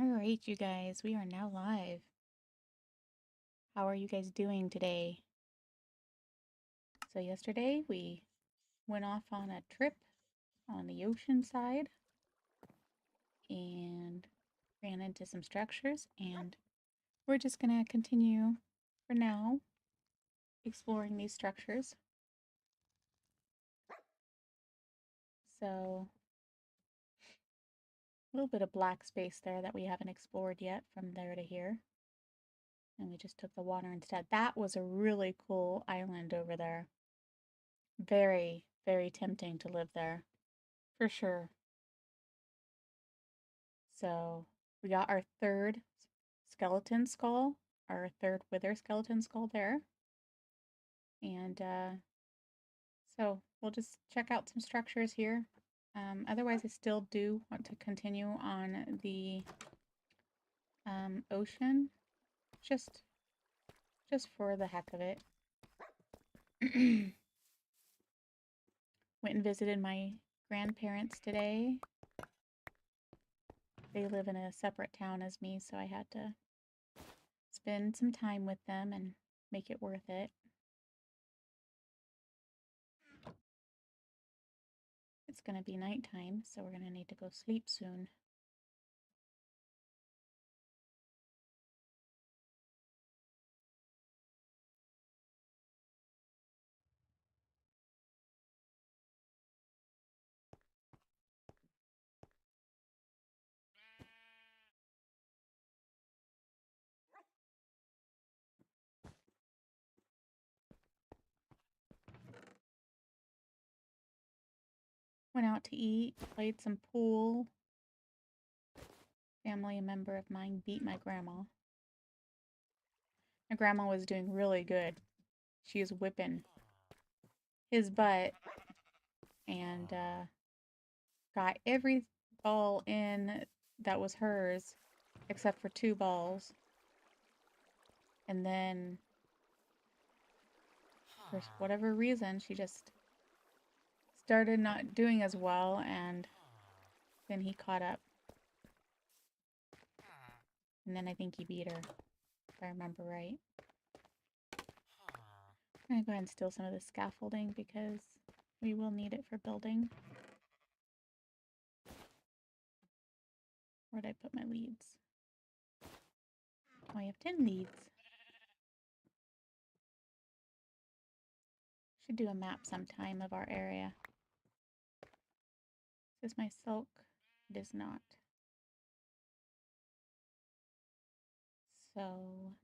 Alright, you guys, we are now live. How are you guys doing today? So yesterday we went off on a trip on the ocean side and ran into some structures, and we're just gonna continue for now exploring these structures. So a little bit of black space there that we haven't explored yet from there to here. And we just took the water instead. That was a really cool island over there. Very, very tempting to live there. For sure. So we got our third skeleton skull, our third wither skeleton skull there. And so we'll just check out some structures here. Otherwise, I still do want to continue on the ocean, just for the heck of it. Went and visited my grandparents today. They live in a separate town as me, so I had to spend some time with them and make it worth it. It's going to be nighttime, so we're going to need to go sleep soon. Went out to eat, played some pool. Family member of mine beat my grandma. My grandma was doing really good. She was whipping his butt and got every ball in that was hers except for 2 balls. And then, for whatever reason, she just started not doing as well, and then he caught up. And then I think he beat her, if I remember right. I'm gonna go ahead and steal some of the scaffolding because we will need it for building. Where'd I put my leads? Oh, I have 10 leads. Should do a map sometime of our area. Is this my silk? It is not. So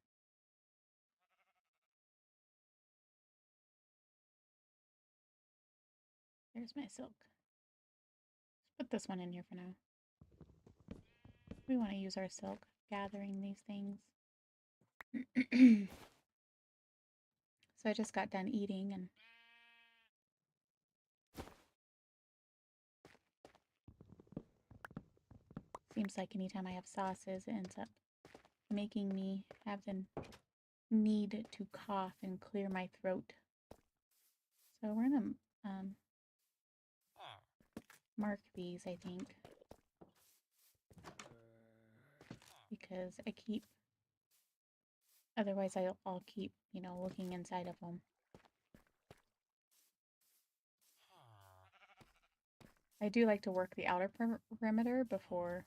there's my silk. Let's put this one in here for now. We want to use our silk gathering these things. So I just got done eating, and seems like anytime I have sauces, it ends up making me have the need to cough and clear my throat. So we're gonna mark these, I think, because otherwise I'll keep, looking inside of them. I do like to work the outer perimeter before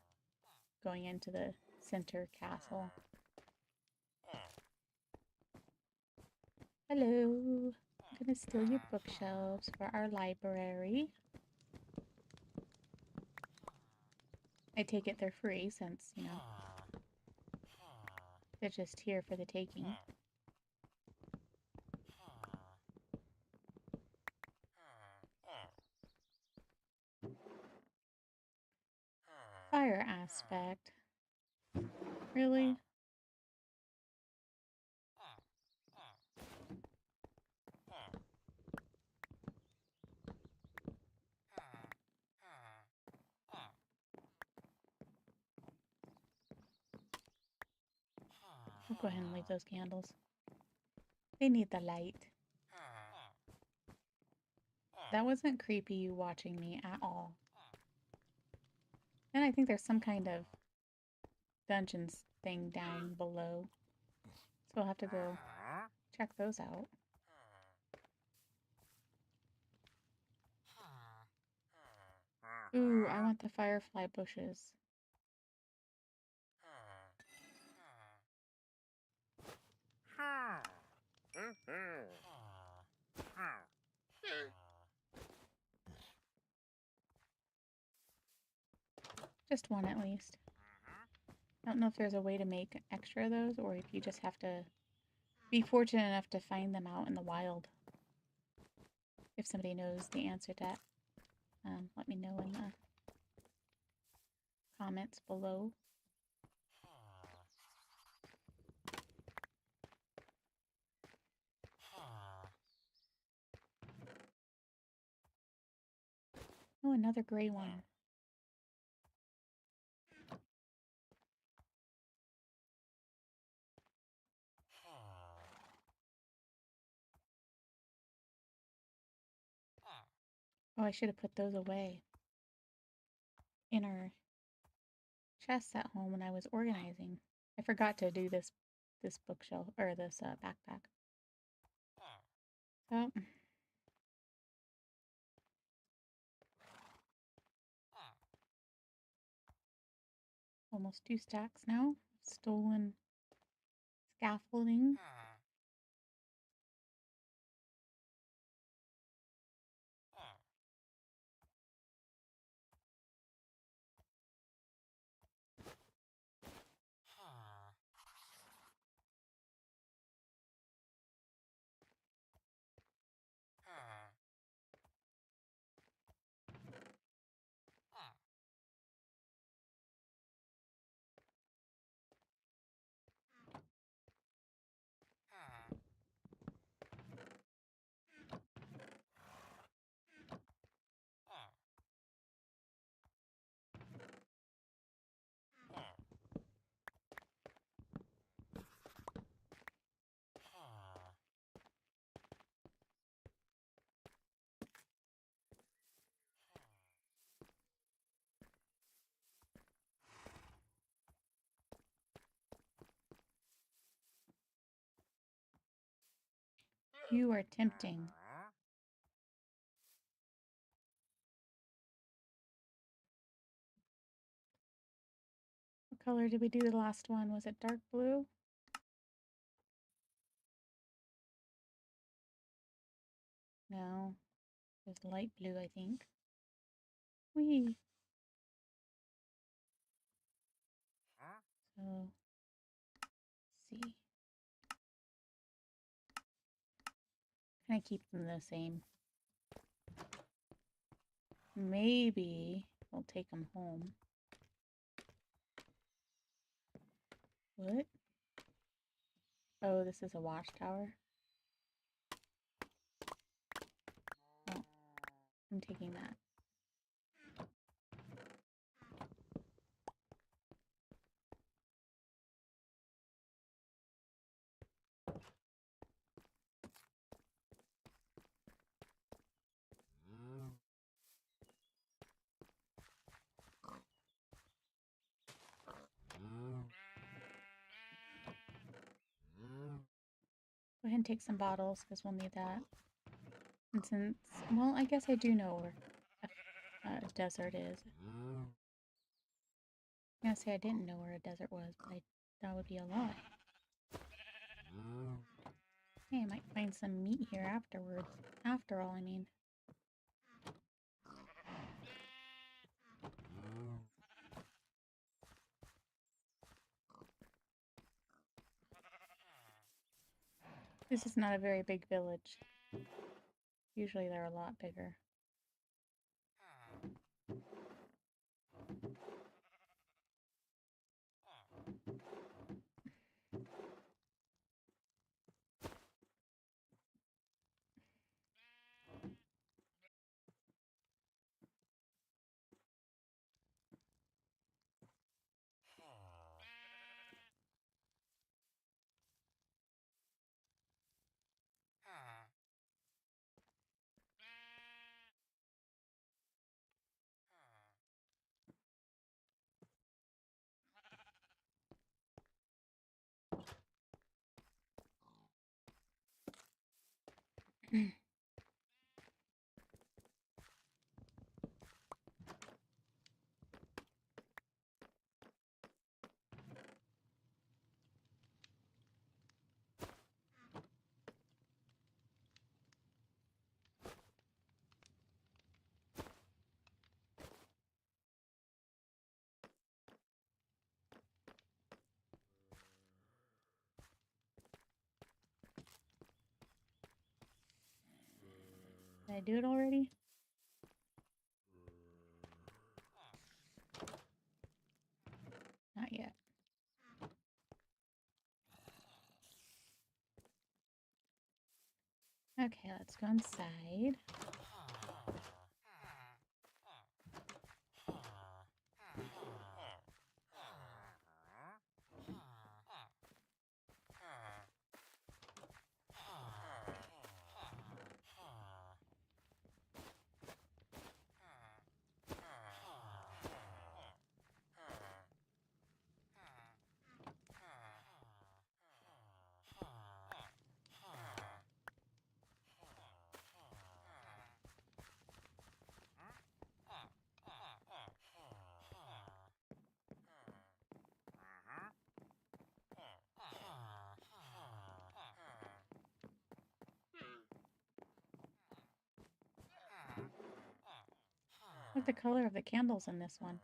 going into the center castle. Hello! I'm gonna steal your bookshelves for our library. I take it they're free since, they're just here for the taking. Fire aspect. Really? I'll go ahead and leave those candles. They need the light. That wasn't creepy, you watching me at all. And I think there's some kind of dungeons thing down below. So we'll have to go check those out. Ooh, I want the firefly bushes. Just one at least. I don't know if there's a way to make extra of those or if you just have to be fortunate enough to find them out in the wild. If somebody knows the answer to that, let me know in the comments below. Oh, another gray one. Oh, I should have put those away in our chests at home when I was organizing. I forgot to do this bookshelf or this backpack. So almost 2 stacks now. Stolen scaffolding. You are tempting. What color did we do the last one? Was it dark blue? No. It was light blue, I think. Whee! So, let's see. Can I keep them the same? Maybe we'll take them home. What? Oh, this is a watchtower. Oh, I'm taking that. Go ahead and take some bottles because we'll need that. And since, well, I guess I do know where a desert is. I'm gonna say I didn't know where a desert was, but that would be a lie. Hey, I might find some meat here afterwards. After all, I mean. This is not a very big village. Usually they're a lot bigger. Did I do it already? Not yet. Okay, let's go inside. Look at the color of the candles in this one.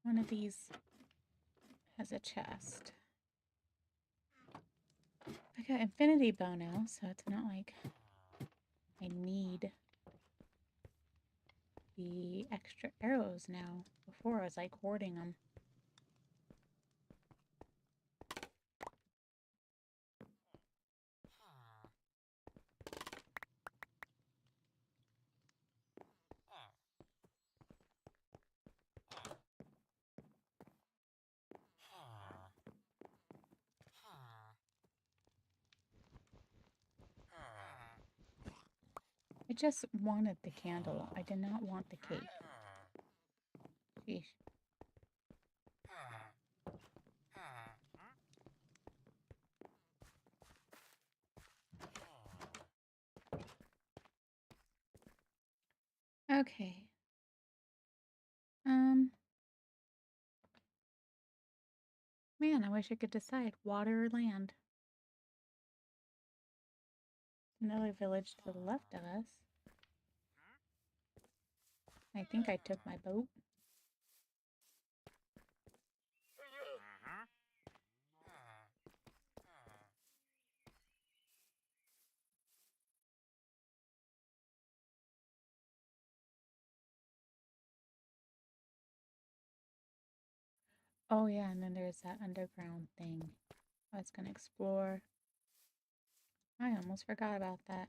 One of these has a chest. I got infinity bow now, so it's not like I need the extra arrows now. Before I was like hoarding them. I just wanted the candle. I did not want the cake. Sheesh. Okay. Man, I wish I could decide water or land. Another village to the left of us. I think I took my boat. Oh yeah, and then there's that underground thing I was gonna explore. I almost forgot about that.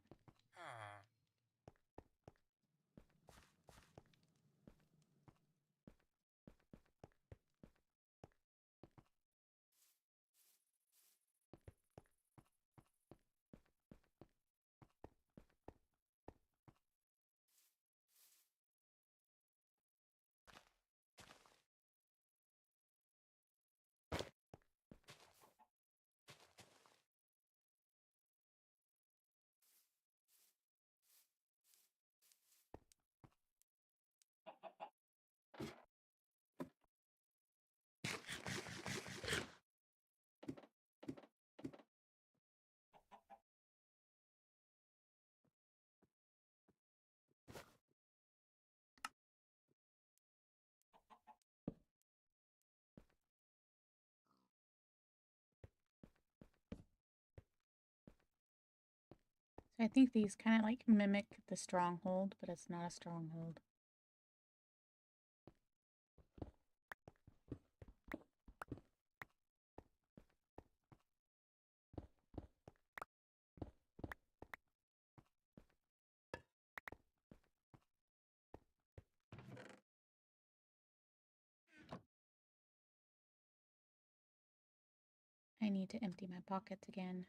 I think these kind of like mimic the stronghold, but it's not a stronghold. I need to empty my pockets again.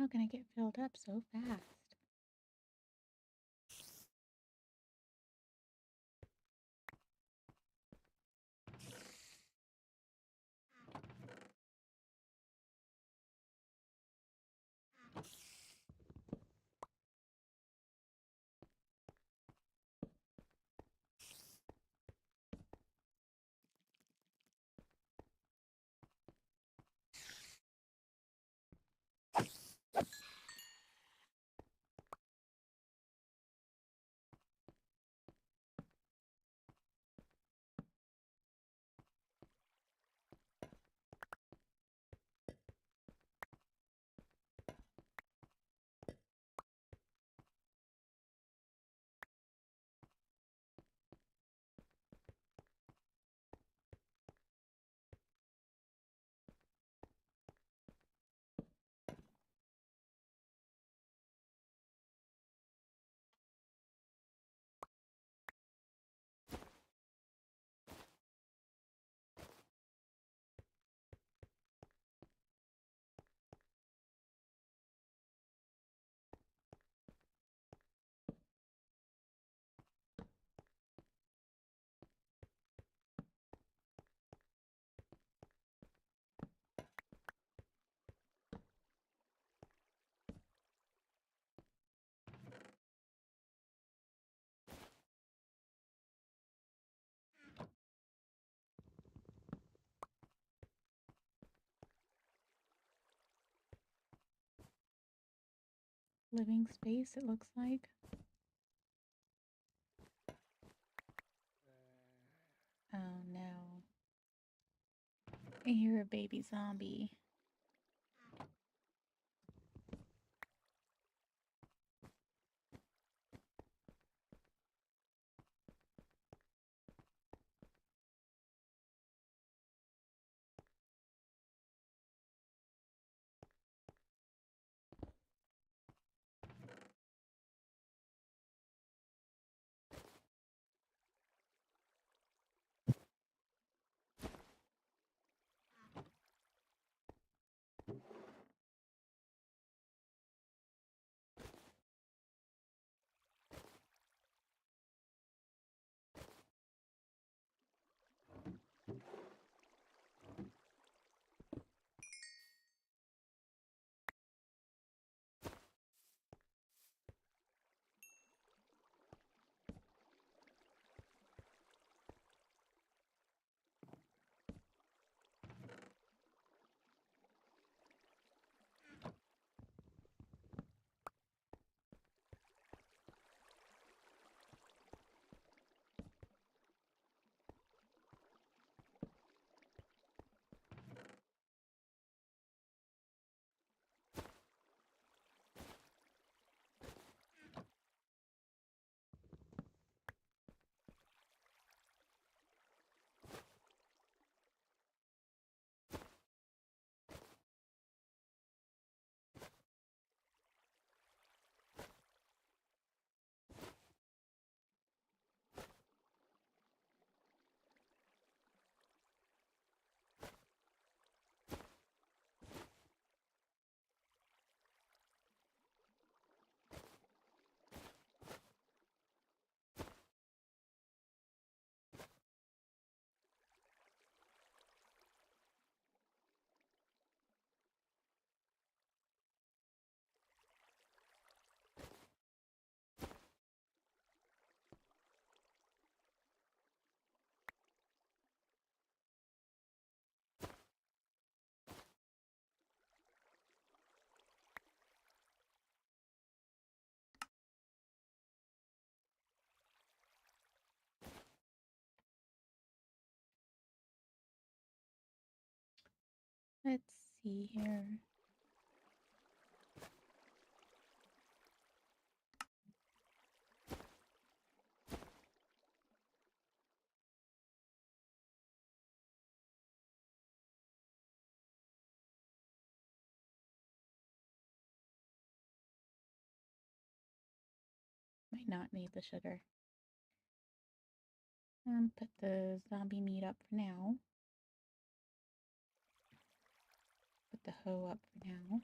How can I get filled up so fast? Living space, it looks like. Oh no. I hear a baby zombie. Let's see here. Might not need the sugar. Put the zombie meat up for now. Put the hoe up for now.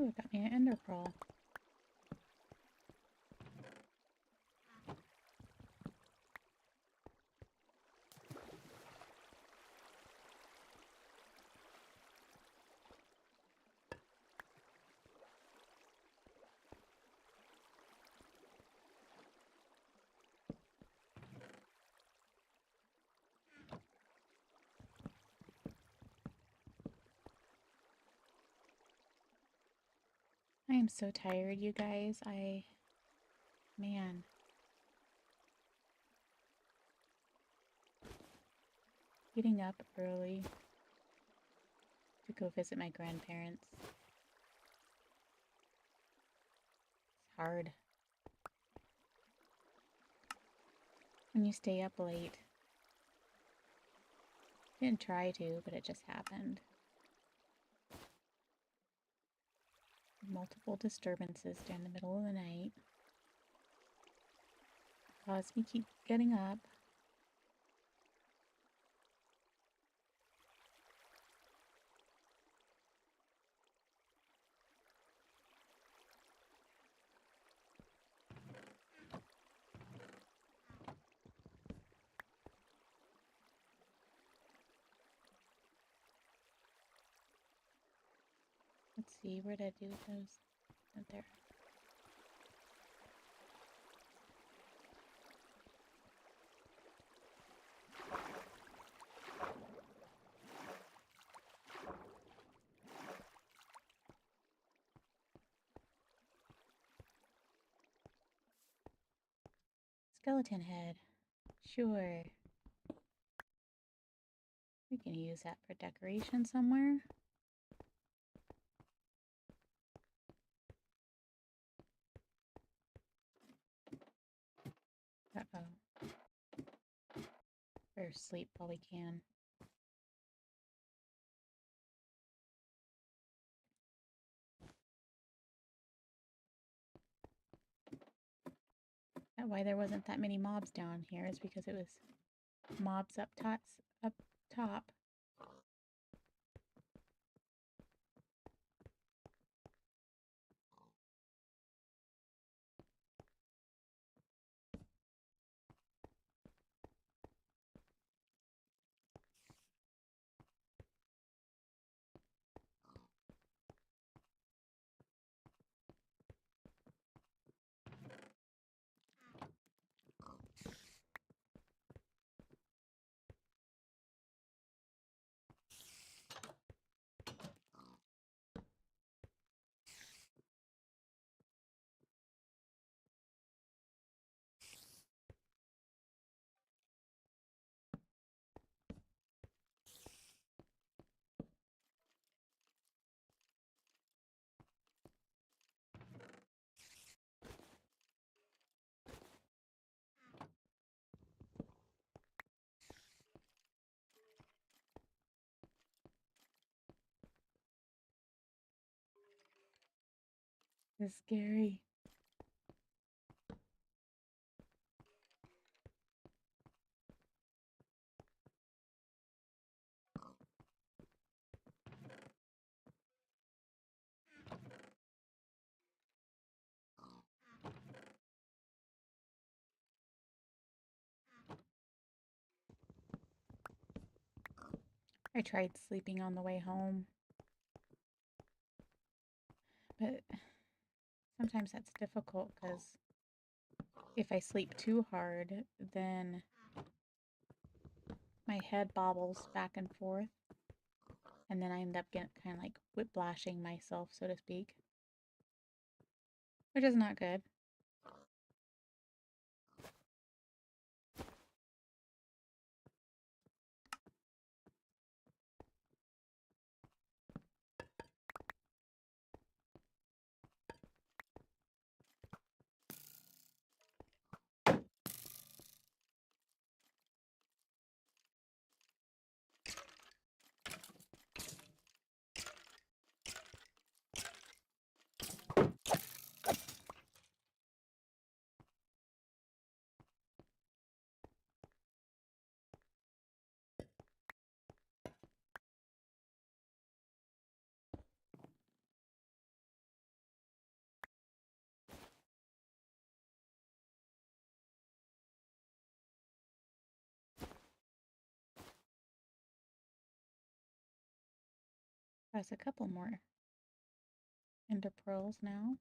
Oh, it got me an ender pearl. I am so tired, you guys. Man. Getting up early to go visit my grandparents. It's hard. When you stay up late. Didn't try to, but it just happened. Multiple disturbances during the middle of the night. Caused me keep getting up. Let's see, where did I do those? Up there. Skeleton head. Sure. We can use that for decoration somewhere. Uh-oh. Better sleep while we can. That's why there wasn't that many mobs down here is because it was mobs up top. It's scary. I tried sleeping on the way home, but sometimes that's difficult because if I sleep too hard, then my head bobbles back and forth, and then I end up getting kind of like whiplashing myself, so to speak, which is not good. There's a couple more ender pearls now.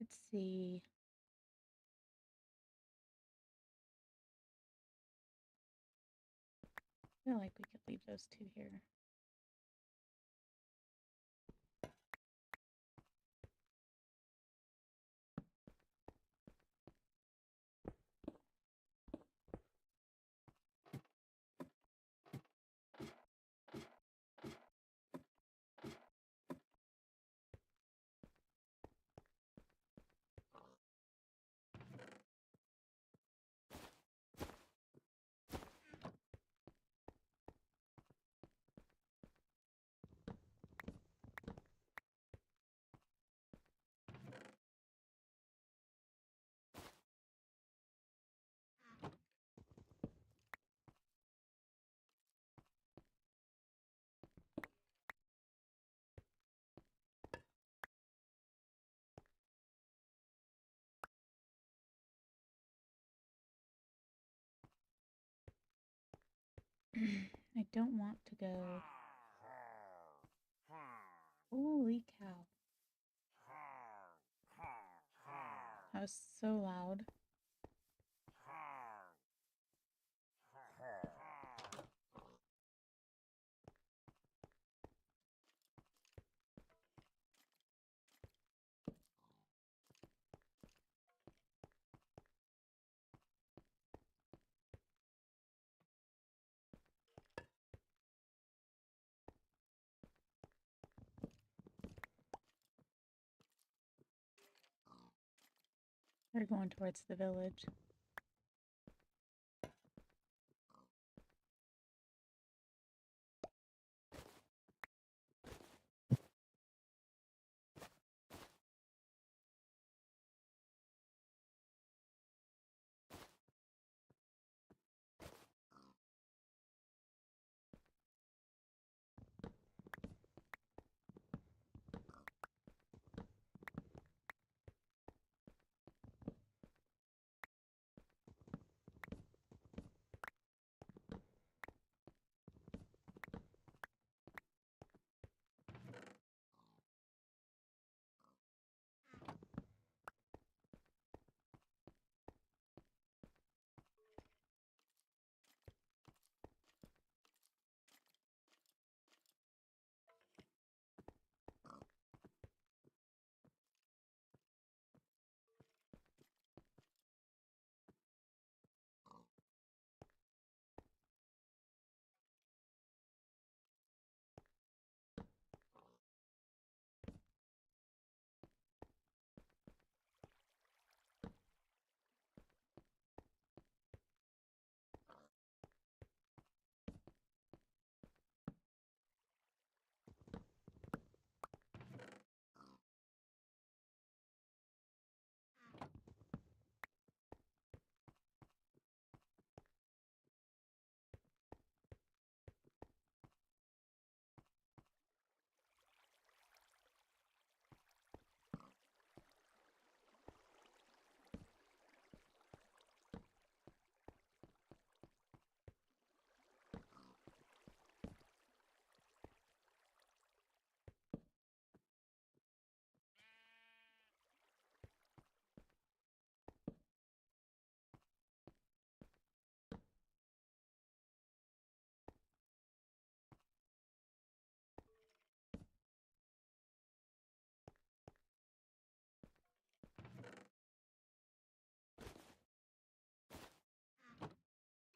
Let's see. I feel like we could leave those two here. I don't want to go. Holy cow. That was so loud. They're going towards the village.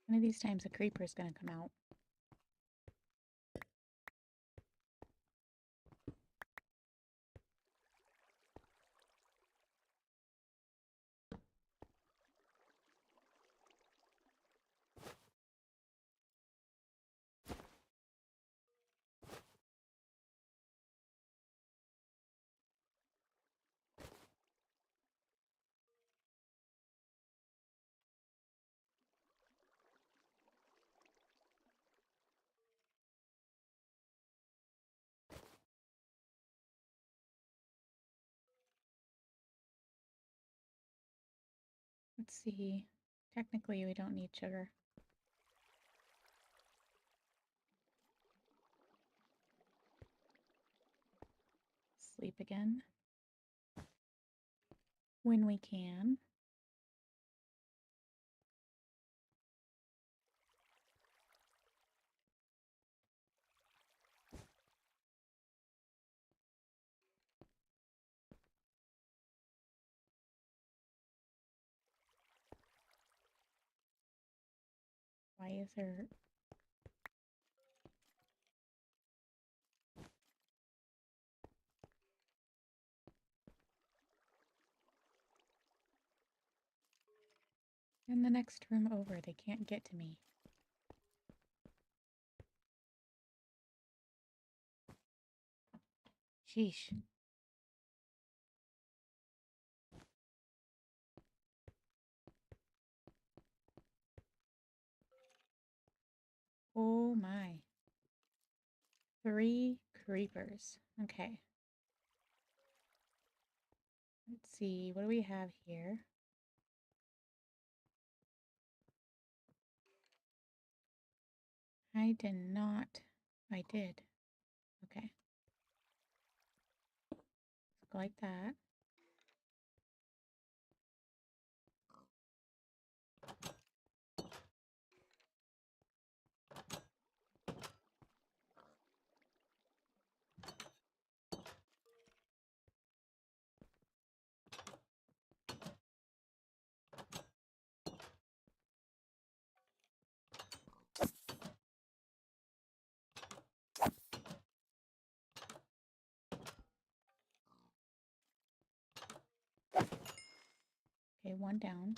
One of these times a creeper is going to come out. Let's see. Technically, we don't need sugar. Sleep again. When we can. Why is there... In the next room over, they can't get to me. Sheesh. Oh my. 3 creepers. Okay. Let's see. What do we have here? I did not. I did. Okay. Let's go like that. one down.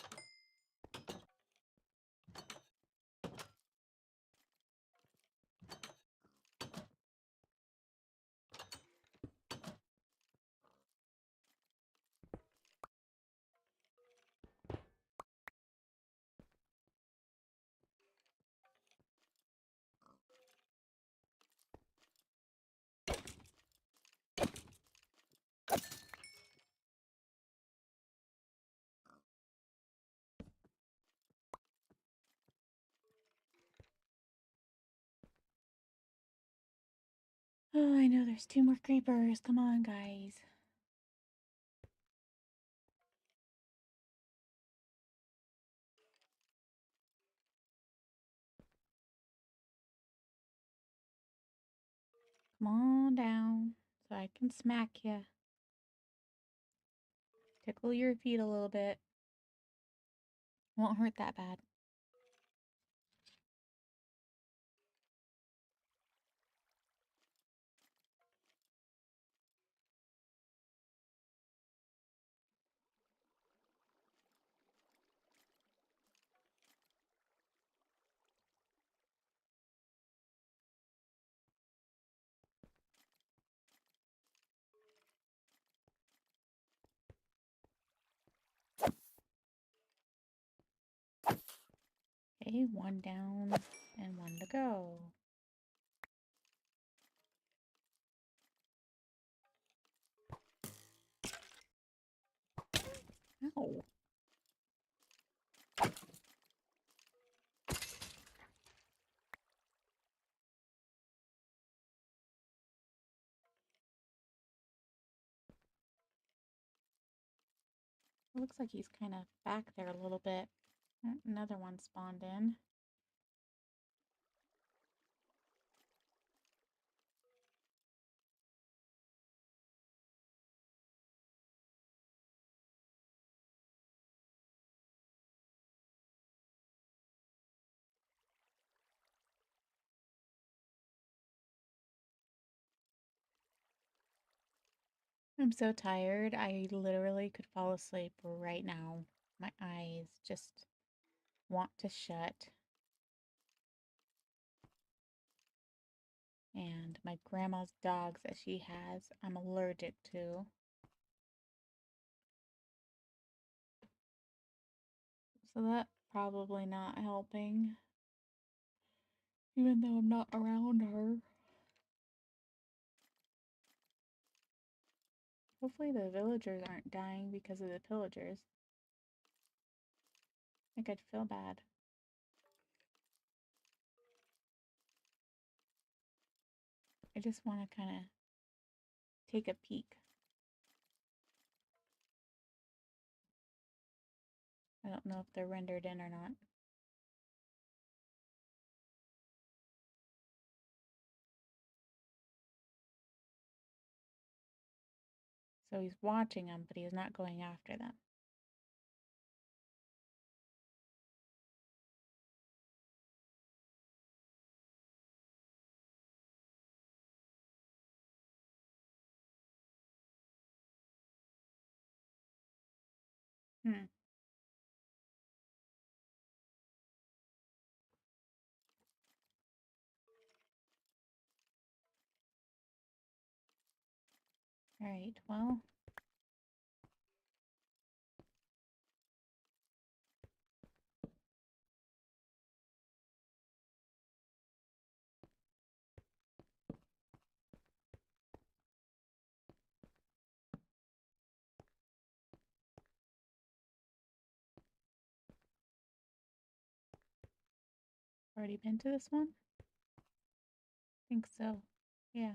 Oh, I know there's 2 more creepers. Come on, guys. Come on down so I can smack you. Tickle your feet a little bit. Won't hurt that bad. Okay, 1 down and 1 to go. Ow. It looks like he's kind of back there a little bit. Another one spawned in. I'm so tired. I literally could fall asleep right now. My eyes just want to shut. And my grandma's dogs that she has, I'm allergic to. So that's probably not helping. Even though I'm not around her. Hopefully the villagers aren't dying because of the pillagers. I think I'd feel bad. I just want to kind of take a peek. I don't know if they're rendered in or not. So he's watching them, but he's not going after them. Hmm. Alright, well. Already been to this one? Think so. Yeah.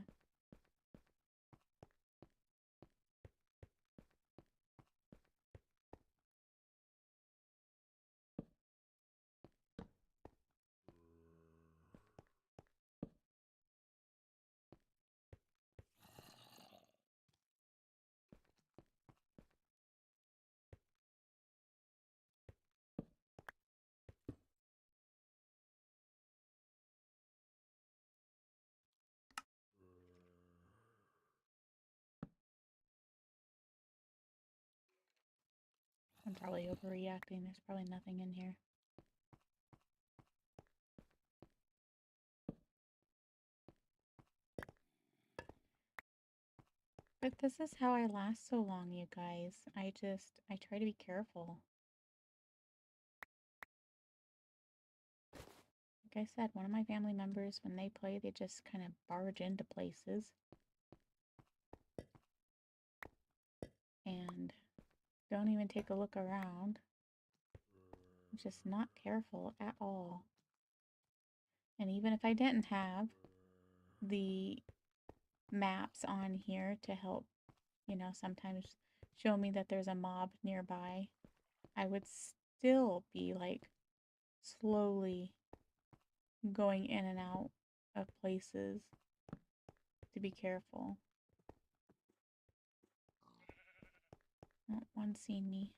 I'm probably overreacting. There's probably nothing in here. But this is how I last so long, you guys. I try to be careful. Like I said, one of my family members, when they play, they just kind of barge into places. And don't even take a look around. I'm just not careful at all. And even if I didn't have the maps on here to help, you know, sometimes show me that there's a mob nearby, I would still be like slowly going in and out of places to be careful. Oh, one seen me.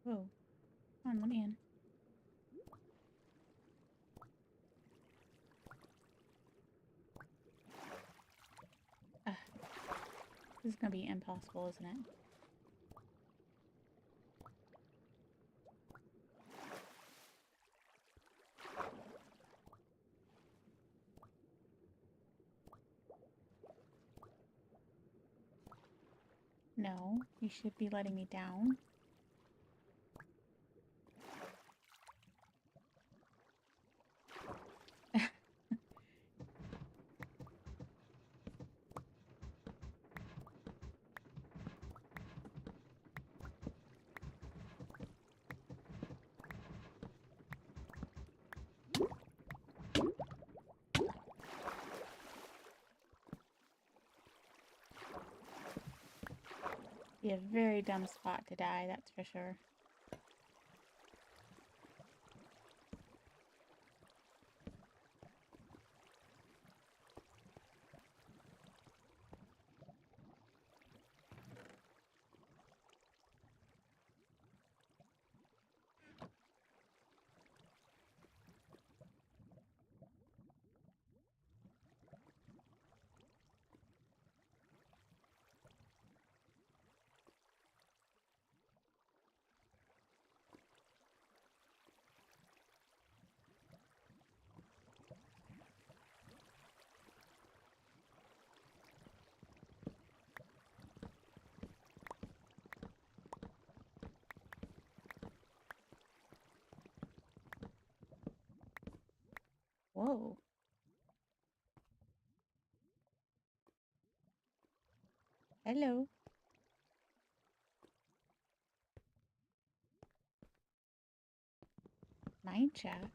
Whoa. Come on, let me in. This is gonna be impossible, isn't it? No, you should be letting me down. Be a very dumb spot to die, that's for sure. Whoa. Hello. Mind chat.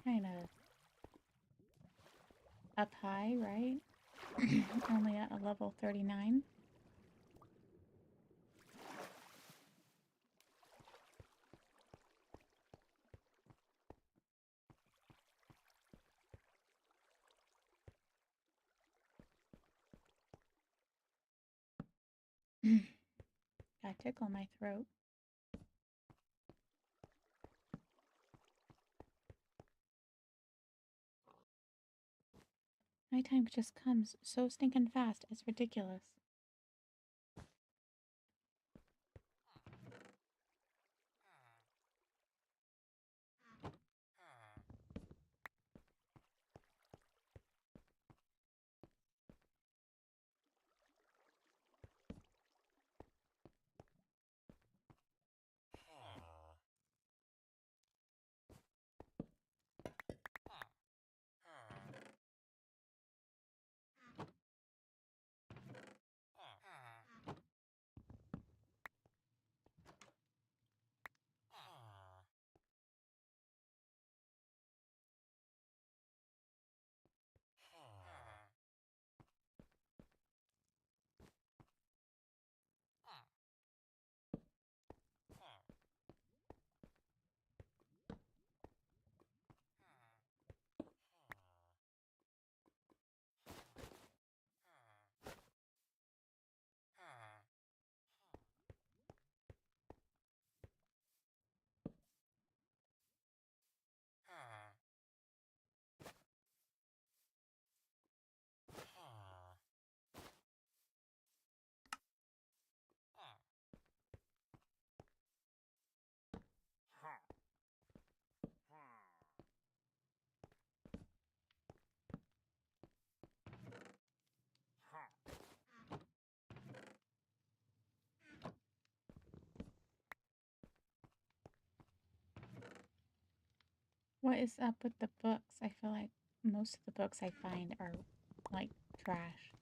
Kind of up high, right? Only at a level 39. Got tickle my throat. Nighttime just comes so stinking fast, it's ridiculous. What is up with the books? I feel like most of the books I find are like trash.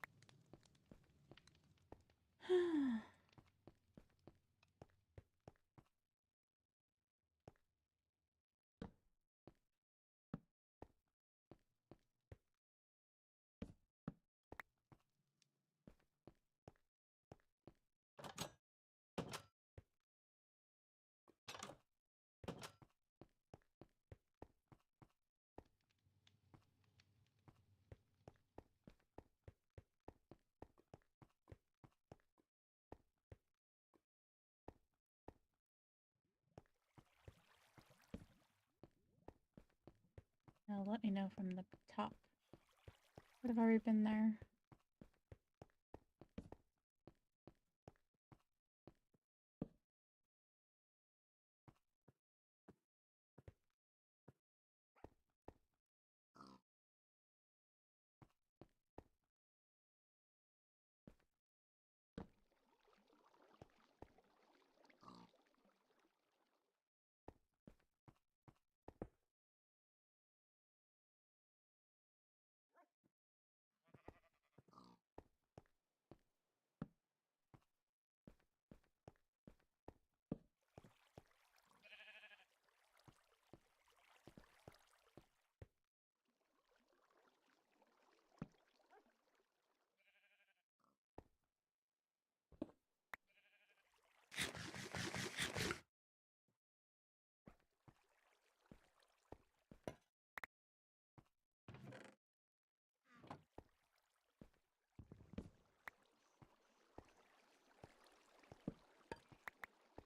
Now let me know from the top. Would have already been there.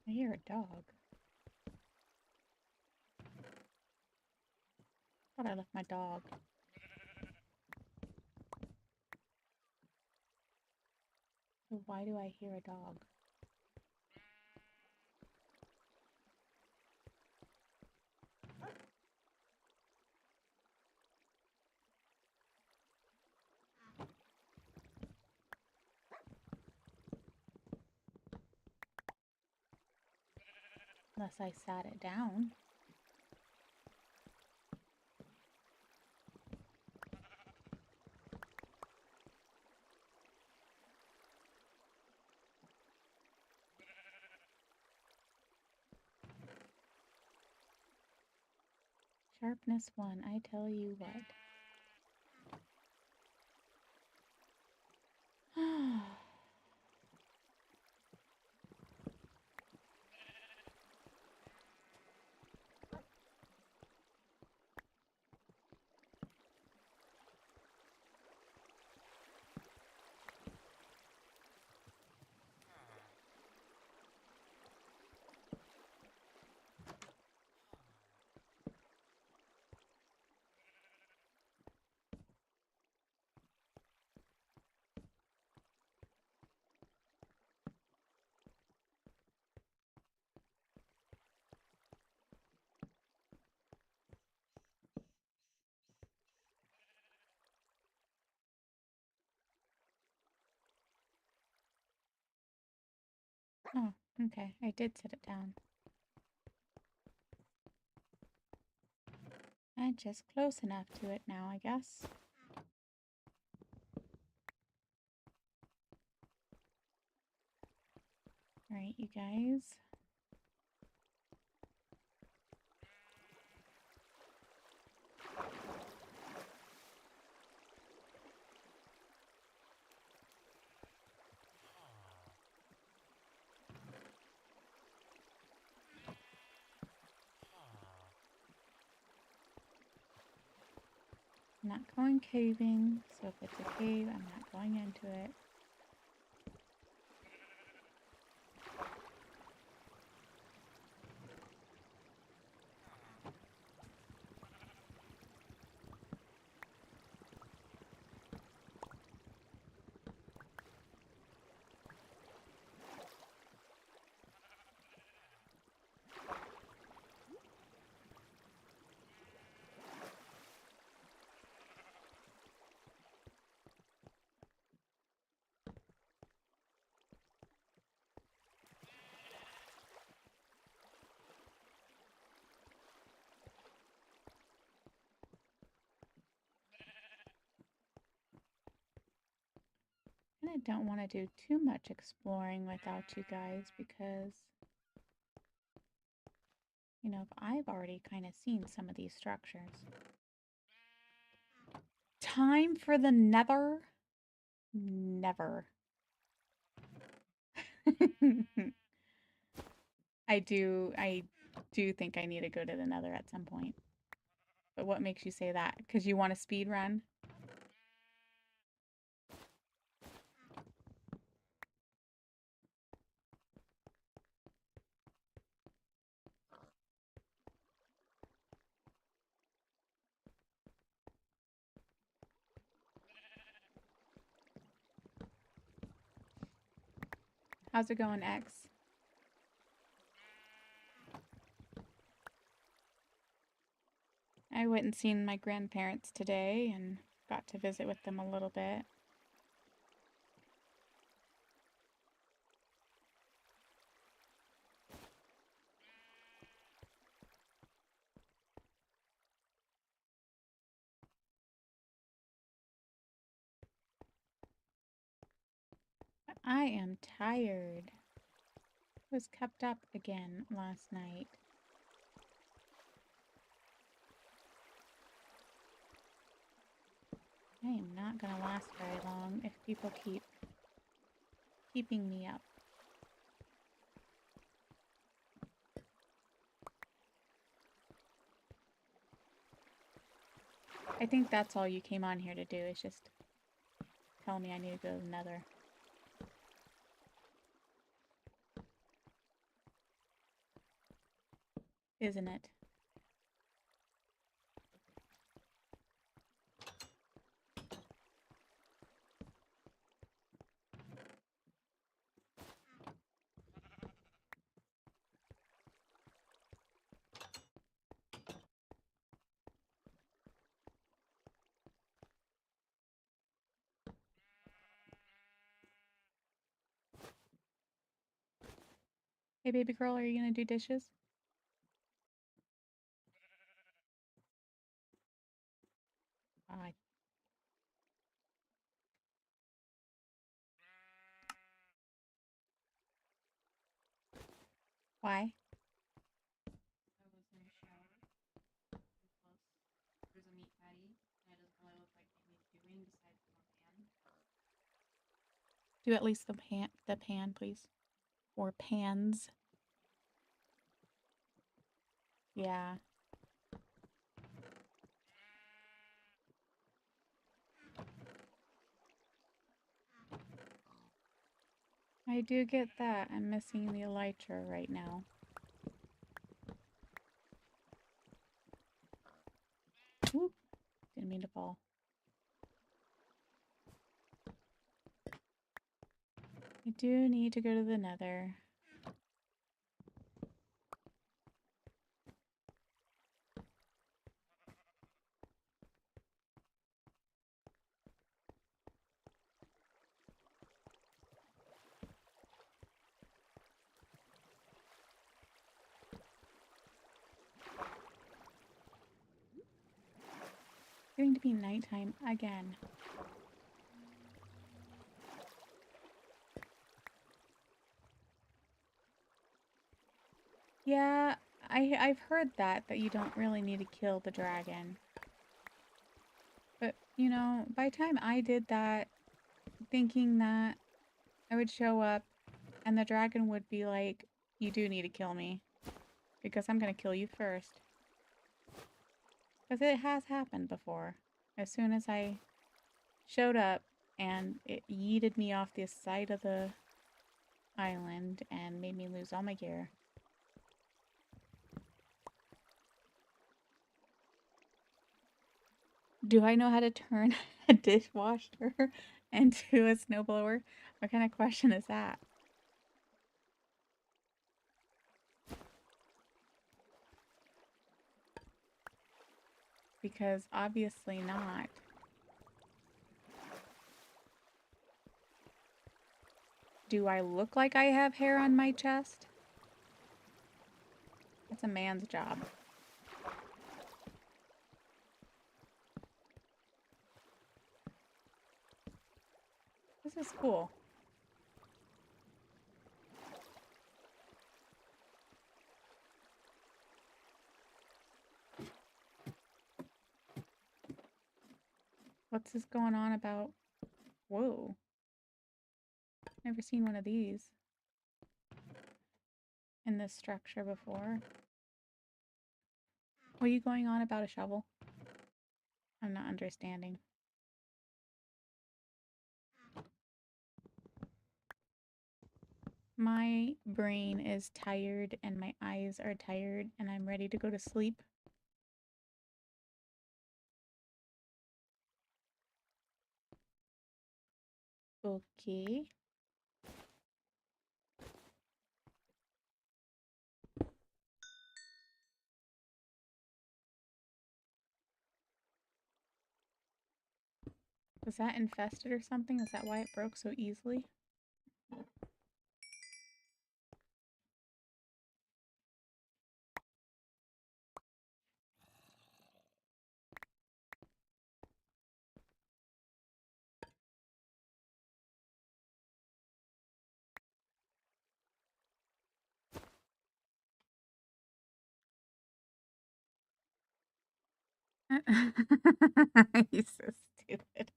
I hear a dog. Thought I left my dog. So why do I hear a dog? Unless I sat it down. Sharpness 1, I tell you what. Oh, okay. I did set it down. And just close enough to it now, I guess. Alright, you guys. I'm not going caving, so if it's a cave, I'm not going into it. I don't want to do too much exploring without you guys because, you know, I've already kind of seen some of these structures. Time for the nether? Never. I do think I need to go to the nether at some point. But what makes you say that? Because you want a speed run? How's it going, X? I went and seen my grandparents today and got to visit with them a little bit. I am tired. I was kept up again last night. I am not gonna last very long if people keep keeping me up. I think that's all you came on here to do, is just tell me I need to go to the nether. Isn't it? Hey, baby girl, are you gonna do dishes? Uh, why? Do at least the pan, please. Or pans. Yeah. I do get that. I'm missing the elytra right now. Whoop. Didn't mean to fall. I do need to go to the nether. It's going to be nighttime again. Yeah, I've heard that you don't really need to kill the dragon. But, you know, by the time I did that, thinking that I would show up and the dragon would be like, you do need to kill me because I'm going to kill you first. Because it has happened before. As soon as I showed up and it yeeted me off the side of the island and made me lose all my gear. Do I know how to turn a dishwasher into a snowblower? What kind of question is that? Because obviously not. Do I look like I have hair on my chest? That's a man's job. This is cool. What's this going on about? Whoa. Never seen one of these in this structure before. What are you going on about a shovel? I'm not understanding. My brain is tired and my eyes are tired and I'm ready to go to sleep. Okay. Was that infested or something? Is that why it broke so easily? He's so stupid.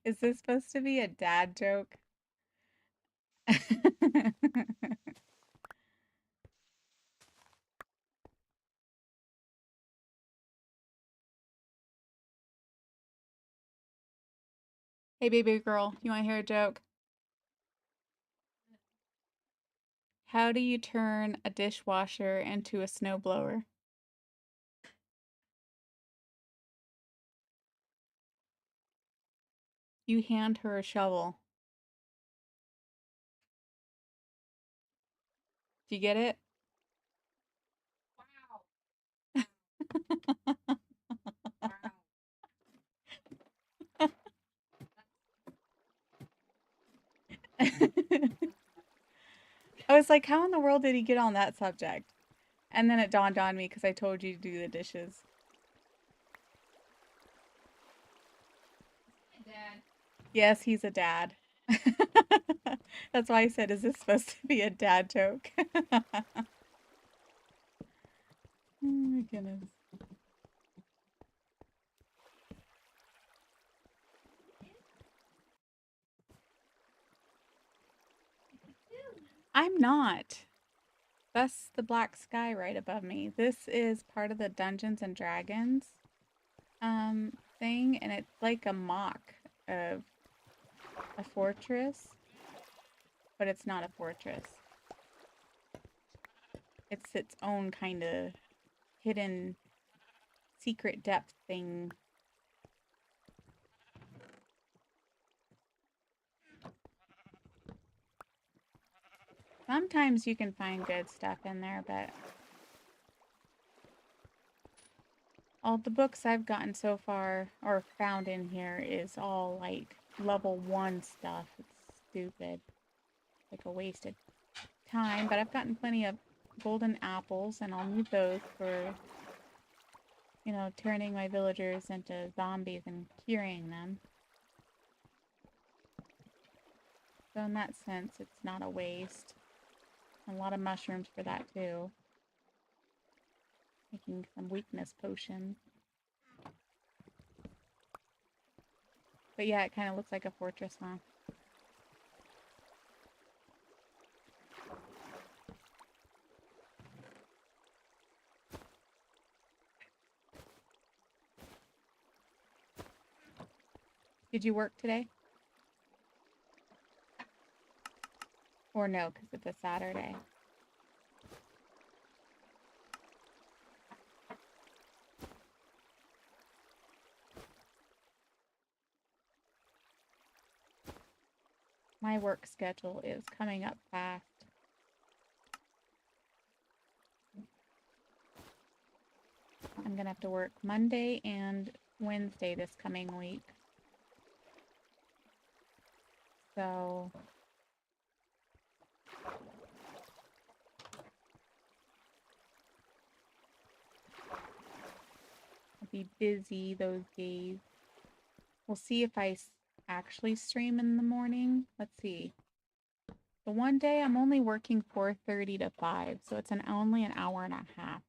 Is this supposed to be a dad joke? Hey, baby girl, you want to hear a joke? How do you turn a dishwasher into a snowblower? You hand her a shovel. Do you get it? I was like, how in the world did he get on that subject? And then it dawned on me because I told you to do the dishes. Dad. Yes, he's a dad. That's why I said, is this supposed to be a dad joke? Oh my goodness. I'm not. That's the black sky right above me. This is part of the Dungeons and Dragons thing, and it's like a mock of a fortress, but it's not a fortress. It's its own kind of hidden secret depth thing. Sometimes you can find good stuff in there, but all the books I've gotten so far, or found in here, is all like level 1 stuff. It's stupid. Like a wasted time, but I've gotten plenty of golden apples, and I'll need those for, you know, turning my villagers into zombies and curing them. So in that sense, it's not a waste. A lot of mushrooms for that too. Making some weakness potions. But yeah, it kind of looks like a fortress, huh? Did you work today? Or no, because it's a Saturday. My work schedule is coming up fast. I'm going to have to work Monday and Wednesday this coming week. So I'll be busy those days. We'll see if I actually stream in the morning. Let's see. The one day I'm only working 4:30 to 5, so it's only an hour and a half.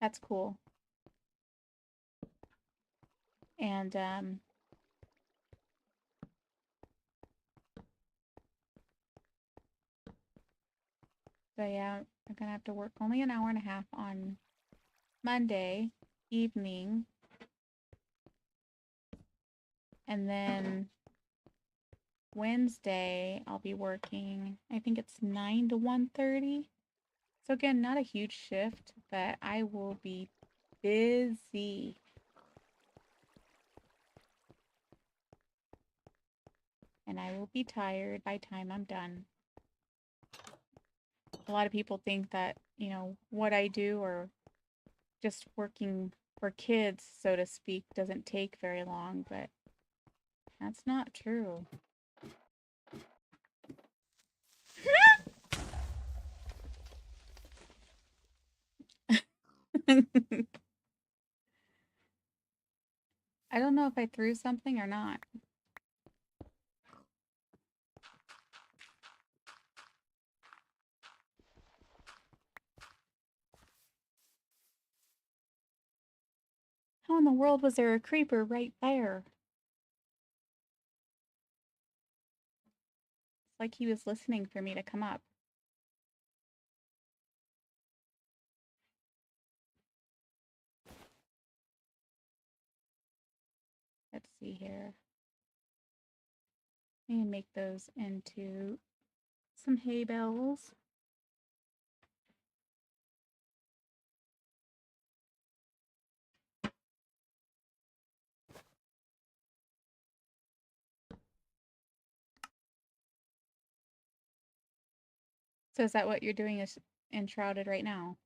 That's cool. And so yeah, I'm gonna have to work only an hour and a half on Monday evening, and then Wednesday I'll be working, I think it's 9 to 1:30. So again, not a huge shift, but I will be busy. And I will be tired by the time I'm done. A lot of people think that, you know, what I do or just working for kids, so to speak, doesn't take very long, but that's not true. I don't know if I threw something or not. How in the world was there a creeper right there? It's like he was listening for me to come up. Let's see here. Let me make those into some hay bales. So is that what you're doing is enshrouded right now?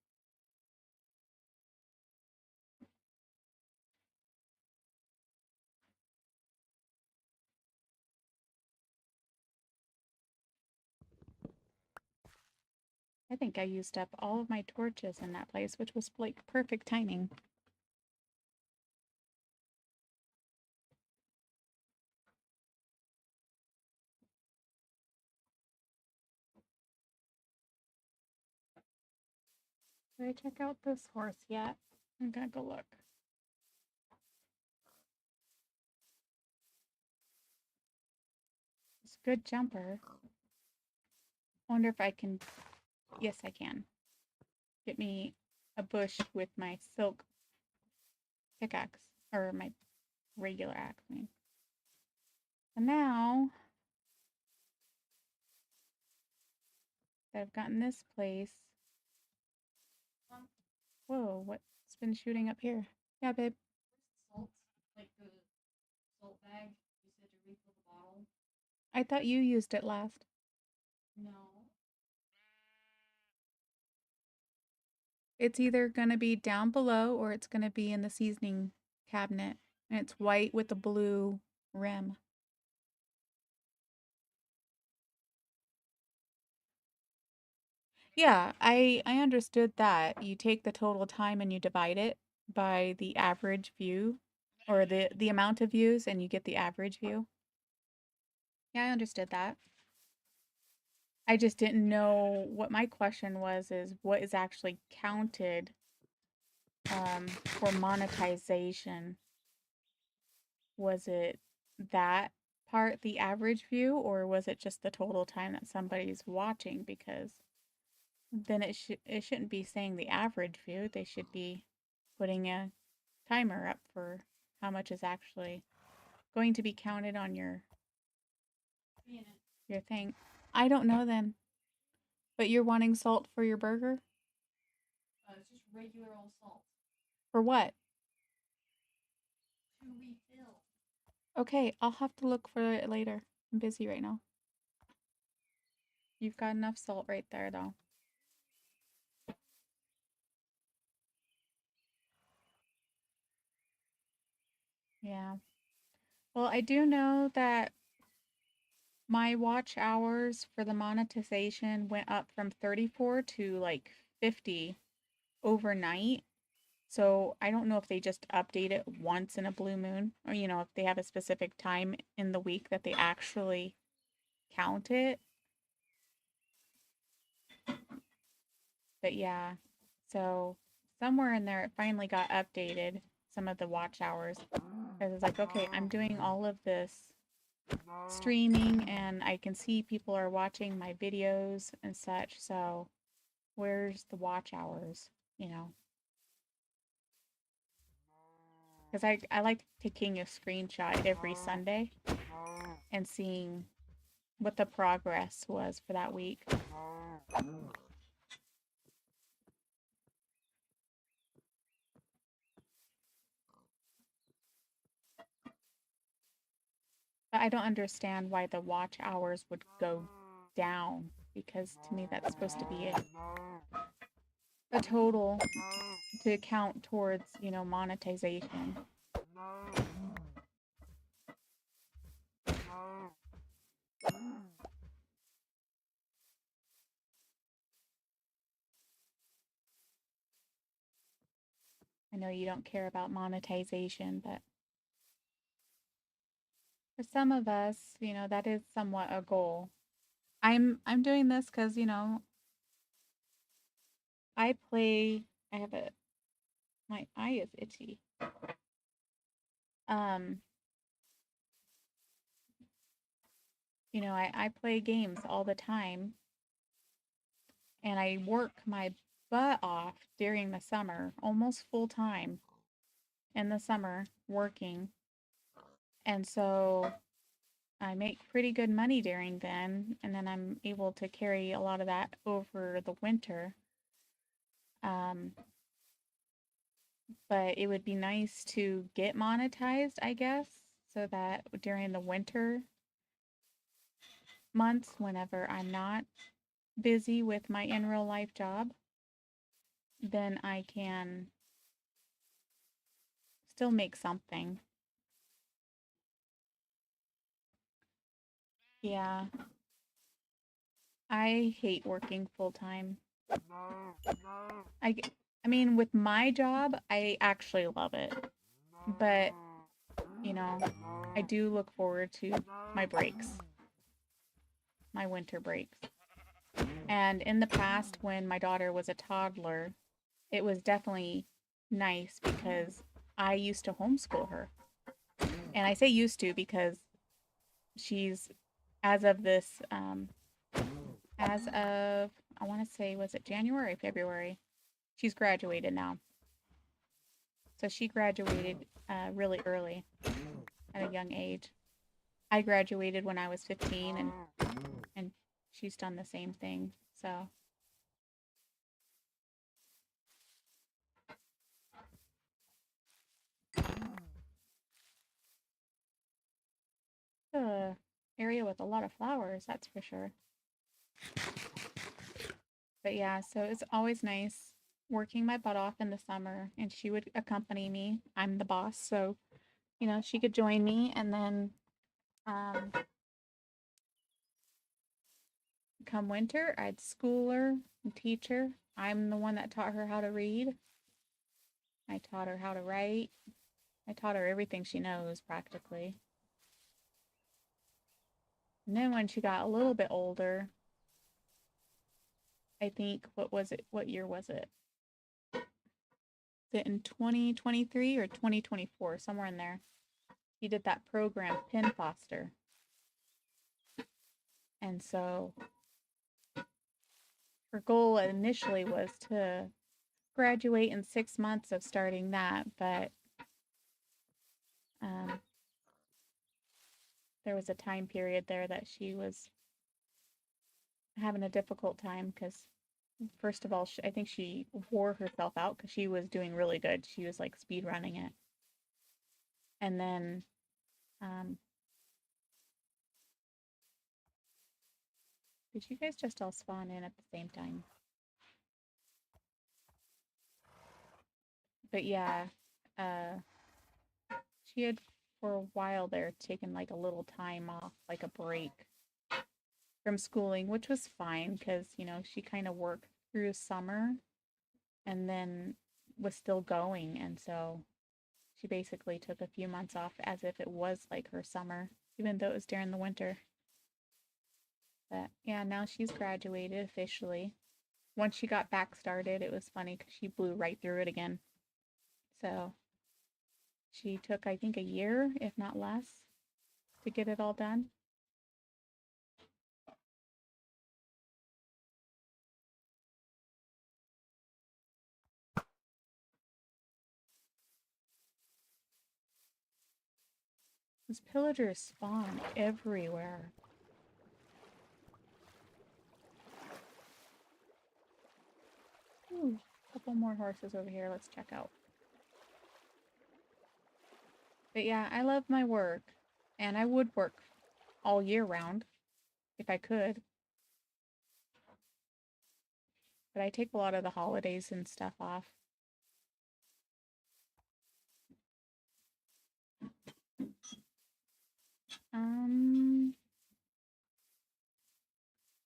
I think I used up all of my torches in that place, which was like perfect timing. Did I check out this horse yet? I'm gonna go look. It's a good jumper. Wonder if I can. Yes, I can. Get me a bush with my silk pickaxe. Or my regular axe, I mean. And now that I've gotten this place. Whoa, what's been shooting up here? Yeah, babe. Salt? Like the salt bag? You said to refill the bottle? I thought you used it last. No. It's either going to be down below or it's going to be in the seasoning cabinet. And it's white with a blue rim. Yeah, I understood that. You take the total time and you divide it by the average view or the amount of views and you get the average view. Yeah, I understood that. I just didn't know what my question was is what is actually counted for monetization. Was it that part, the average view, or was it just the total time that somebody's watching? Because then it shouldn't be saying the average view. They should be putting a timer up for how much is actually going to be counted on your thing. I don't know then. But you're wanting salt for your burger? It's just regular old salt. For what? To refill. Okay, I'll have to look for it later. I'm busy right now. You've got enough salt right there, though. Yeah. Well, I do know that my watch hours for the monetization went up from 34 to like 50 overnight. So I don't know if they just update it once in a blue moon, or if they have a specific time in the week that they actually count it. But yeah, so somewhere in there it finally got updated, some of the watch hours. Because it's like, okay, I'm doing all of this streaming and I can see people are watching my videos and such, so where's the watch hours, you know? Because I like taking a screenshot every Sunday and seeing what the progress was for that week. But I don't understand why the watch hours would go down, because to me that's supposed to be a total to count towards, monetization. I know you don't care about monetization, but for some of us, that is somewhat a goal. I'm doing this because, I play I have a my eye is itchy. Um, I play games all the time and I work my butt off during the summer, almost full time in the summer working. And so I make pretty good money during then, and then I'm able to carry a lot of that over the winter. Um, but it would be nice to get monetized, I guess, so that during the winter months, whenever I'm not busy with my in real life job, then I can still make something. Yeah, I hate working full time. I, I mean, with my job, I actually love it. But, you know, I do look forward to my breaks, my winter breaks. And in the past, when my daughter was a toddler, it was definitely nice because I used to homeschool her. And I say used to because she's, as of this, as of, I want to say, was it January, February? She's graduated now. So she graduated really early at a young age. I graduated when I was 15, and she's done the same thing. So area with a lot of flowers, that's for sure. But yeah, so it's always nice working my butt off in the summer, and she would accompany me. I'm the boss, so she could join me, and then um, come winter, I'd school her and teach her. I'm the one that taught her how to read. I taught her how to write. I taught her everything she knows practically. And then when she got a little bit older, I think, what was it? What year was it? Is it in 2023 or 2024? Somewhere in there. He did that program, Pin Foster. And so her goal initially was to graduate in 6 months of starting that, but um, there was a time period there that she was having a difficult time because, first of all, I think she wore herself out because she was doing really good. She was like speed running it. And then um, did you guys just all spawn in at the same time? But yeah, uh, she had for a while there taken like a little time off, like a break from schooling, which was fine because, she kind of worked through summer and then was still going, and so she basically took a few months off as if it was like her summer, even though it was during the winter. But yeah, now she's graduated officially. Once she got back started, it was funny because she blew right through it again. So she took, I think, a year, if not less, to get it all done. Those pillagers spawn everywhere. Ooh, a couple more horses over here. Let's check out. But yeah, I love my work. And I would work all year round if I could. But I take a lot of the holidays and stuff off.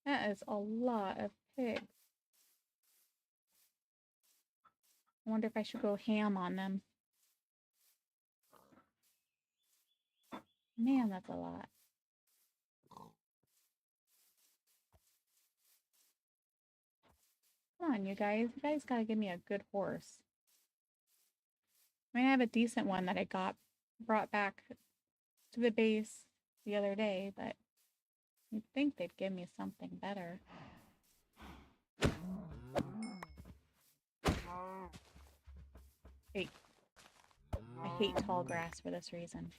That is a lot of pigs. I wonder if I should go ham on them. Man, that's a lot. Come on, you guys. You guys gotta give me a good horse. I mean, I have a decent one that I brought back to the base the other day, but you'd think they'd give me something better. Hey, I hate tall grass for this reason.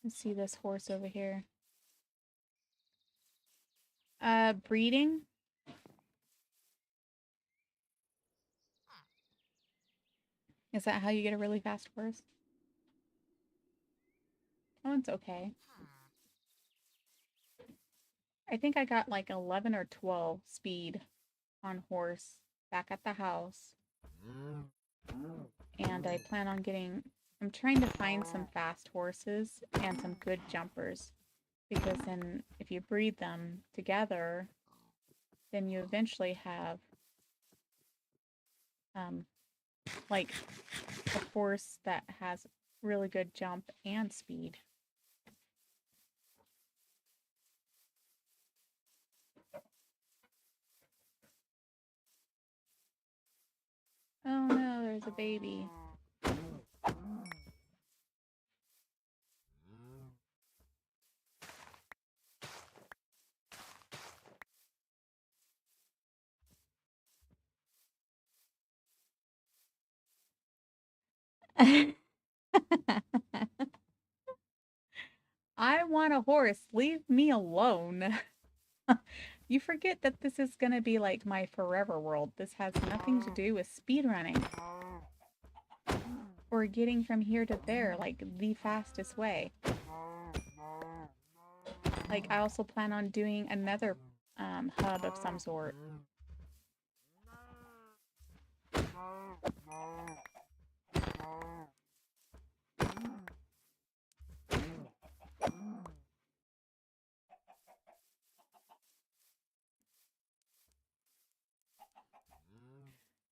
Let's see this horse over here. Breeding. Is that how you get a really fast horse? Oh, it's okay. I think I got like 11 or 12 speed on horse back at the house. And I plan on getting... I'm trying to find some fast horses and some good jumpers. Because then if you breed them together, then you eventually have like a horse that has really good jump and speed. Oh no, there's a baby. I want a horse. Leave me alone. You forget that this is going to be like my forever world. This has nothing to do with speedrunning or getting from here to there like the fastest way. Like, I also plan on doing another hub of some sort.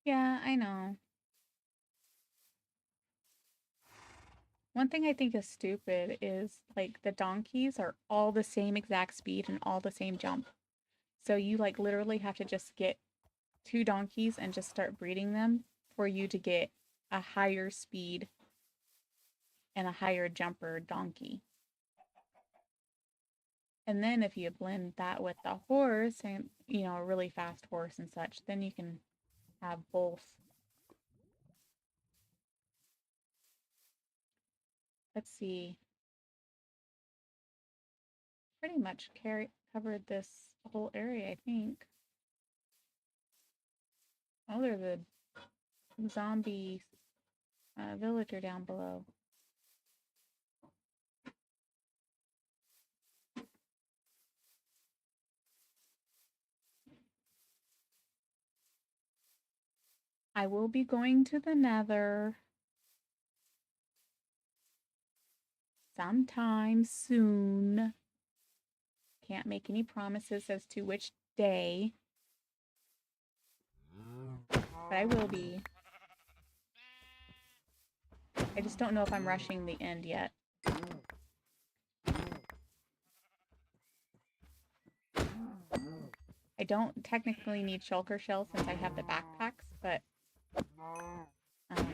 Yeah, I know. One thing I think is stupid is, like, the donkeys are all the same exact speed and all the same jump. So you, like, literally have to just get 2 donkeys and just start breeding them for you to get a higher speed and a higher jumper donkey. And then if you blend that with the horse and, you know, a really fast horse and such, then you can have both. Let's see. Pretty much covered this whole area, I think. Oh, there's a zombie villager down below. I will be going to the Nether sometime soon. can't make any promises as to which day, but I will be. I just don't know if I'm rushing the end yet. I don't technically need shulker shells since I have the backpacks, but I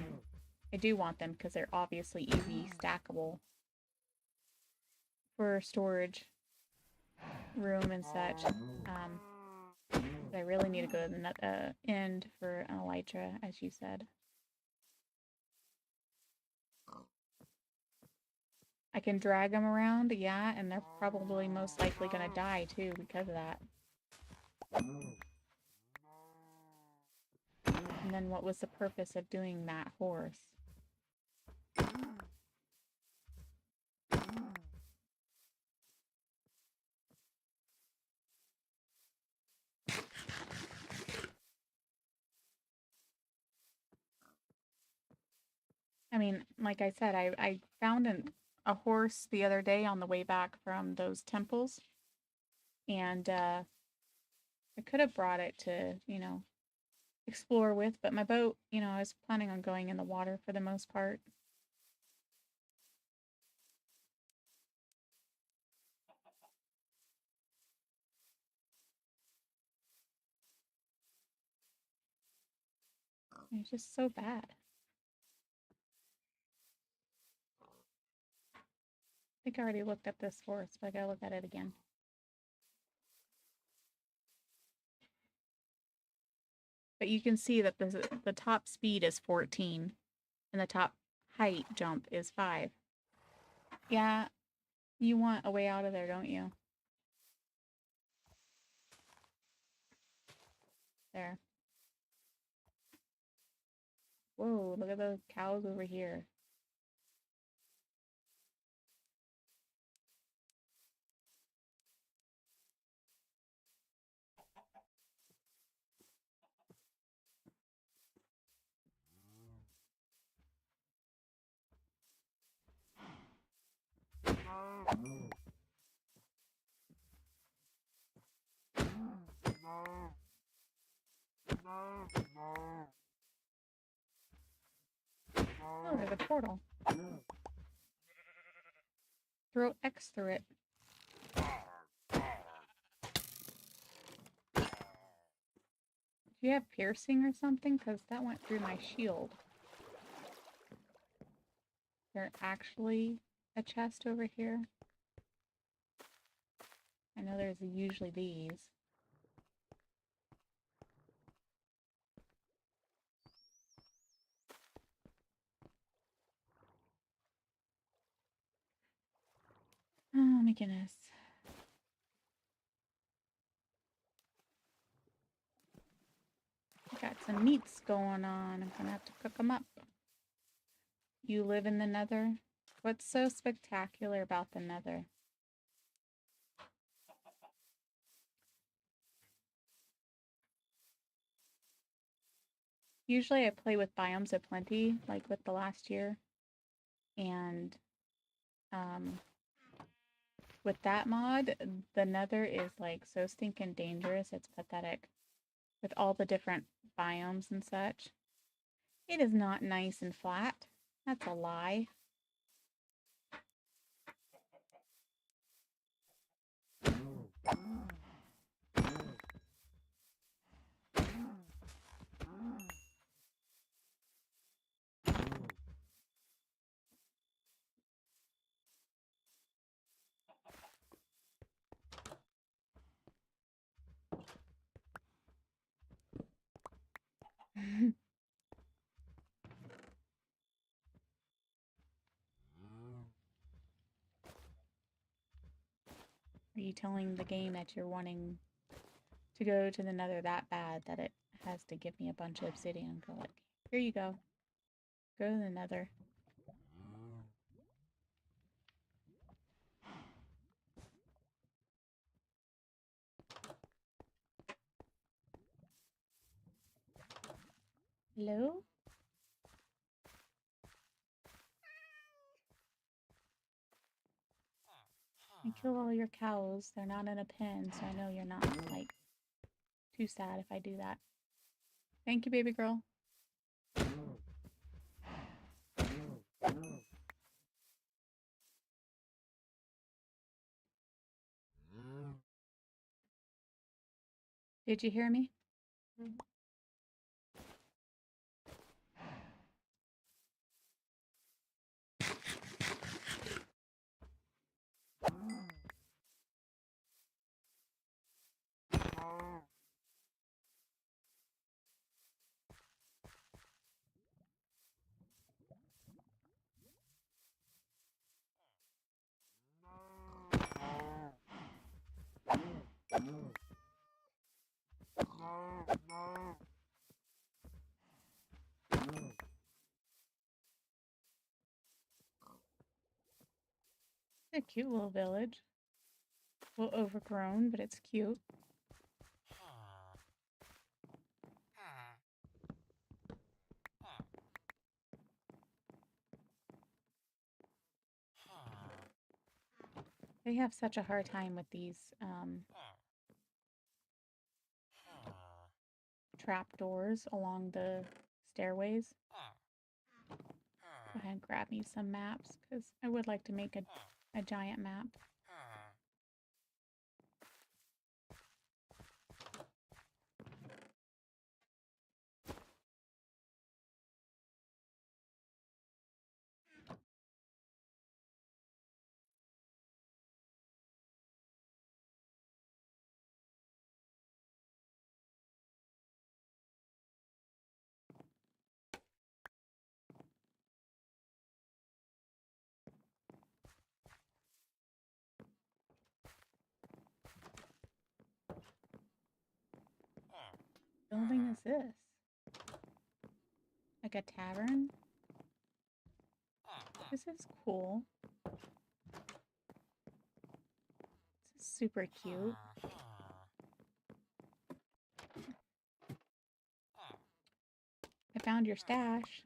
do want them because they're obviously easy stackable for storage room and such. I really need to go to the end for an elytra, as you said. I can drag them around, yeah, and they're probably most likely going to die too because of that. And then what was the purpose of doing that horse? I mean, like I said, I found a horse the other day on the way back from those temples. And I could have brought it to, you know, explore with, but my boat, you know, I was planning on going in the water for the most part. It's just so bad. I think I already looked at this horse, but I gotta look at it again. But you can see that the top speed is 14 and the top height jump is 5. Yeah, you want a way out of there, don't you? There. Whoa, look at those cows over here. Oh, there's a portal. Throw X through it. Do you have piercing or something? Because that went through my shield. There's actually a chest over here. I know there's usually these. Oh my goodness. I got some meats going on. I'm gonna have to cook them up. You live in the Nether? What's so spectacular about the Nether? Usually I play with Biomes of Plenty, like with the last year. And with that mod, the Nether is like so stinking dangerous, it's pathetic. With all the different biomes and such. It is not nice and flat. That's a lie. Are you telling the game that you're wanting to go to the Nether that bad that it has to give me a bunch of obsidian? Go like, here you go. Go to the Nether. Hello? I kill all your cows. They're not in a pen, so I know you're not, like, too sad if I do that. Thank you, baby girl. Did you hear me? It's a cute little village. A little overgrown, but it's cute. They have such a hard time with these trap doors along the stairways. Go ahead and grab me some maps, because I would like to make a giant map. What building is this? Like a tavern? This is cool. This is super cute. I found your stash.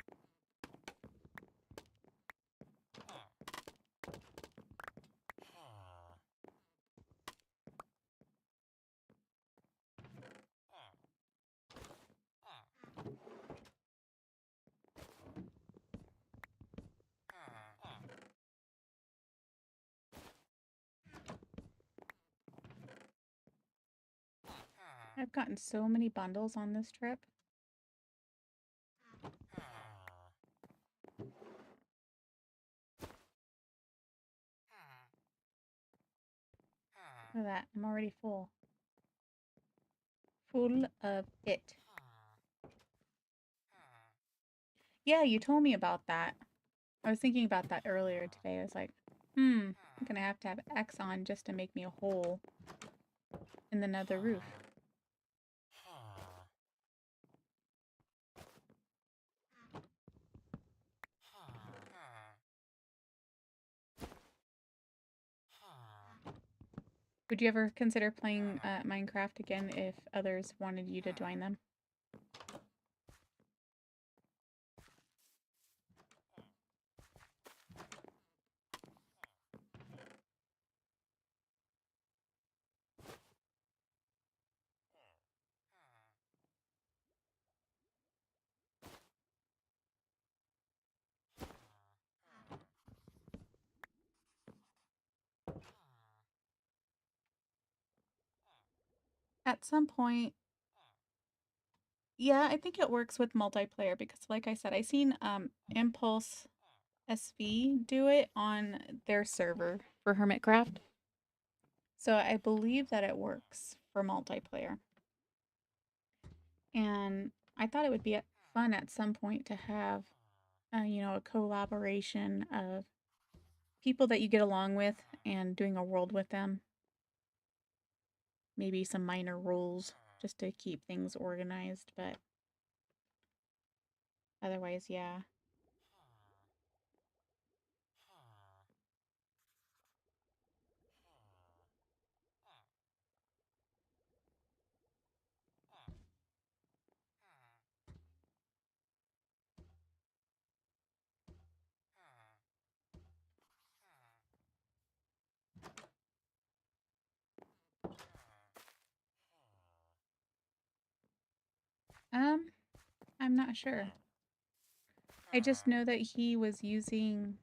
I've gotten so many bundles on this trip. Look at that. I'm already full. Full of it. Yeah, you told me about that. I was thinking about that earlier today. I was like, I'm gonna have to have X on just to make me a hole in the nether roof. Would you ever consider playing Minecraft again if others wanted you to join them? At some point, yeah, I think it works with multiplayer because, like I said, I seen Impulse SV do it on their server for Hermitcraft. So I believe that it works for multiplayer. And I thought it would be fun at some point to have, a collaboration of people that you get along with and doing a world with them. Maybe some minor rules just to keep things organized, but otherwise, yeah. I'm not sure. I just know that he was using...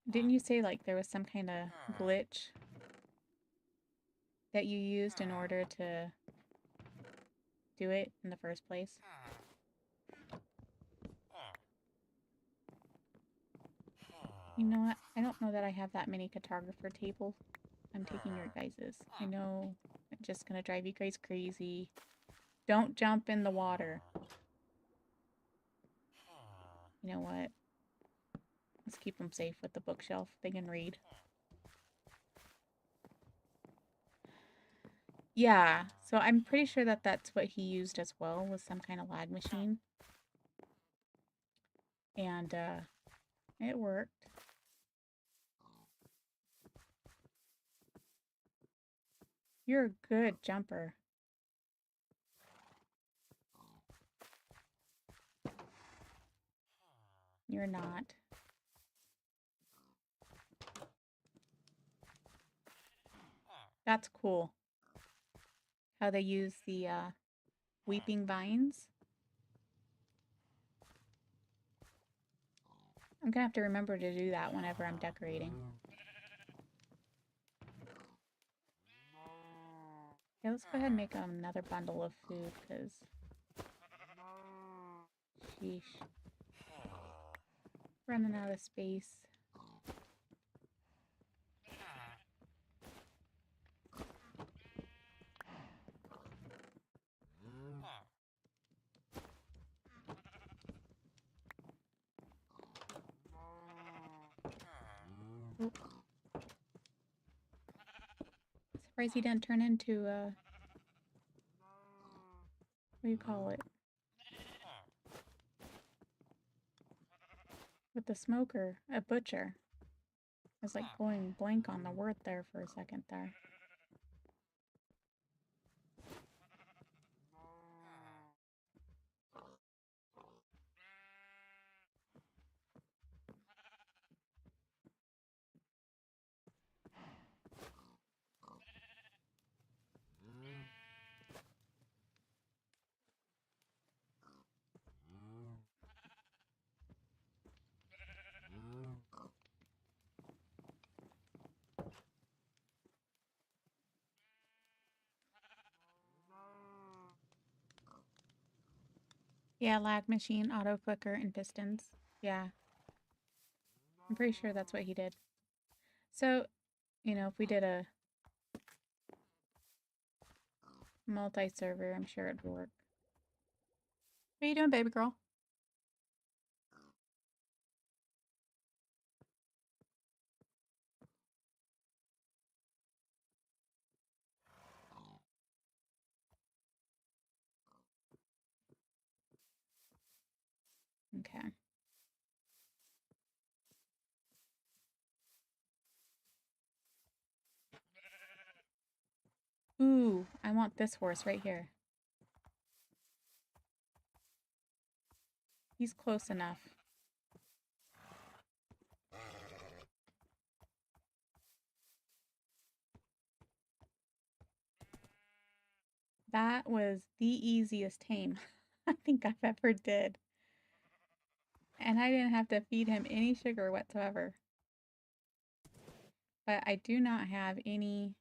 Didn't you say like there was some kind of glitch that you used in order to do it in the first place? You know what? I don't know that I have that many cartographer tables. I'm taking your guys's. I know I'm just gonna drive you guys crazy. Don't jump in the water. You know what? Let's keep them safe with the bookshelf. They can read. Yeah, so I'm pretty sure that that's what he used as well, was some kind of lag machine. And it worked. You're a good jumper. You're not. That's cool. How they use the weeping vines. I'm gonna have to remember to do that whenever I'm decorating. Okay, let's go ahead and make another bundle of food, because... Sheesh. Running out of space. Oh. Surprised he didn't turn into what do you call it? With the smoker, a butcher. I was like going blank on the word there for a second there. Yeah, lag machine, auto clicker, and pistons. Yeah. I'm pretty sure that's what he did. So, you know, if we did a multi-server, I'm sure it'd work. What are you doing, baby girl? Okay. Ooh, I want this horse right here. He's close enough. That was the easiest tame I think I've ever did. And I didn't have to feed him any sugar whatsoever. But I do not have any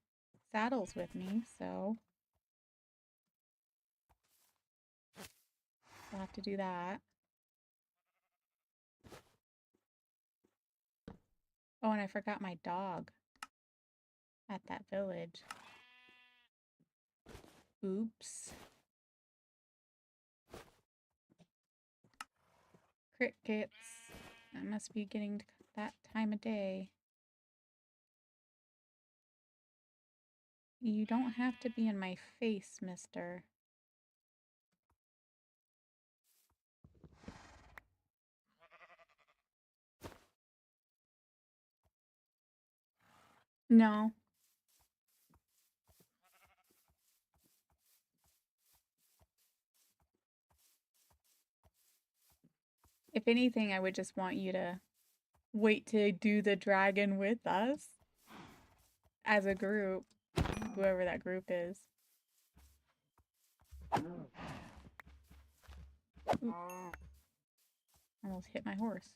saddles with me, so I'll have to do that. Oh, and I forgot my dog at that village. Oops. Crickets. I must be getting to that time of day. You don't have to be in my face, mister. No. If anything, I would just want you to wait to do the dragon with us as a group, whoever that group is. Ooh. Almost hit my horse.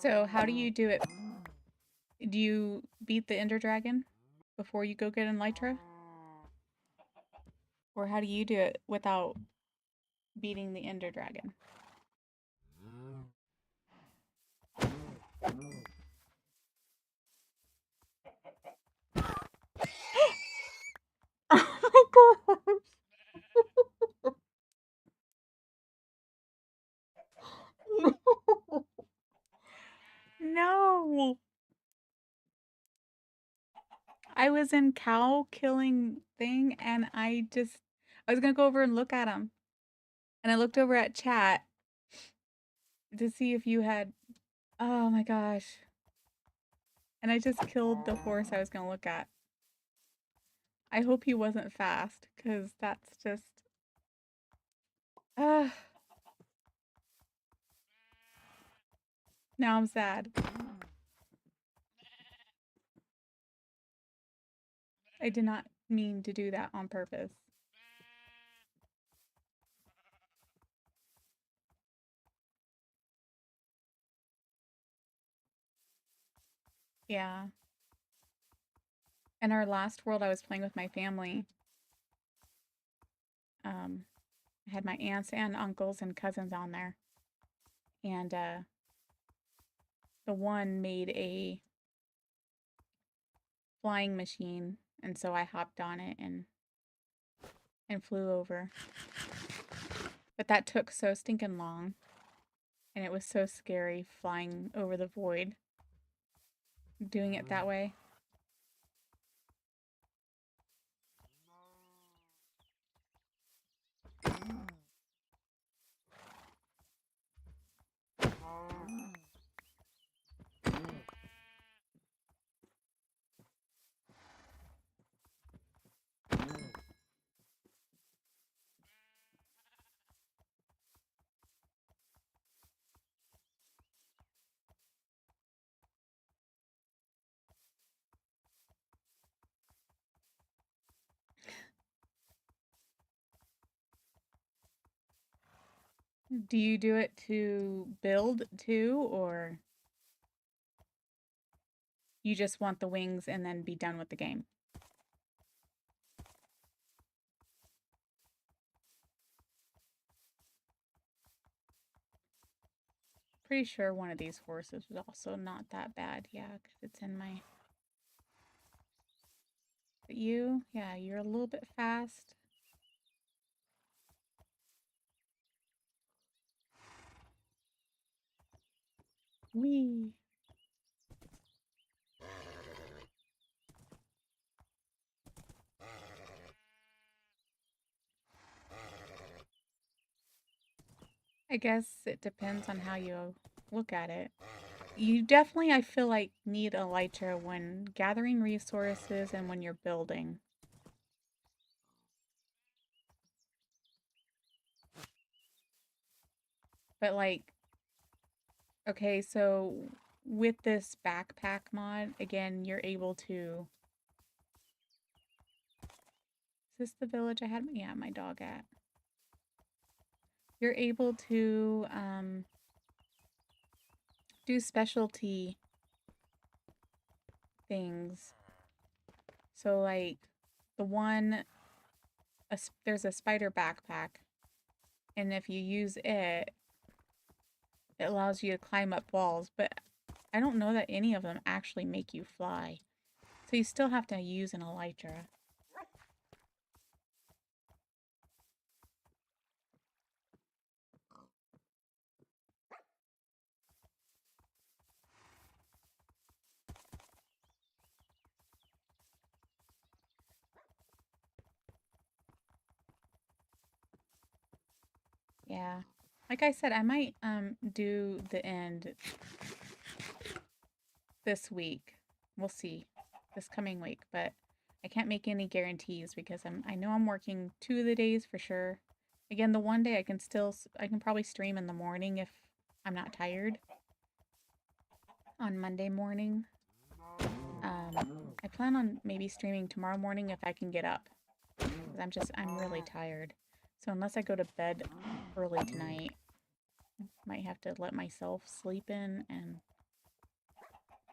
So how do you do it? Do you beat the Ender Dragon before you go get Elytra? Or how do you do it without beating the Ender Dragon? Oh my gosh! No! No! I was in cow killing thing and I was gonna go over and look at him. And I looked over at chat to see if you had, oh my gosh. And I just killed the horse I was gonna look at. I hope he wasn't fast, because that's just, now I'm sad. I did not mean to do that on purpose. Yeah. In our last world I was playing with my family, I had my aunts and uncles and cousins on there. And the one made a flying machine, and so I hopped on it and flew over. But that took so stinking long, and it was so scary flying over the void, doing it that way. Do you do it to build too, or you just want the wings and then be done with the game? Pretty sure one of these horses was also not that bad. Yeah, because it's in my... But you? Yeah, you're a little bit fast. Whee! I guess it depends on how you look at it. You definitely, I feel like, need elytra when gathering resources and when you're building. But like, okay, so with this backpack mod, again, you're able to... Is this the village I had? Yeah, my dog at. You're able to do specialty things. So like the one, there's a spider backpack, and if you use it, it allows you to climb up walls, but I don't know that any of them actually make you fly. So you still have to use an elytra. Yeah. Like I said, I might do the end this week. We'll see. This coming week, but I can't make any guarantees because I know I'm working 2 of the days for sure. Again, the one day I can probably stream in the morning if I'm not tired on Monday morning. I plan on maybe streaming tomorrow morning if I can get up. Because I'm really tired. So unless I go to bed early tonight, might have to let myself sleep in and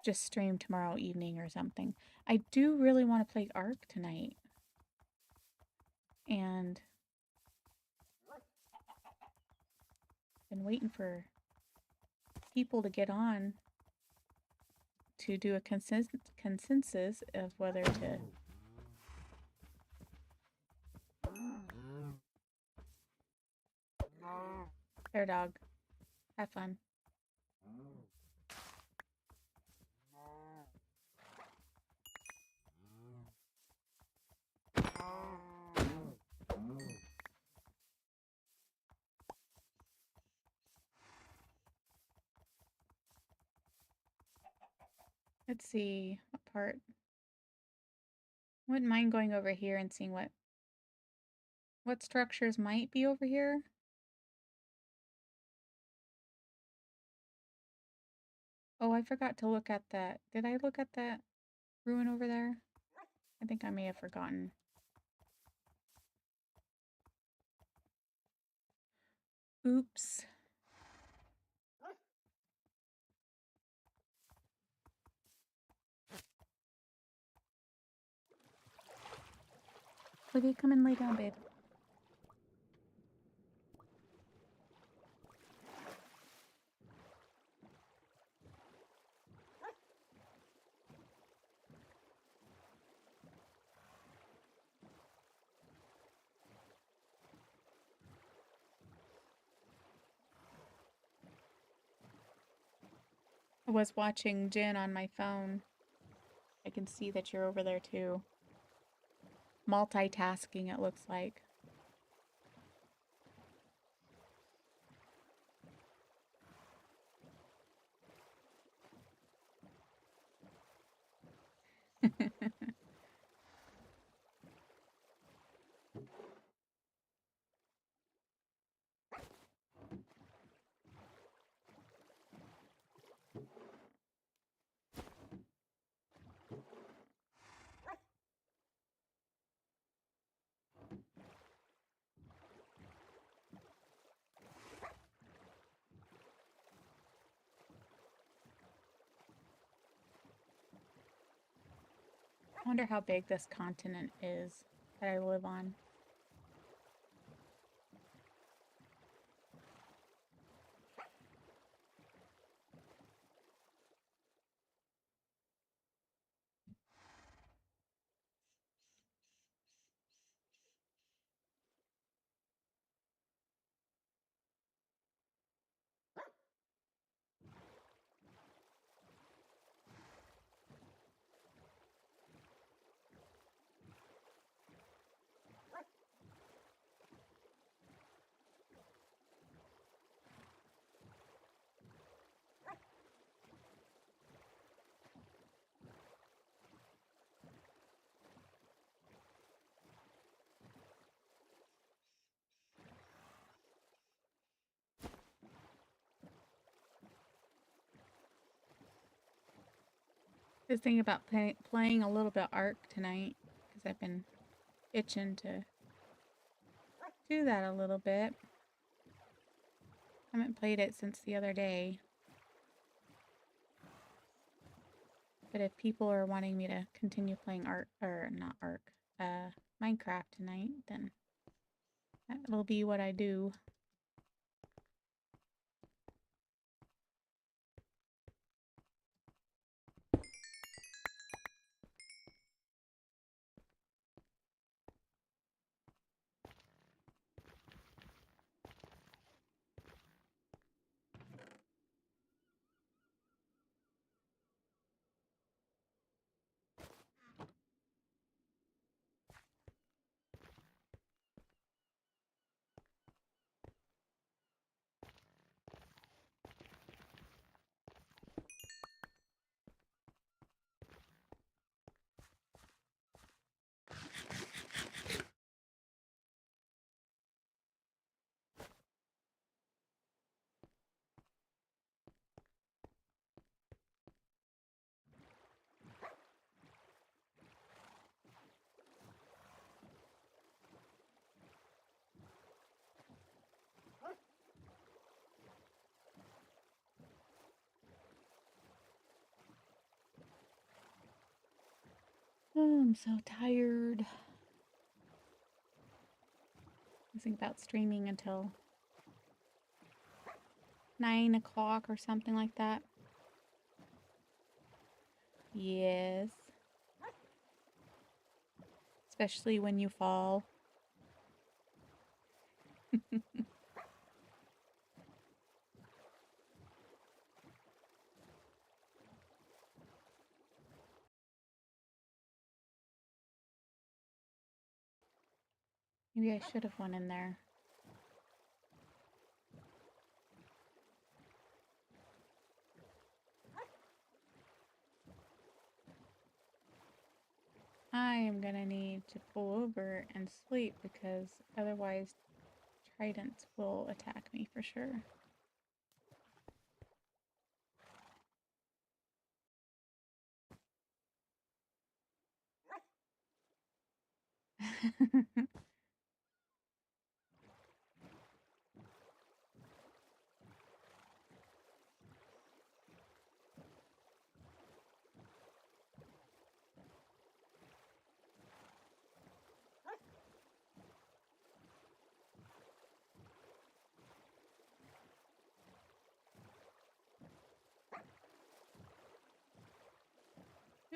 just stream tomorrow evening or something. I do really want to play ARK tonight. And been waiting for people to get on to do a consensus of whether to... There, dog. Have fun. Let's see what part. Wouldn't mind going over here and seeing what structures might be over here. Oh, I forgot to look at that. Did I look at that ruin over there? I think I may have forgotten. Oops. Olivia, come and lay down, babe. I was watching Jin on my phone. I can see that you're over there too. Multitasking, it looks like. I wonder how big this continent is that I live on. Just thinking about playing a little bit ARK tonight because I've been itching to do that a little bit. Haven't played it since the other day. But if people are wanting me to continue playing ARK, or not ARK, Minecraft tonight, then that'll be what I do. I'm so tired. I was thinking about streaming until 9 o'clock or something like that. Yes. Especially when you fall. Maybe I should have went in there. I am gonna need to pull over and sleep because otherwise tridents will attack me for sure.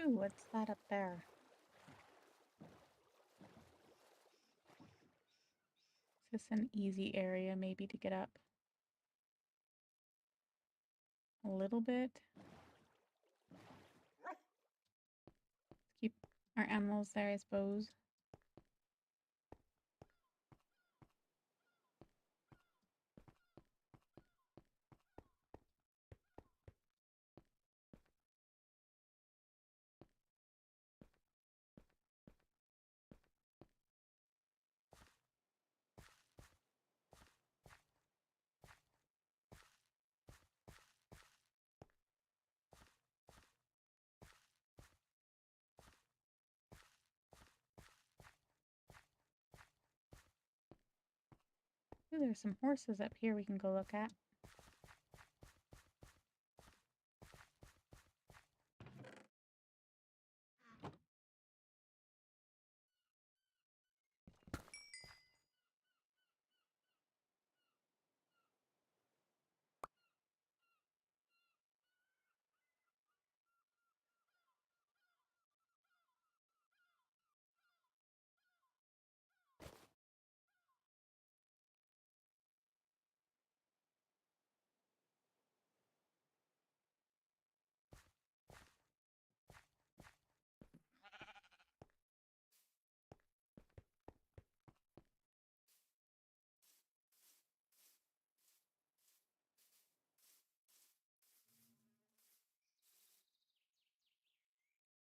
Ooh, what's that up there? Is this an easy area maybe to get up? A little bit. Keep our animals there, I suppose. Ooh, there's some horses up here we can go look at.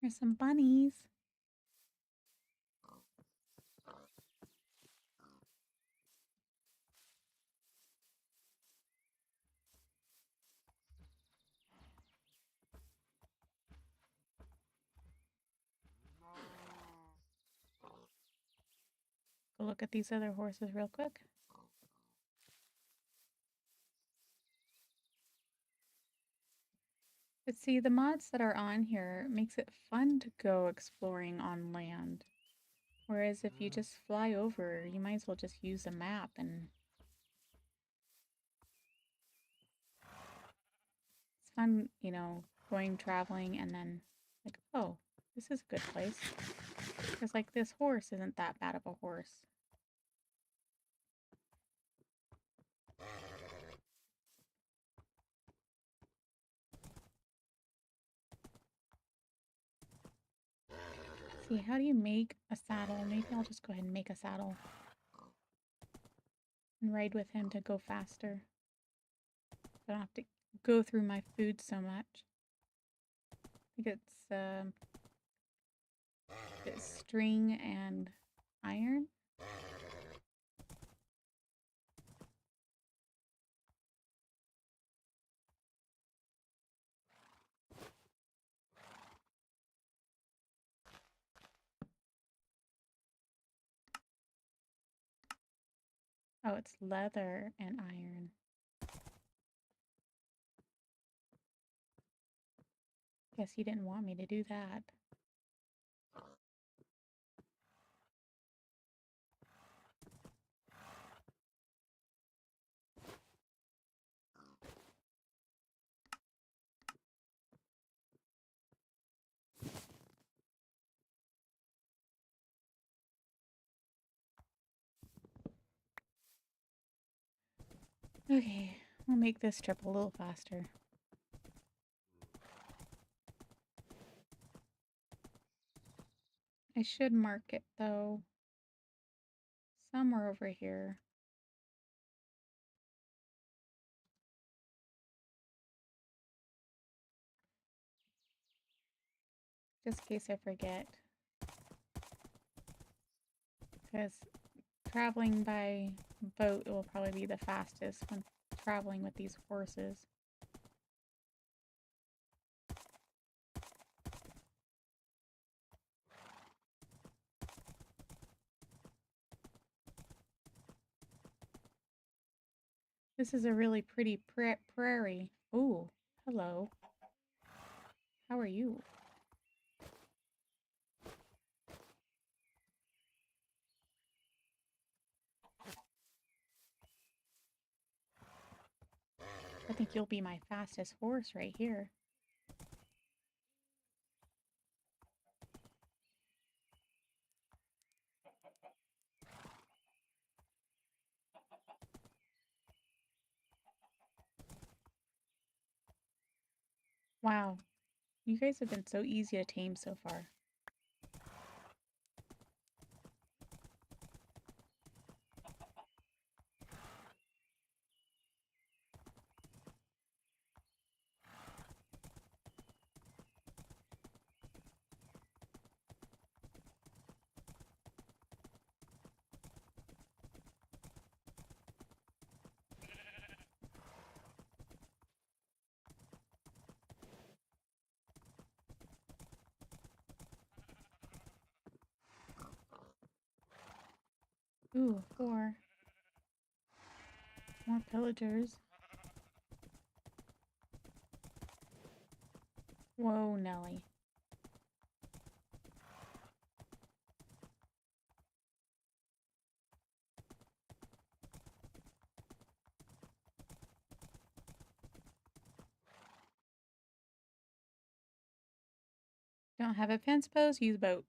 There's some bunnies. Go look at these other horses real quick. But see, the mods that are on here makes it fun to go exploring on land. Whereas if you just fly over, you might as well just use a map and it's fun, you know, going traveling and then like, oh, this is a good place. Because like this horse isn't that bad of a horse. See, how do you make a saddle? Maybe I'll just go ahead and make a saddle. And ride with him to go faster. I don't have to go through my food so much. I think it's string and iron. Oh, it's leather and iron. Guess you didn't want me to do that. Okay, we'll make this trip a little faster. I should mark it though. Somewhere over here. Just in case I forget. Because traveling by boat will probably be the fastest when traveling with these horses. This is a really pretty prairie. Ooh, hello. How are you? I think you'll be my fastest horse right here. Wow, you guys have been so easy to tame so far. Ooh, 4. More pillagers. Whoa, Nelly. Don't have a fence post? Use boat.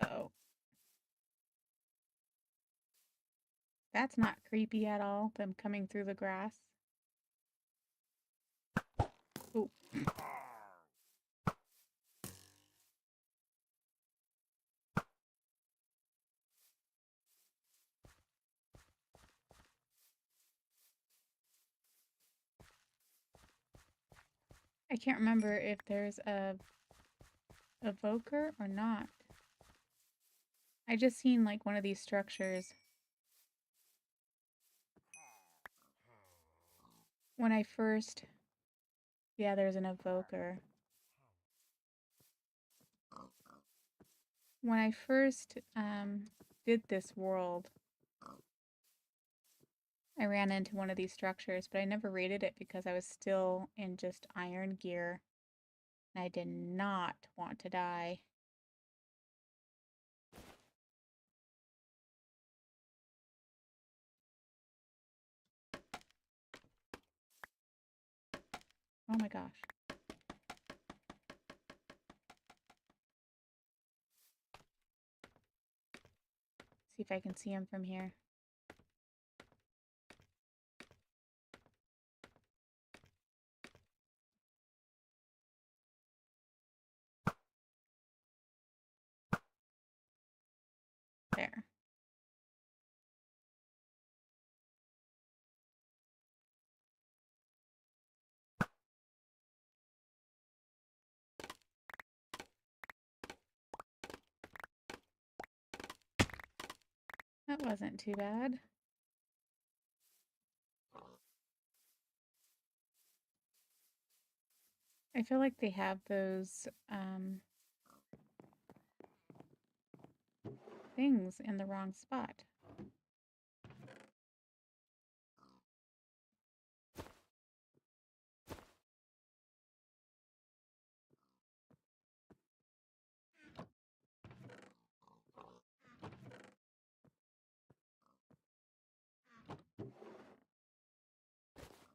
Uh-oh. That's not creepy at all, them coming through the grass. Ooh. I can't remember if there's a evoker or not. I just seen like one of these structures when I first... Yeah, there's an evoker. When I first did this world, I ran into one of these structures, but I never raided it because I was still in just iron gear. And I did not want to die. Oh my gosh. See if I can see him from here. There. That wasn't too bad. I feel like they have those things in the wrong spot.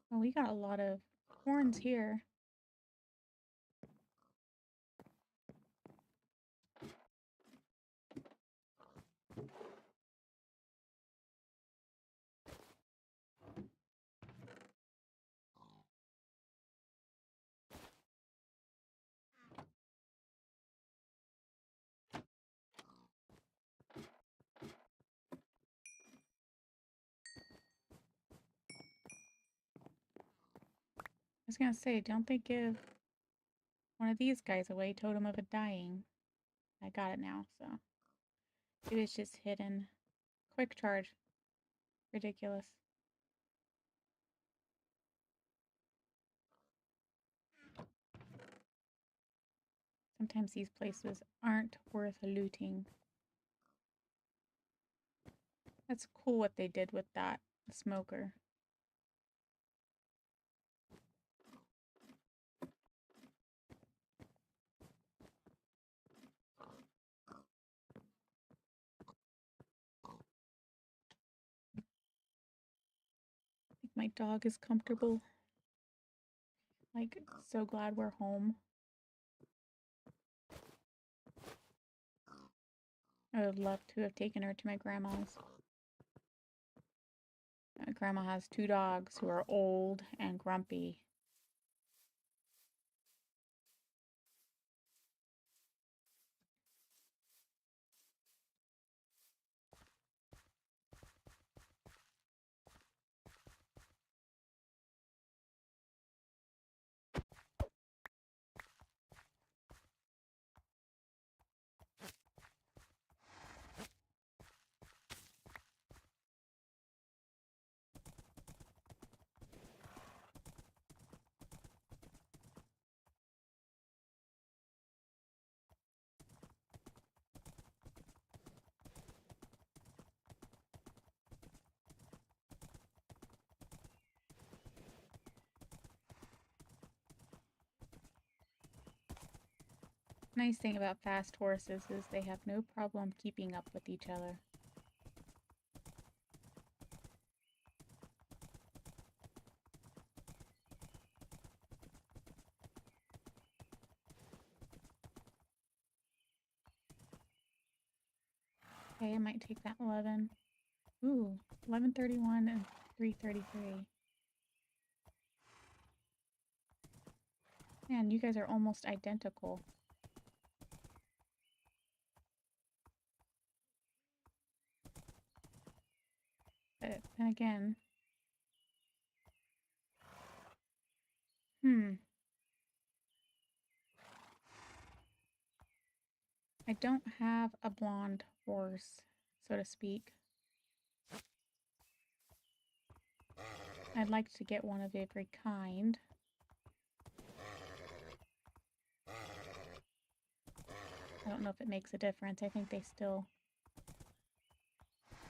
Oh, we got a lot of horns here. I was gonna say, don't they give one of these guys away, Totem of a Dying? I got it now, so. It is just hidden. Quick charge. Ridiculous. Sometimes these places aren't worth looting. That's cool what they did with that smoker. I think my dog is comfortable. Like, so glad we're home. I would love to have taken her to my grandma's. My grandma has 2 dogs who are old and grumpy. Nice thing about fast horses is they have no problem keeping up with each other. Okay, I might take that 11. Ooh, 1131 and 333. Man, you guys are almost identical. But then again, I don't have a blonde horse, so to speak. I'd like to get one of every kind. I don't know if it makes a difference. I think they still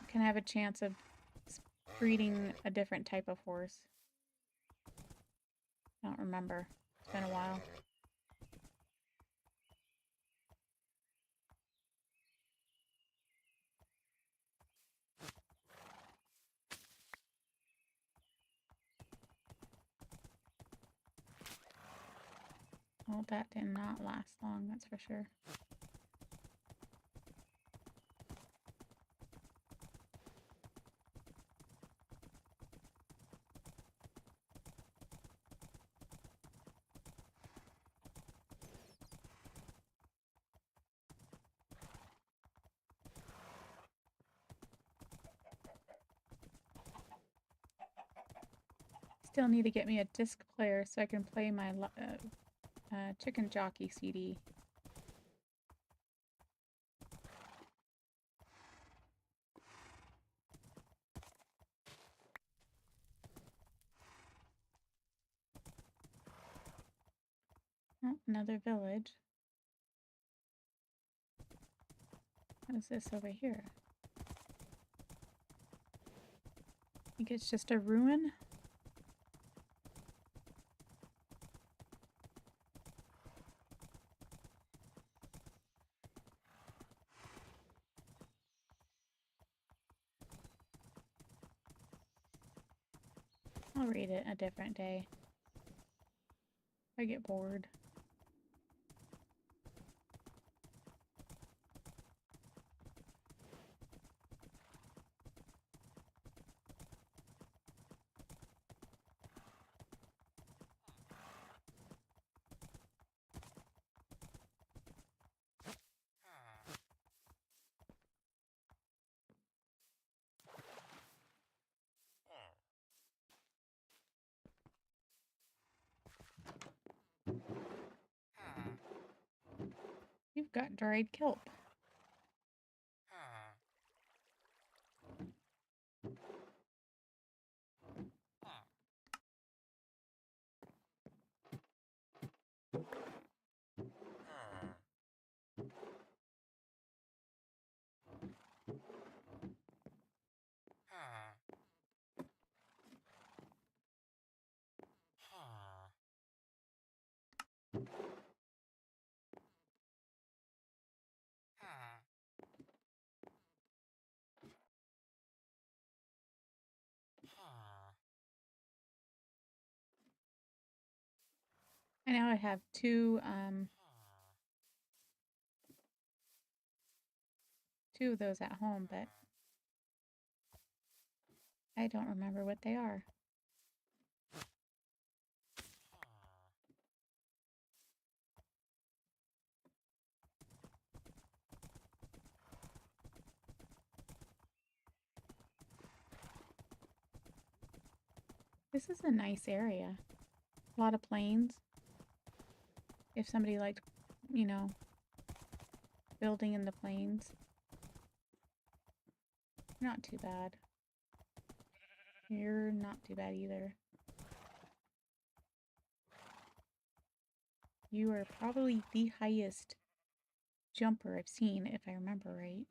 can have a chance of breeding a different type of horse. I don't remember. It's been a while. Oh, that did not last long, that's for sure. Still need to get me a disc player so I can play my Chicken Jockey CD. Oh, another village. What is this over here? I think it's just a ruin. I'll read it a different day. If I get bored. You've got dried kelp. I now have two of those at home, but I don't remember what they are. This is a nice area. A lot of plains. If somebody liked, you know, building in the plains. Not too bad. You're not too bad either. You are probably the highest jumper I've seen, if I remember right.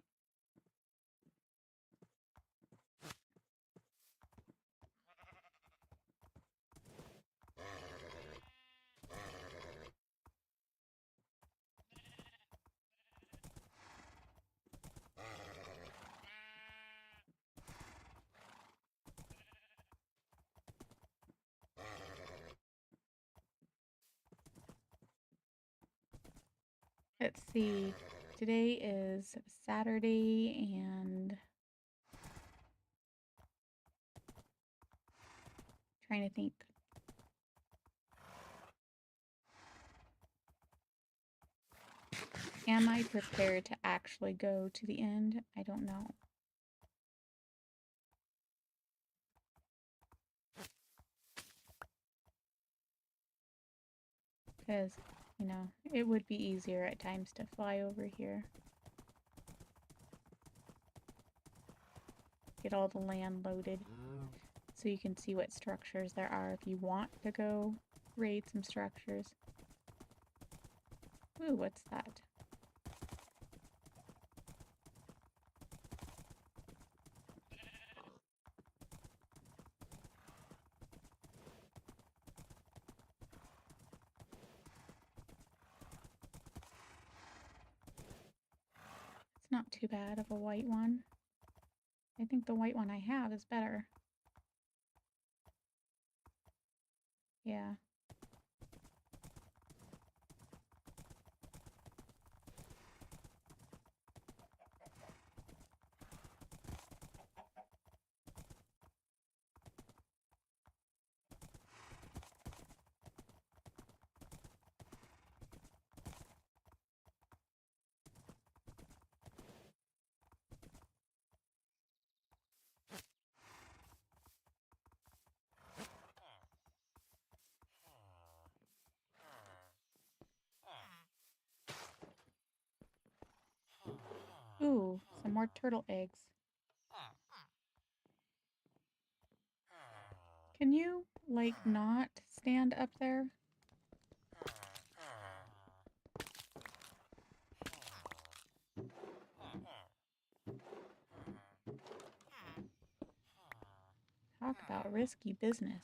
Let's see. Today is Saturday and trying to think. Am I prepared to actually go to the end? I don't know. Because, you know, it would be easier at times to fly over here. Get all the land loaded so you can see what structures there are if you want to go raid some structures. Ooh, what's that? It's not too bad of a white one. I think the white one I have is better. Yeah. Ooh, some more turtle eggs. Can you, like, not stand up there? Talk about risky business.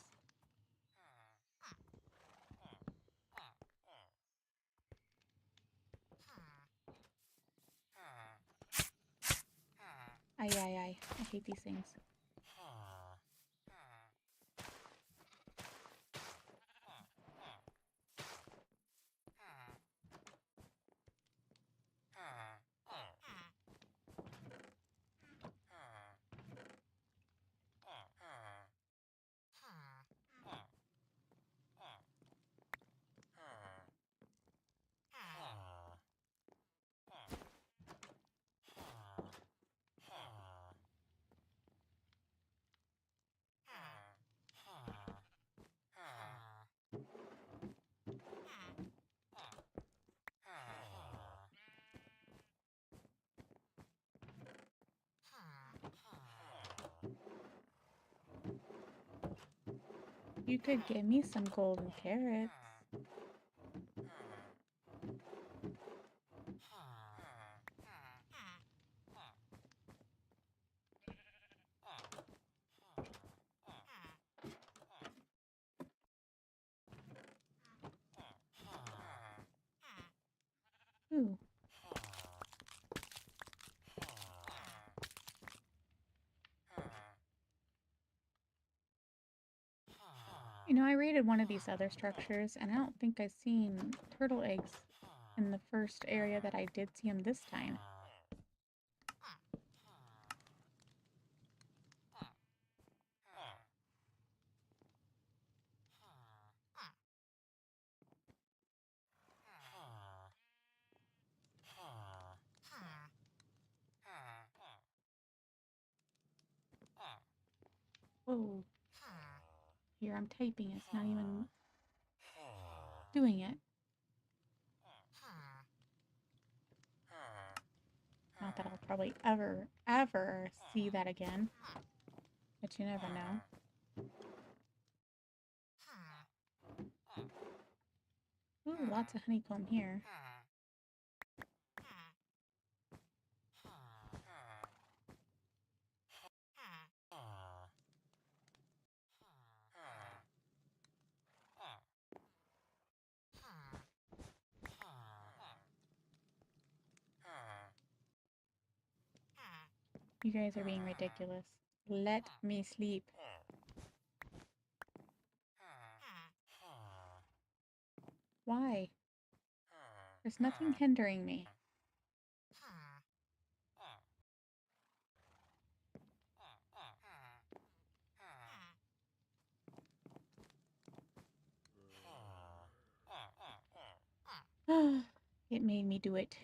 Aye, aye, aye. I hate these things. You could give me some golden carrots. Ooh. You know, I raided one of these other structures, and I don't think I've seen turtle eggs in the first area that I did see them this time. Whoa. Here, I'm typing. It's not even doing it. Not that I'll probably ever see that again. But you never know. Ooh, lots of honeycomb here. You guys are being ridiculous. Let me sleep. Why? There's nothing hindering me. It made me do it.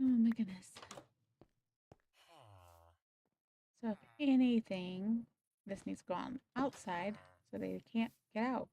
Oh my goodness. So if anything, this needs to go on outside so they can't get out.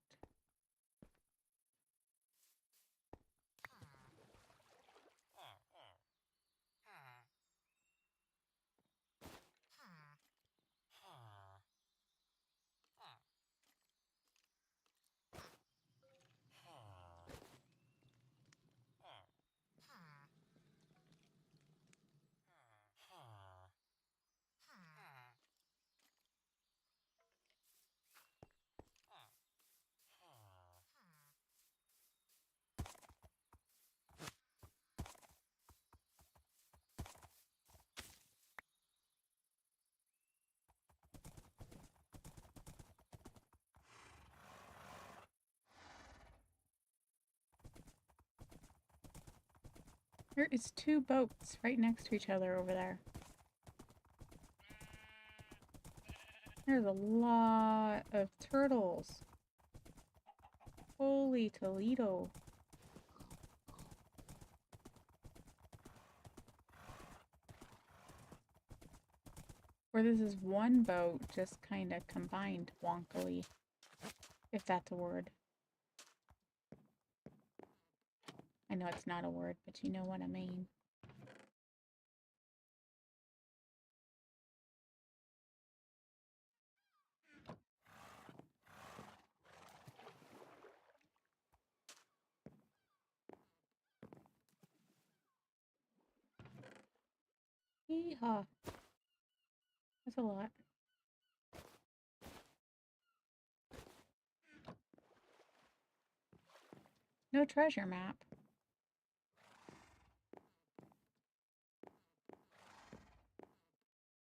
There is 2 boats right next to each other over there. There's a lot of turtles. Holy Toledo. Or this is one boat just kind of combined wonkily, if that's a word. I know it's not a word, but you know what I mean. Yeehaw. That's a lot. No treasure map.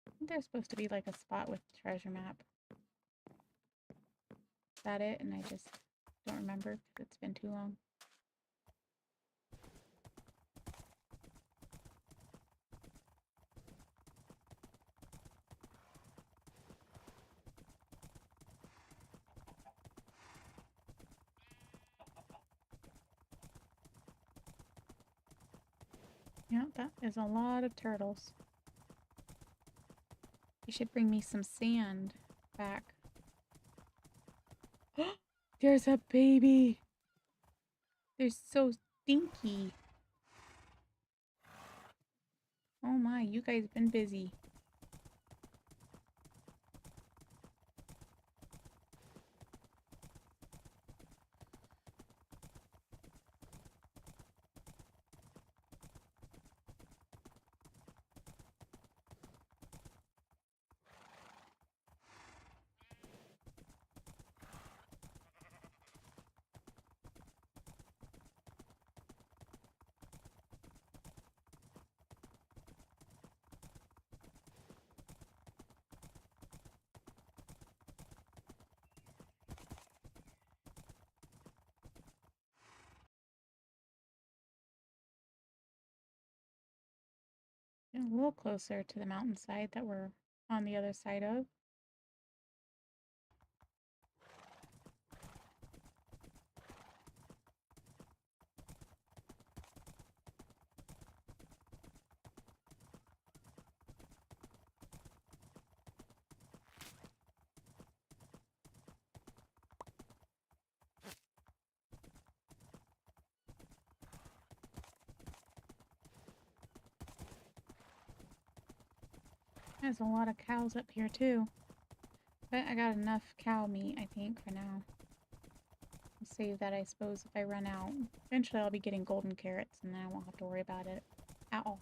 I think there's supposed to be like a spot with treasure map. Is that it? And I just don't remember because it's been too long. Yeah, that is a lot of turtles. You should bring me some sand back. There's a baby! They're so stinky. Oh my, you guys been busy. A little closer to the mountainside that we're on the other side of. There's a lot of cows up here too. But I got enough cow meat, I think, for now. I'll save that, I suppose, if I run out. Eventually I'll be getting golden carrots and then I won't have to worry about it at all.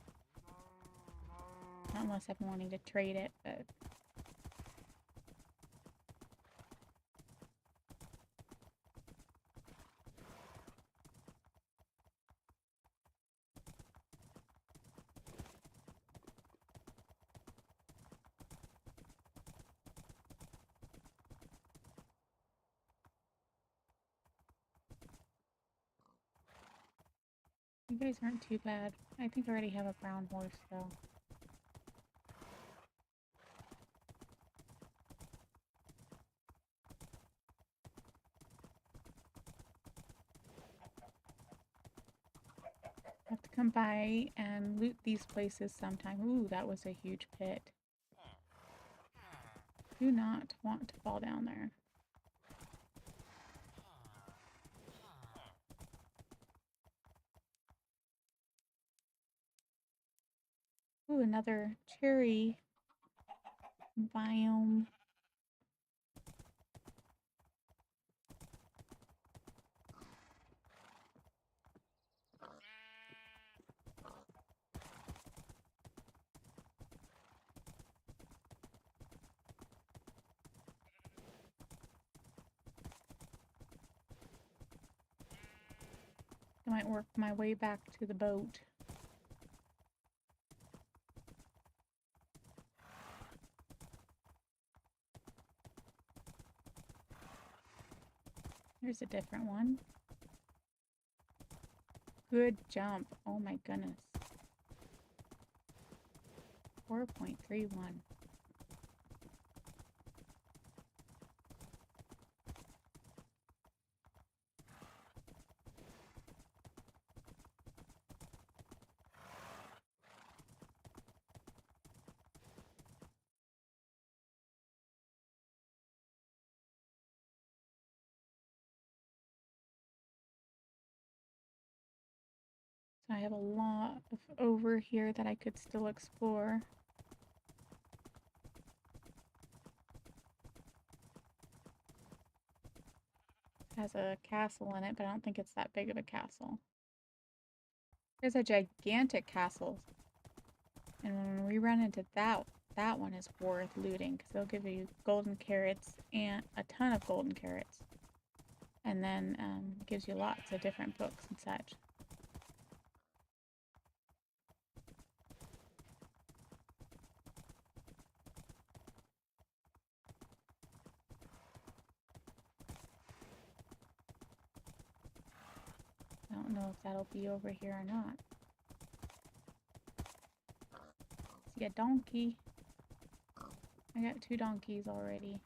Not unless I'm wanting to trade it, but... You guys aren't too bad. I think I already have a brown horse, though. I have to come by and loot these places sometime. Ooh, that was a huge pit. Do not want to fall down there. Ooh, another cherry biome. I might work my way back to the boat. Here's a different one. Good jump. Oh my goodness. 4.31. So I have a lot of over here that I could still explore. It has a castle in it, but I don't think it's that big of a castle. There's a gigantic castle. And when we run into that one is worth looting because they'll give you golden carrots and a ton of golden carrots. And then gives you lots of different books and such. I don't know if that'll be over here or not. See a donkey. I got 2 donkeys already.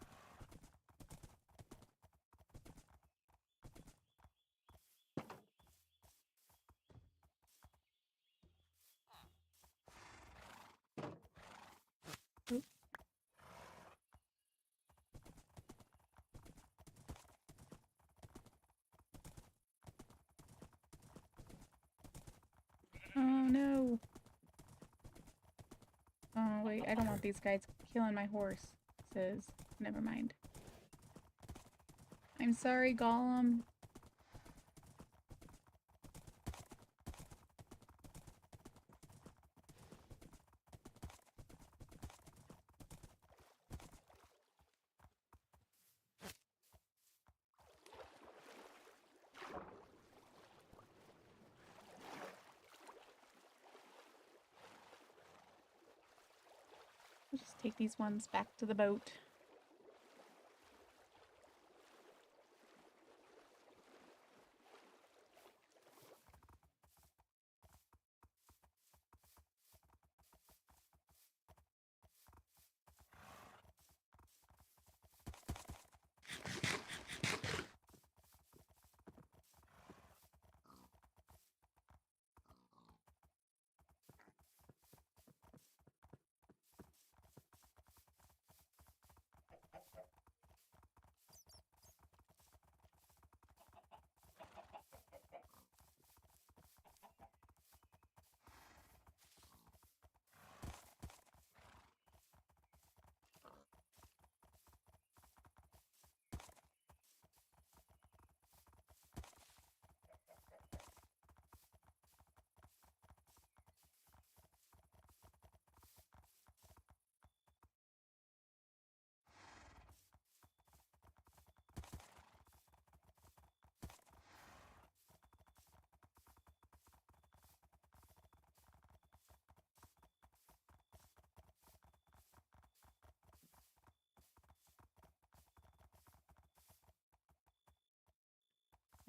Oop. Oh no. Oh wait, I don't want these guys killing my horse. Says, never mind. I'm sorry, Gollum. I'll just take these ones back to the boat.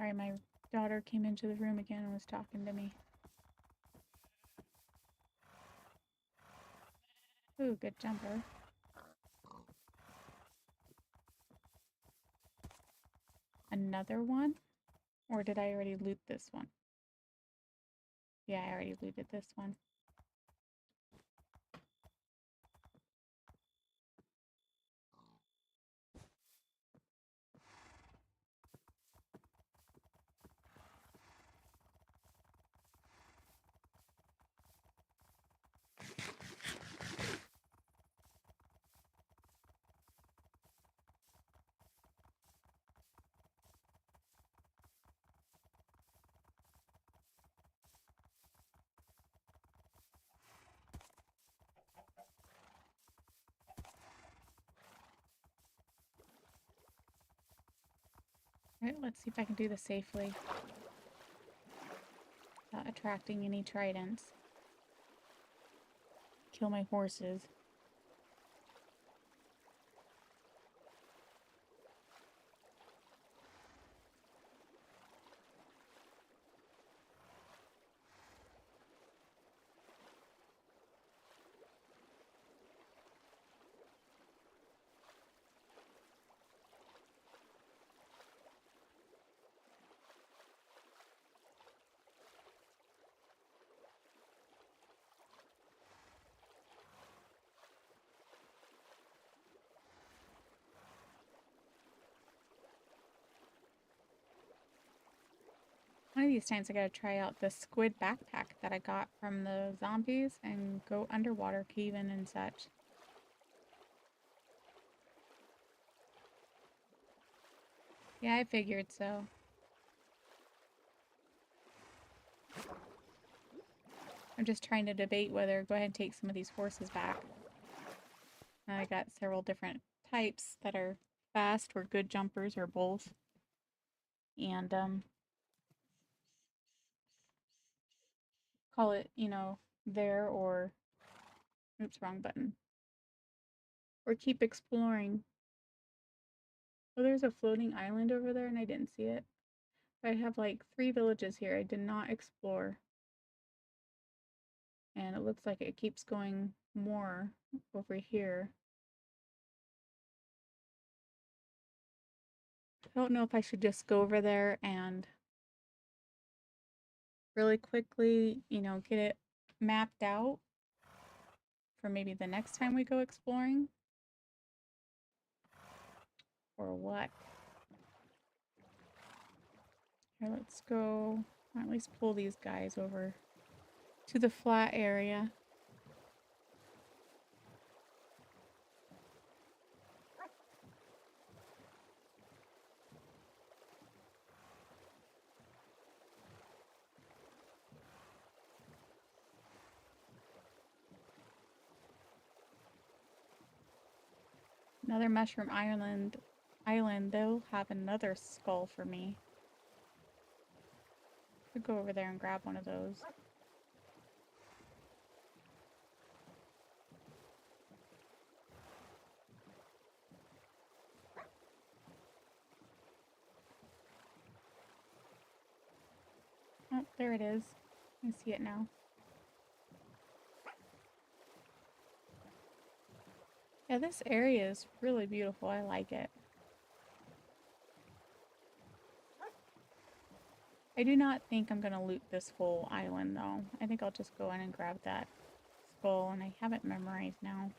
Sorry, my daughter came into the room again and was talking to me. Ooh, good jumper. Another one? Or did I already loot this one? Yeah, I already looted this one. Alright, let's see if I can do this safely. Without attracting any tridents. Kill my horses. One of these times I gotta try out the squid backpack that I got from the zombies and go underwater caving and such. Yeah, I figured so. I'm just trying to debate whether go ahead and take some of these horses back. I got several different types that are fast or good jumpers or both. and call it, there, or oops, wrong button. Or keep exploring. Oh, there's a floating island over there and I didn't see it. I have like 3 villages here I did not explore. And it looks like it keeps going more over here. I don't know if I should just go over there and really quickly, get it mapped out for maybe the next time we go exploring. Or what? Here, let's go, or at least pull these guys over to the flat area. Another mushroom island. They'll have another skull for me. Could go over there and grab one of those. Oh, there it is. I see it now. Yeah, this area is really beautiful. I like it. I do not think I'm going to loot this whole island, though. I think I'll just go in and grab that skull, and I have it memorized now.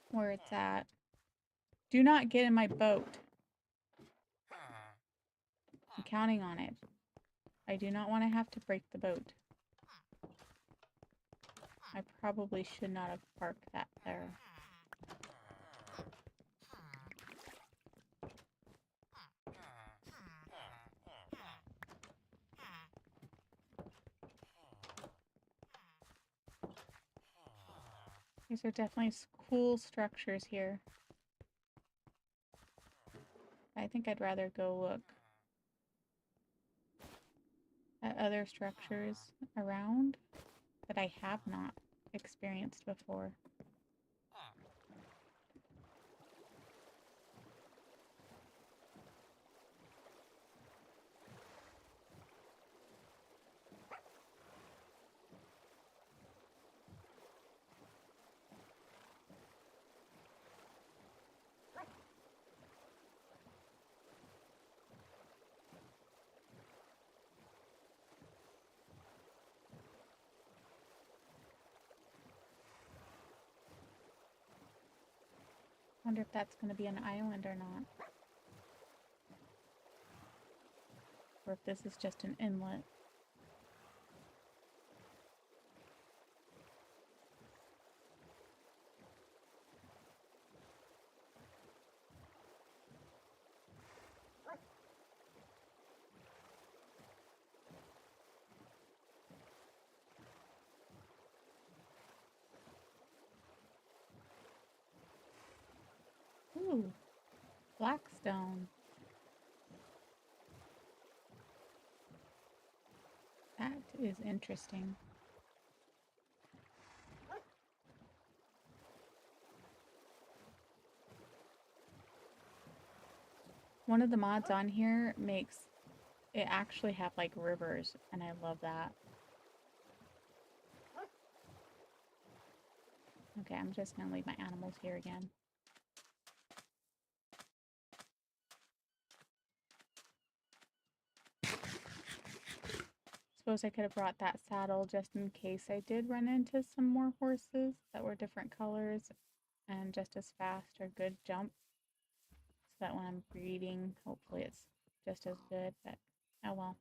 Where it's at. Do not get in my boat. I'm counting on it. I do not want to have to break the boat. I probably should not have parked that there. These are definitely cool structures here. I think I'd rather go look at other structures around that I have not experienced before. Wonder if that's going to be an island or not. Or if this is just an inlet. Ooh, blackstone. That is interesting. One of the mods on here makes it actually have like rivers, and I love that. Okay, I'm just gonna leave my animals here again. Suppose I could have brought that saddle just in case I did run into some more horses that were different colors and just as fast or good jump. So that when I'm breeding, hopefully it's just as good, but oh well.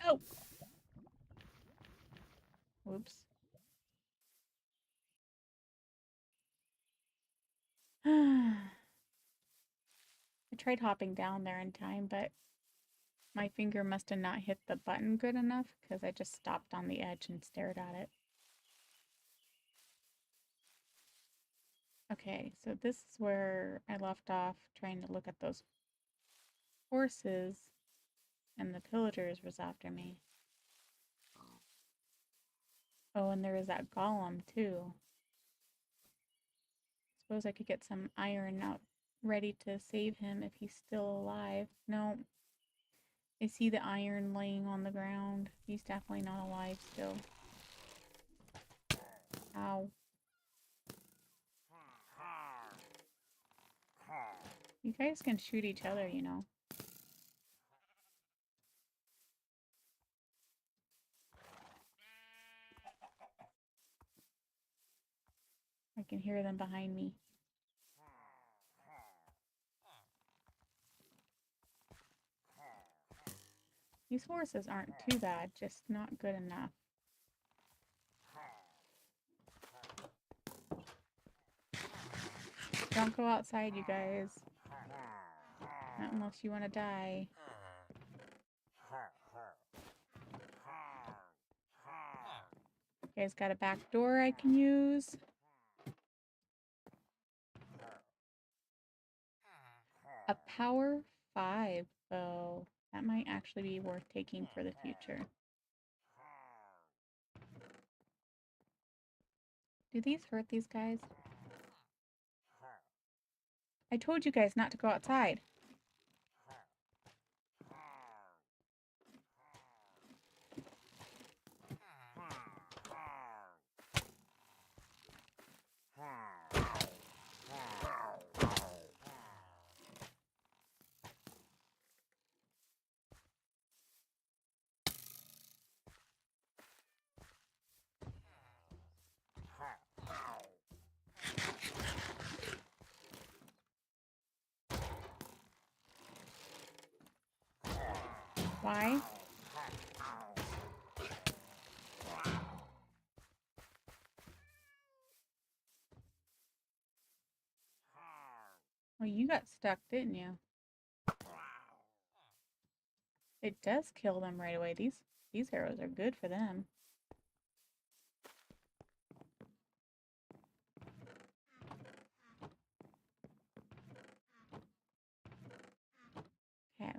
Oh! Whoops. I tried hopping down there in time, but my finger must have not hit the button good enough because I just stopped on the edge and stared at it. Okay, so this is where I left off trying to look at those horses, and the pillagers was after me. Oh, and there is that golem too. Suppose I could get some iron out ready to save him if he's still alive. No. I see the iron laying on the ground. He's definitely not alive still. Ow. You guys can shoot each other, you know. I can hear them behind me. These horses aren't too bad, just not good enough. Don't go outside, you guys. Not unless you want to die. You guys got a back door I can use? A power 5 bow. That might actually be worth taking for the future. Do these hurt these guys? I told you guys not to go outside. Why? Well, you got stuck, didn't you? It does kill them right away. These arrows are good for them. Okay.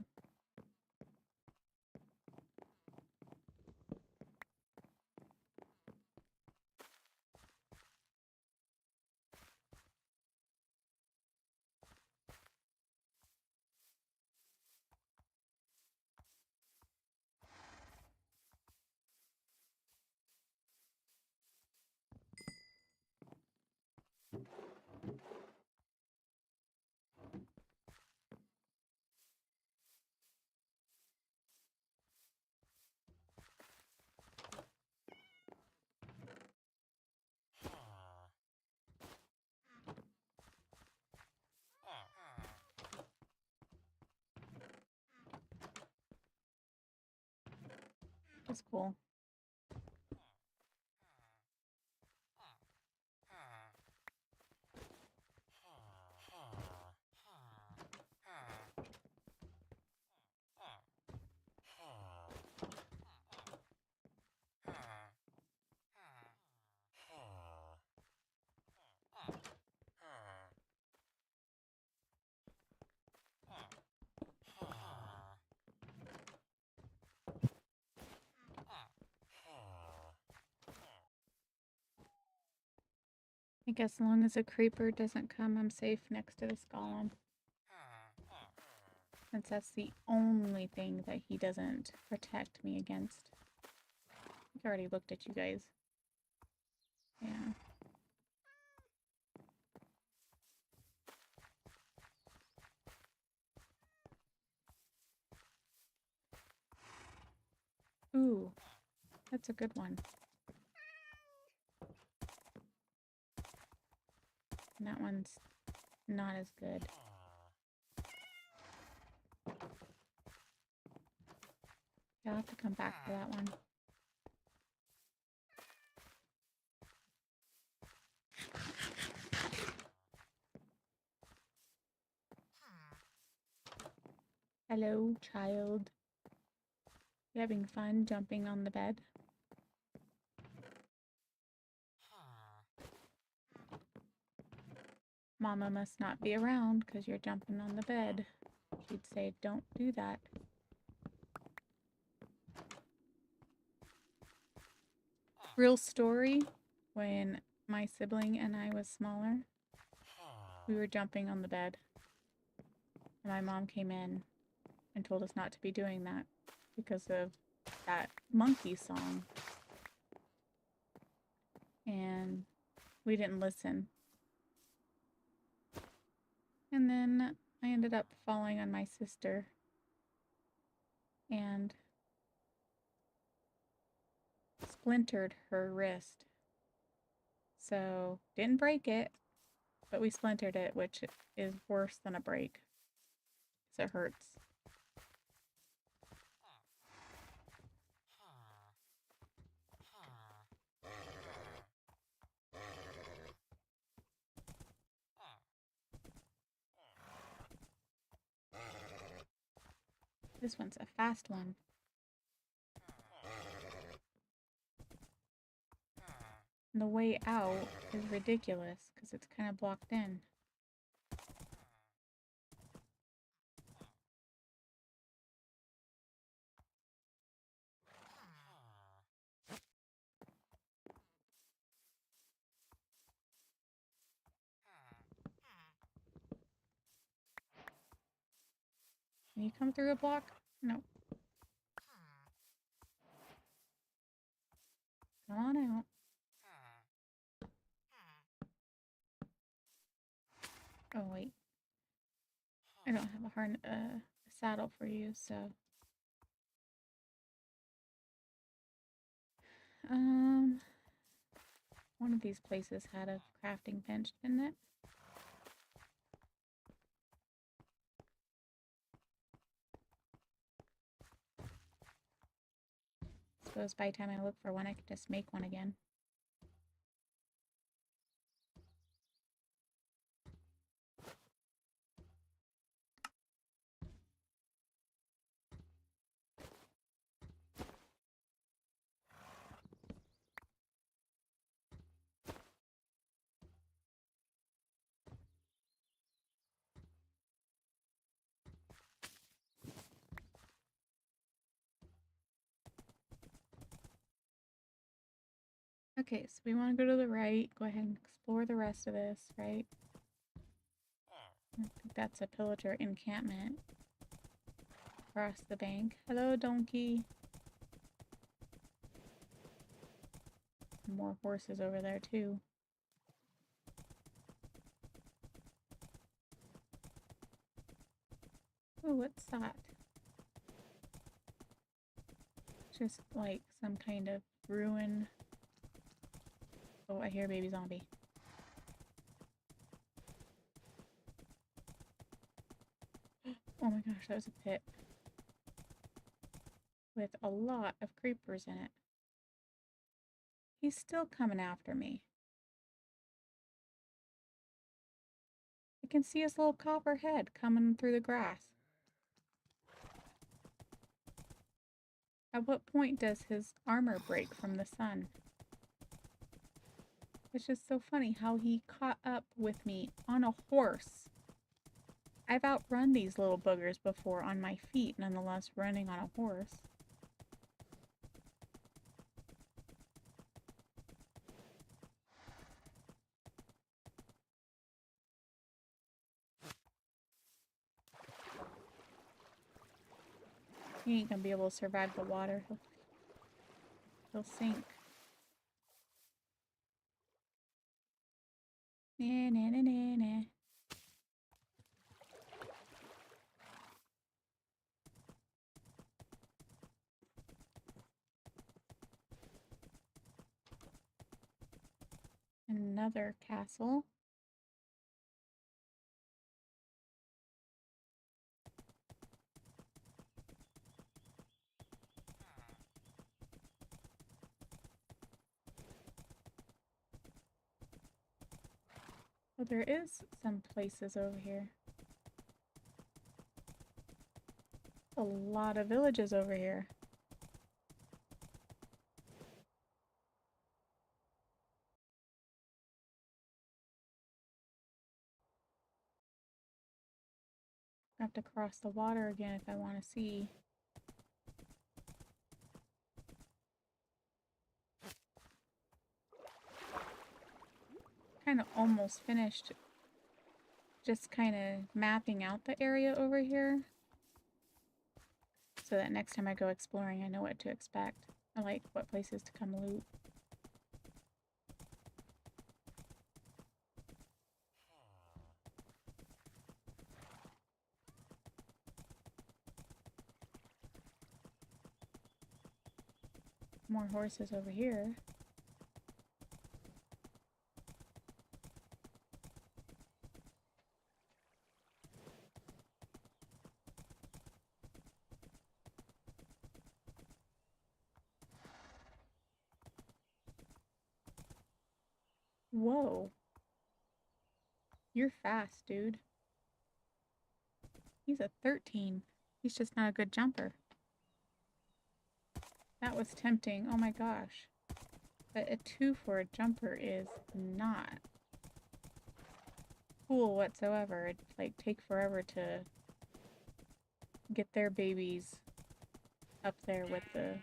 That's cool. I guess as long as a creeper doesn't come, I'm safe next to this golem. Since that's the only thing that he doesn't protect me against. I already looked at you guys. Yeah. Ooh, that's a good one. And that one's not as good. I'll have to come back for that one. Hello, child. You having fun jumping on the bed? Mama must not be around because you're jumping on the bed. She'd say, don't do that. Real story, when my sibling and I was smaller, we were jumping on the bed. And my mom came in and told us not to be doing that because of that monkey song. And we didn't listen. And then I ended up falling on my sister and splintered her wrist. So, didn't break it, but we splintered it, which is worse than a break. Because it hurts. This one's a fast one. And the way out is ridiculous because it's kind of blocked in. Can you come through a block? No. Come on out. Oh, wait. I don't have a saddle for you, so. One of these places had a crafting bench, didn't it? Suppose by the time I look for one, I could just make one again. Okay, so we want to go to the right, go ahead and explore the rest of this, right? I think that's a pillager encampment. Across the bank. Hello, donkey. More horses over there, too. Oh, what's that? Just like some kind of ruin. Oh, I hear a baby zombie. Oh my gosh, that was a pit. With a lot of creepers in it. He's still coming after me. I can see his little copper head coming through the grass. At what point does his armor break from the sun? It's just so funny how he caught up with me on a horse. I've outrun these little boogers before on my feet, nonetheless running on a horse. He ain't gonna be able to survive the water. He'll sink. Nah, nah, nah, nah, nah. Another castle. Well, there is some places over here. A lot of villages over here. I have to cross the water again if I want to see. Kind of almost finished just kind of mapping out the area over here so that next time I go exploring I know what to expect. I like what places to come loot. More horses over here. Whoa. You're fast, dude. He's a 13. He's just not a good jumper. That was tempting. Oh my gosh. But a 2 for a jumper is not cool whatsoever. It'd like take forever to get their babies up there with the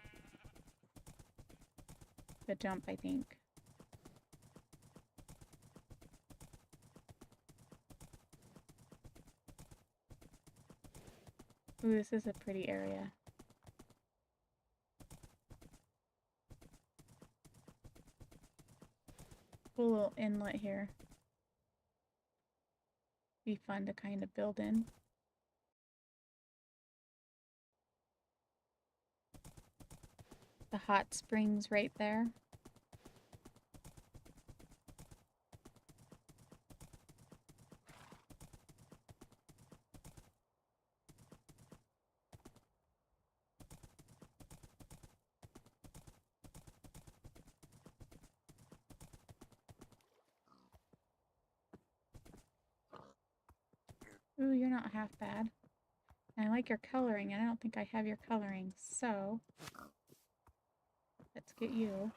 jump, I think. Ooh, this is a pretty area. Cool little inlet here. Be fun to kind of build in. The hot springs right there. Ooh, you're not half bad. And I like your coloring, and I don't think I have your coloring, so let's get you.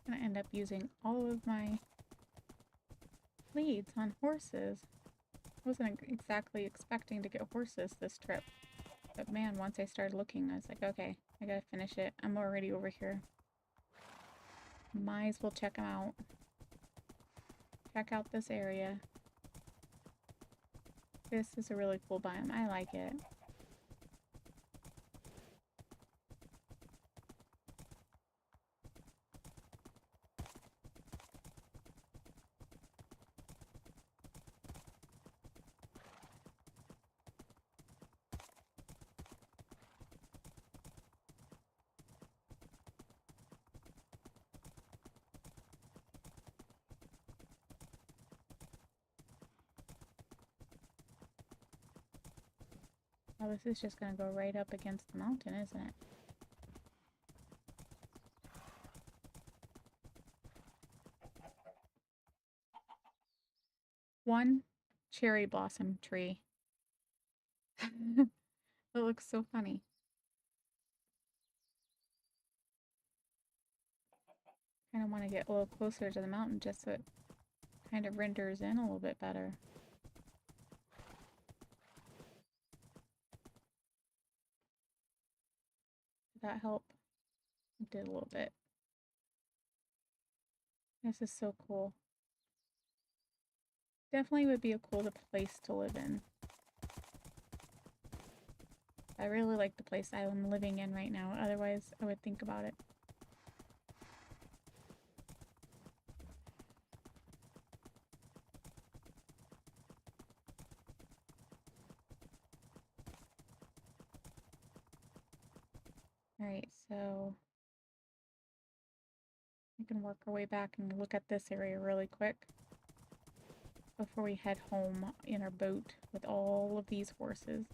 I'm gonna end up using all of my leads on horses. Wasn't exactly expecting to get horses this trip. But man, once I started looking, I was like, okay, I gotta finish it. I'm already over here. Might as well check them out. Check out this area. This is a really cool biome. I like it. Oh, this is just gonna go right up against the mountain, isn't it? One cherry blossom tree. It looks so funny. Kind of want to get a little closer to the mountain just so it kind of renders in a little bit better. Did that help? It did a little bit. This is so cool. Definitely would be a cool place to live in. I really like the place I'm living in right now, otherwise I would think about it. We can work our way back and look at this area really quick before we head home in our boat with all of these horses.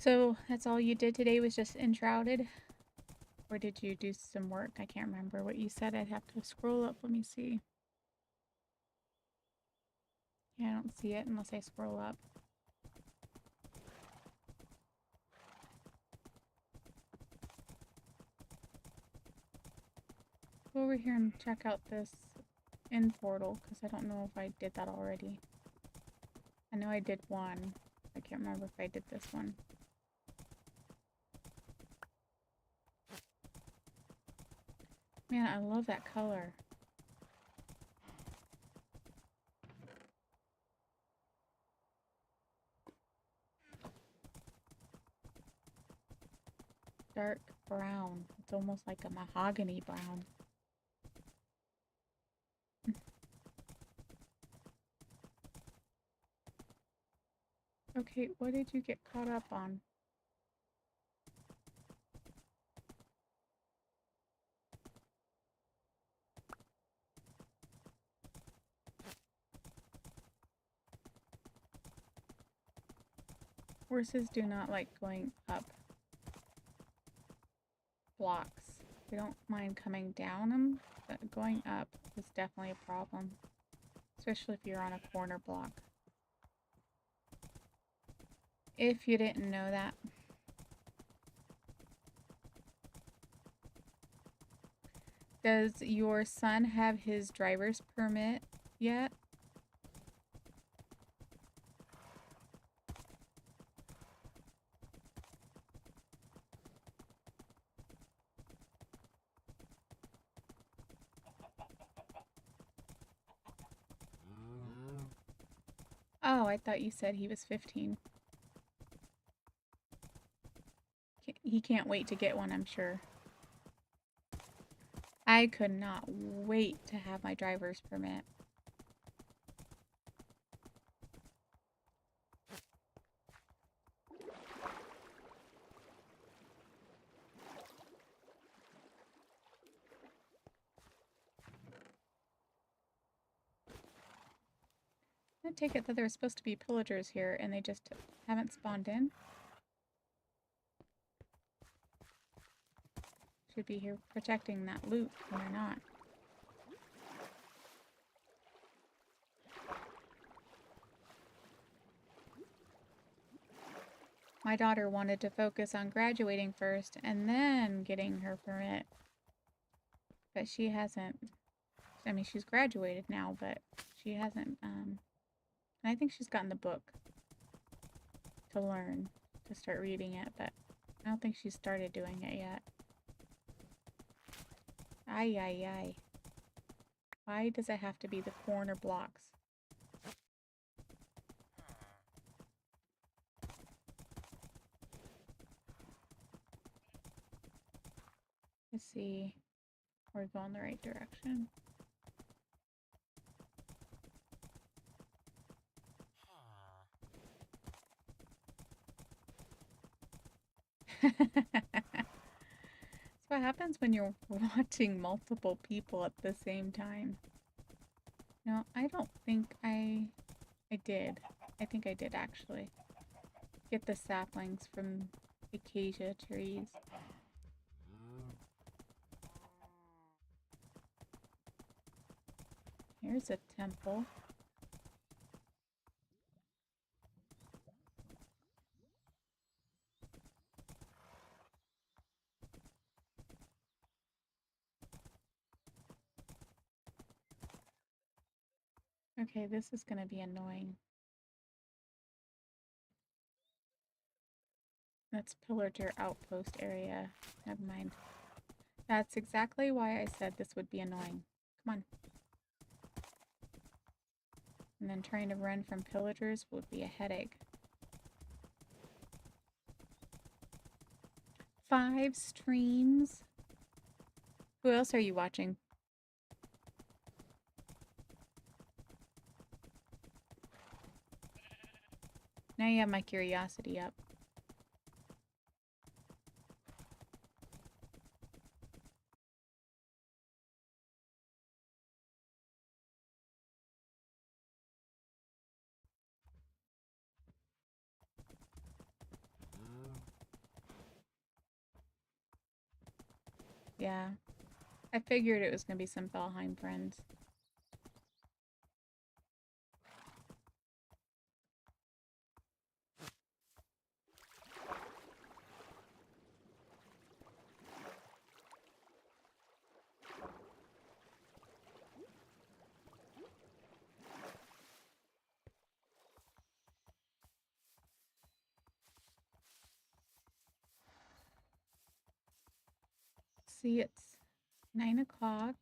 So that's all you did today was just enshrouded? Or did you do some work? I can't remember what you said. I'd have to scroll up. Let me see. Yeah, I don't see it unless I scroll up. Go over here and check out this end portal, because I don't know if I did that already. I know I did one. I can't remember if I did this one. Man, I love that color. Dark brown. It's almost like a mahogany brown. Okay, what did you get caught up on? Horses do not like going up blocks. They don't mind coming down them, but going up is definitely a problem. Especially if you're on a corner block. If you didn't know that. Does your son have his driver's permit yet? Oh, I thought you said he was 15. He can't wait to get one, I'm sure. I could not wait to have my driver's permit. I take it that there were supposed to be pillagers here and they just haven't spawned in. Should be here protecting that loot, and they're not. My daughter wanted to focus on graduating first and then getting her permit. But she hasn't. I mean, she's graduated now, but she hasn't. And I think she's gotten the book to learn, to start reading it, but I don't think she's started doing it yet. Ay, ay, ay. Why does it have to be the corner blocks? Let's see. We're going the right direction. That's what happens when you're watching multiple people at the same time. No, I don't think I did. I think I did actually. Get the saplings from acacia trees. Here's a temple. Okay, this is gonna be annoying. That's pillager outpost area. Never mind. That's exactly why I said this would be annoying. Come on. And then trying to run from pillagers would be a headache. 5 streams? Who else are you watching? Now you have my curiosity up. Yeah. I figured it was going to be some Valheim friends. See, it's 9 o'clock.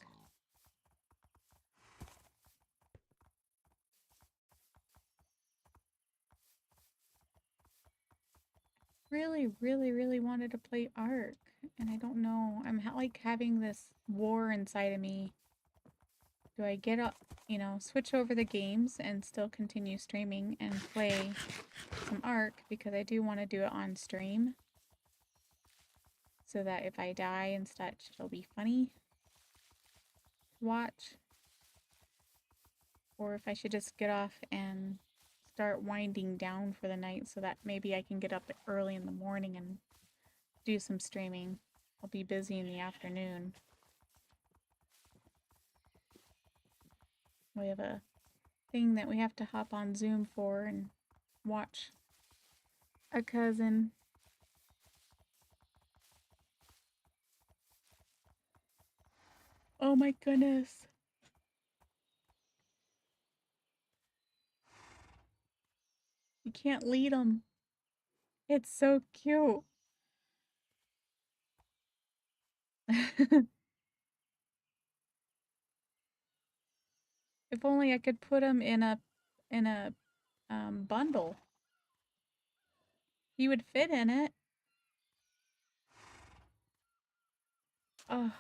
Really wanted to play ARK, and I don't know. I'm like having this war inside of me. Do I get up, you know, switch over the games and still continue streaming and play some ARK, because I do want to do it on stream, so that if I die and such, it'll be funny to watch. Or if I should just get off and start winding down for the night so that maybe I can get up early in the morning and do some streaming. I'll be busy in the afternoon. We have a thing that we have to hop on Zoom for and watch a cousin. Oh my goodness. You can't lead them. It's so cute. If only I could put him in a bundle. He would fit in it. Oh,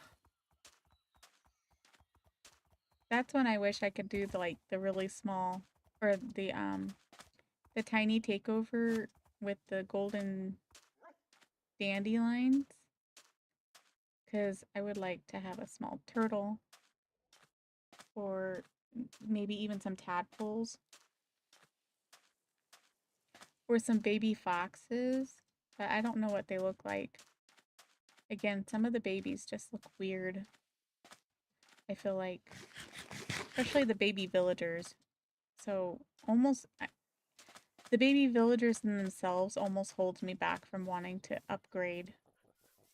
that's when I wish I could do the really small, or the tiny takeover with the golden dandelions, because I would like to have a small turtle, or maybe even some tadpoles, or some baby foxes, but I don't know what they look like. Again, some of the babies just look weird. I feel like, especially the baby villagers. So almost, the baby villagers in themselves almost holds me back from wanting to upgrade,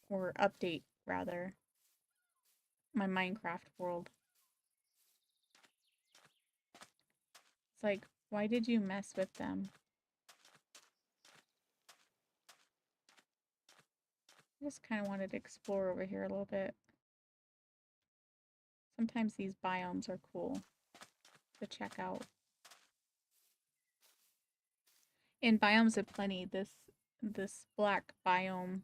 or update rather, my Minecraft world. It's like, why did you mess with them? I just kind of wanted to explore over here a little bit. Sometimes these biomes are cool to check out. In Biomes of Plenty, this black biome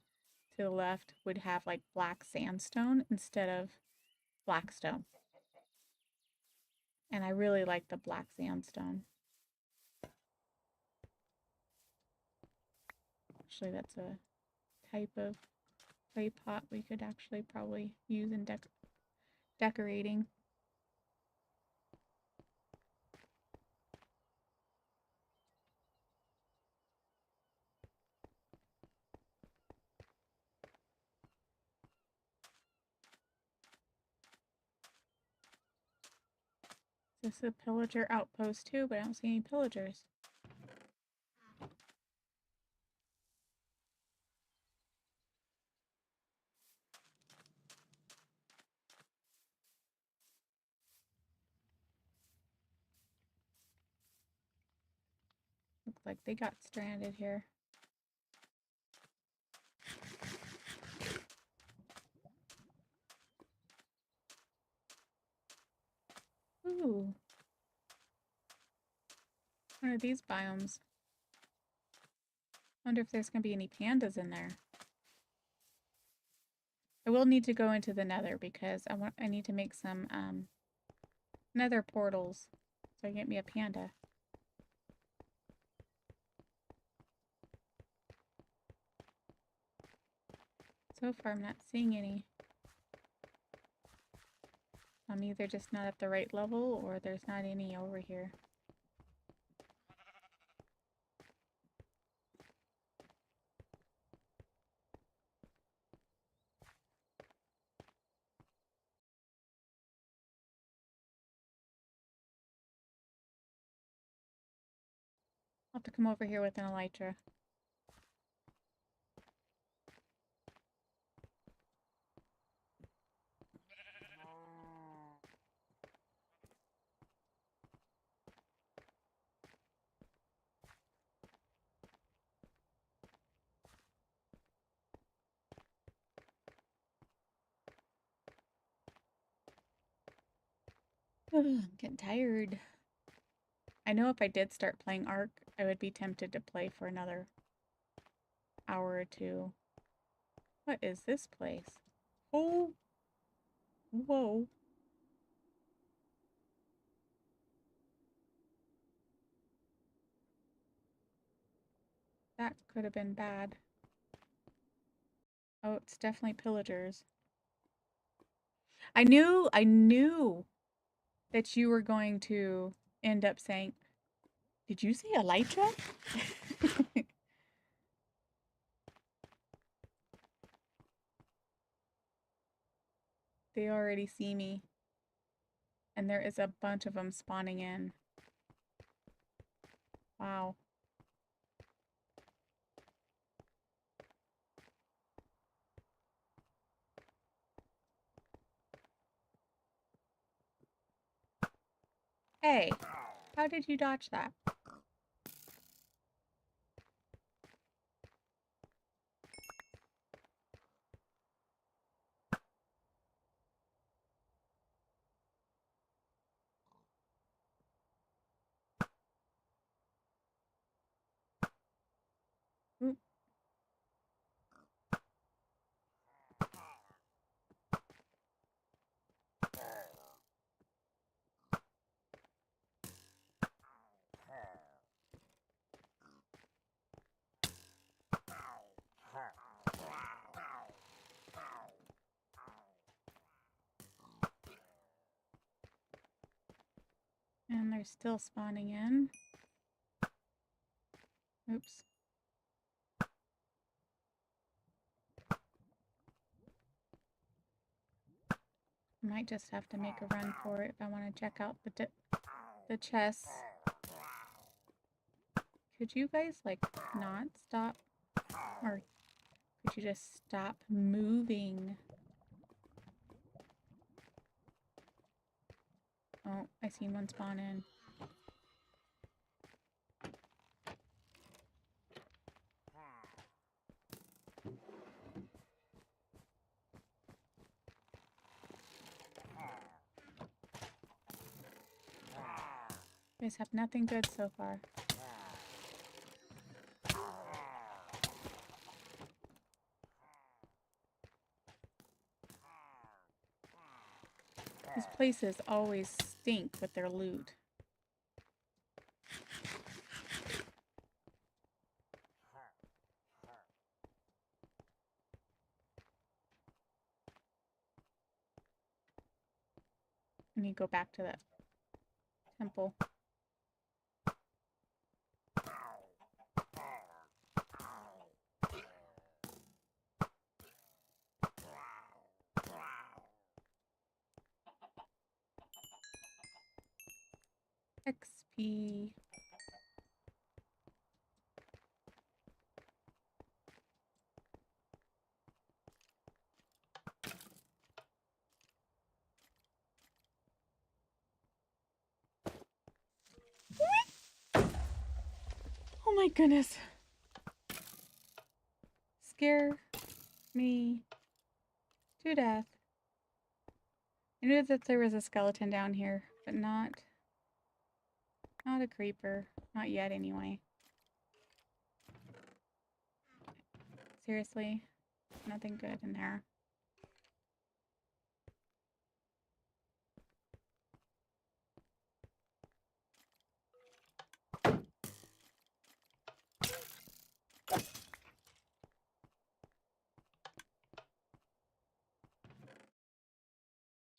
to the left would have like black sandstone instead of blackstone. And I really like the black sandstone. Actually, that's a type of clay pot we could actually probably use in decorating. This is a pillager outpost too, but I don't see any pillagers. Looks like they got stranded here. Ooh. One of these biomes. Wonder if there's gonna be any pandas in there. I will need to go into the nether because I need to make some nether portals so I can get me a panda. So far I'm not seeing any. I'm either just not at the right level or there's not any over here. I'll have to come over here with an elytra. I'm getting tired. I know if I did start playing ARK, I would be tempted to play for another hour or two. What is this place? Oh! Whoa. That could have been bad. Oh, it's definitely pillagers. I knew that you were going to end up saying, did you say elytra? They already see me. And there is a bunch of them spawning in. Wow. Hey, how did you dodge that? Oop. And they're still spawning in. Oops. I might just have to make a run for it if I want to check out the chests. Could you guys, like, not stop? Or could you just stop moving? Oh, I seen one spawn in. You guys have nothing good so far. These places always stink with their loot. I need to go back to that temple. XP. Oh my goodness. Scare me to death. I knew that there was a skeleton down here. but not a creeper. Not yet, anyway. Seriously, nothing good in there.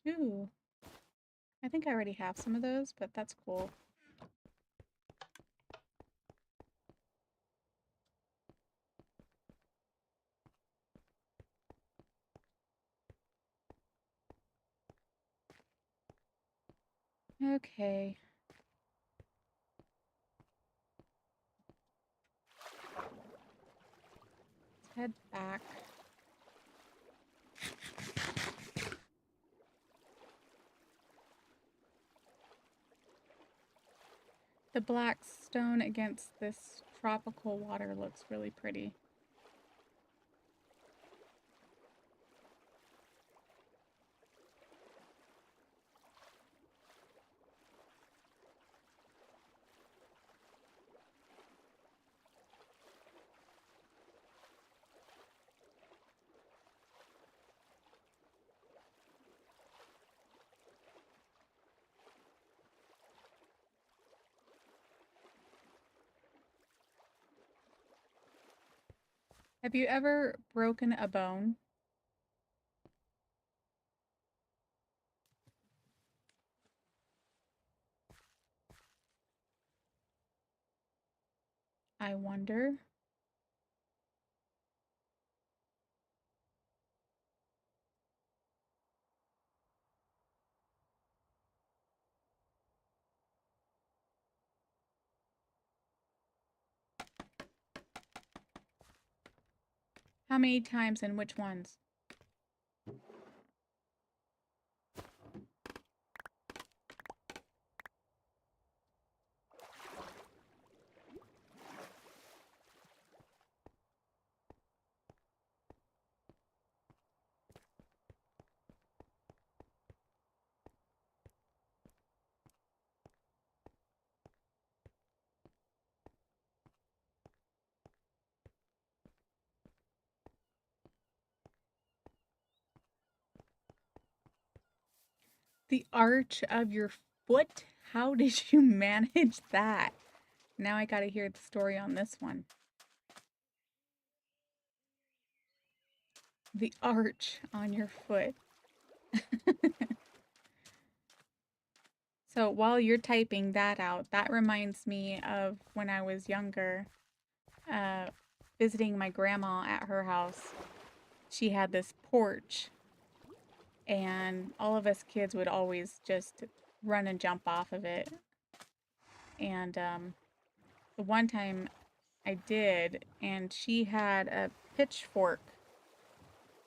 Ooh. I think I already have some of those, but that's cool. Okay. Let's head back. The black stone against this tropical water looks really pretty. Have you ever broken a bone? I wonder. How many times and which ones? The arch of your foot? How did you manage that? Now I gotta hear the story on this one. The arch on your foot. So while you're typing that out, that reminds me of when I was younger, uh, visiting my grandma at her house. She had this porch, and all of us kids would always just run and jump off of it. And the one time I did, and she had a pitchfork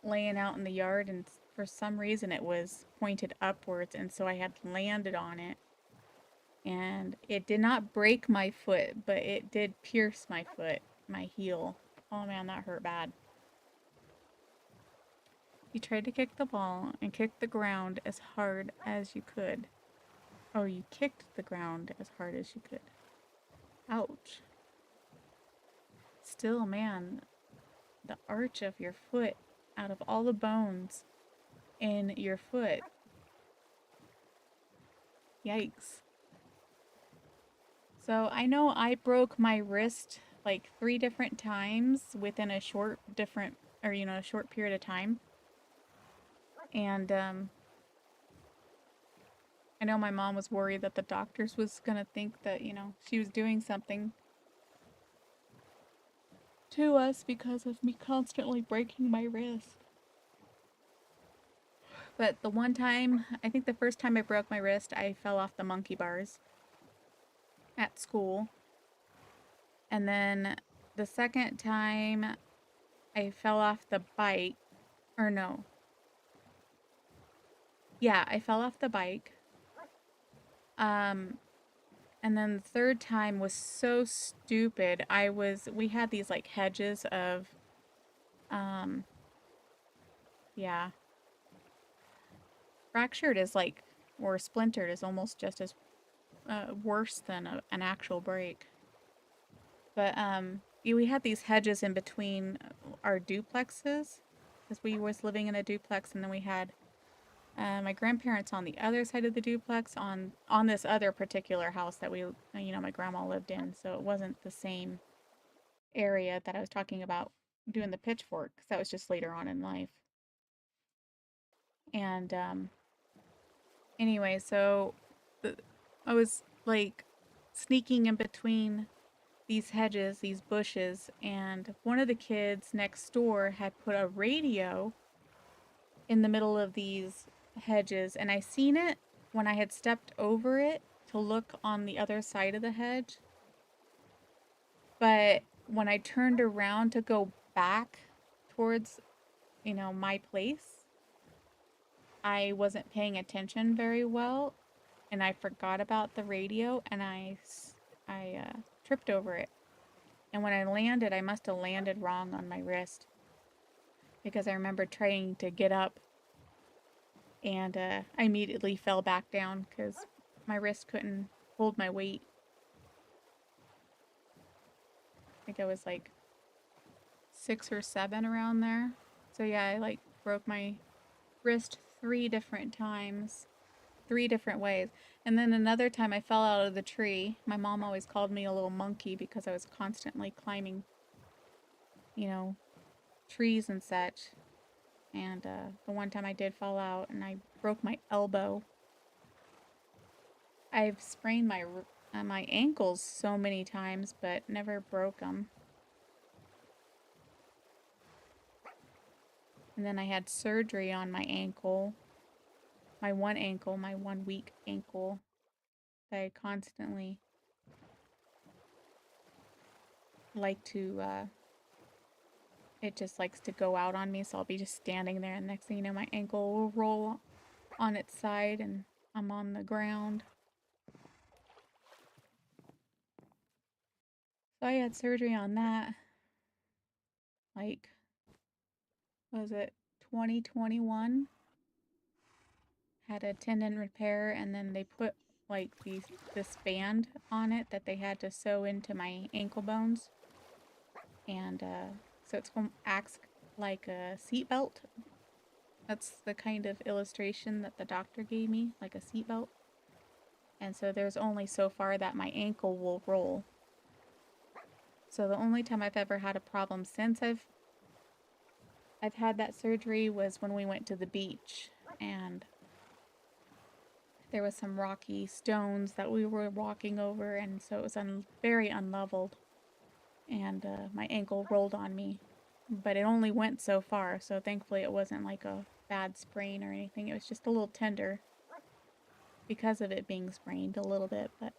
laying out in the yard, and for some reason it was pointed upwards, and so I had landed on it. And it did not break my foot, but it did pierce my foot, my heel. Oh man, that hurt bad. You tried to kick the ball and kick the ground as hard as you could. Oh, you kicked the ground as hard as you could. Ouch. Still, man, the arch of your foot, out of all the bones in your foot. Yikes. So I know I broke my wrist like 3 different times within a short period of time. And I know my mom was worried that the doctors was gonna think that, she was doing something to us because of me constantly breaking my wrist. But the one time, I think the first time I broke my wrist, I fell off the monkey bars at school. And then the second time, I fell off the bike. Or no. Yeah, I fell off the bike. And then the third time was so stupid. We had these like hedges of, yeah. Fractured is like or splintered is almost just as worse than an actual break. But we had these hedges in between our duplexes because we was living in a duplex, and then we had my grandparents on the other side of the duplex on this other particular house that my grandma lived in. So it wasn't the same area that I was talking about doing the pitchfork, because that was just later on in life. And anyway, so I was like sneaking in between these hedges, these bushes, and one of the kids next door had put a radio in the middle of these hedges, and I seen it when I had stepped over it to look on the other side of the hedge. But when I turned around to go back towards, my place, I wasn't paying attention very well, and I forgot about the radio, and I tripped over it. And when I landed, I must have landed wrong on my wrist, because I remember trying to get up, and I immediately fell back down because my wrist couldn't hold my weight. I think I was like 6 or 7 around there. So yeah, I like broke my wrist 3 different times, 3 different ways. And then another time I fell out of the tree. My mom always called me a little monkey because I was constantly climbing, trees and such. And the one time I did fall out and I broke my elbow. I've sprained my ankles so many times, but never broke them. And then I had surgery on my ankle, my one weak ankle, that I constantly like to, it just likes to go out on me. So I'll be just standing there, and next thing you know, my ankle will roll on its side and I'm on the ground. So I had surgery on that, like, was it 2021? Had a tendon repair, and then they put like this band on it that they had to sew into my ankle bones. And so it's acts like a seatbelt. That's the kind of illustration that the doctor gave me, like a seatbelt. And so there's only so far that my ankle will roll. So the only time I've ever had a problem since I've had that surgery was when we went to the beach, and there was some rocky stones that we were walking over, and so it was very unleveled, and my ankle rolled on me. But it only went so far, so thankfully it wasn't like a bad sprain or anything. It was just a little tender because of it being sprained a little bit. But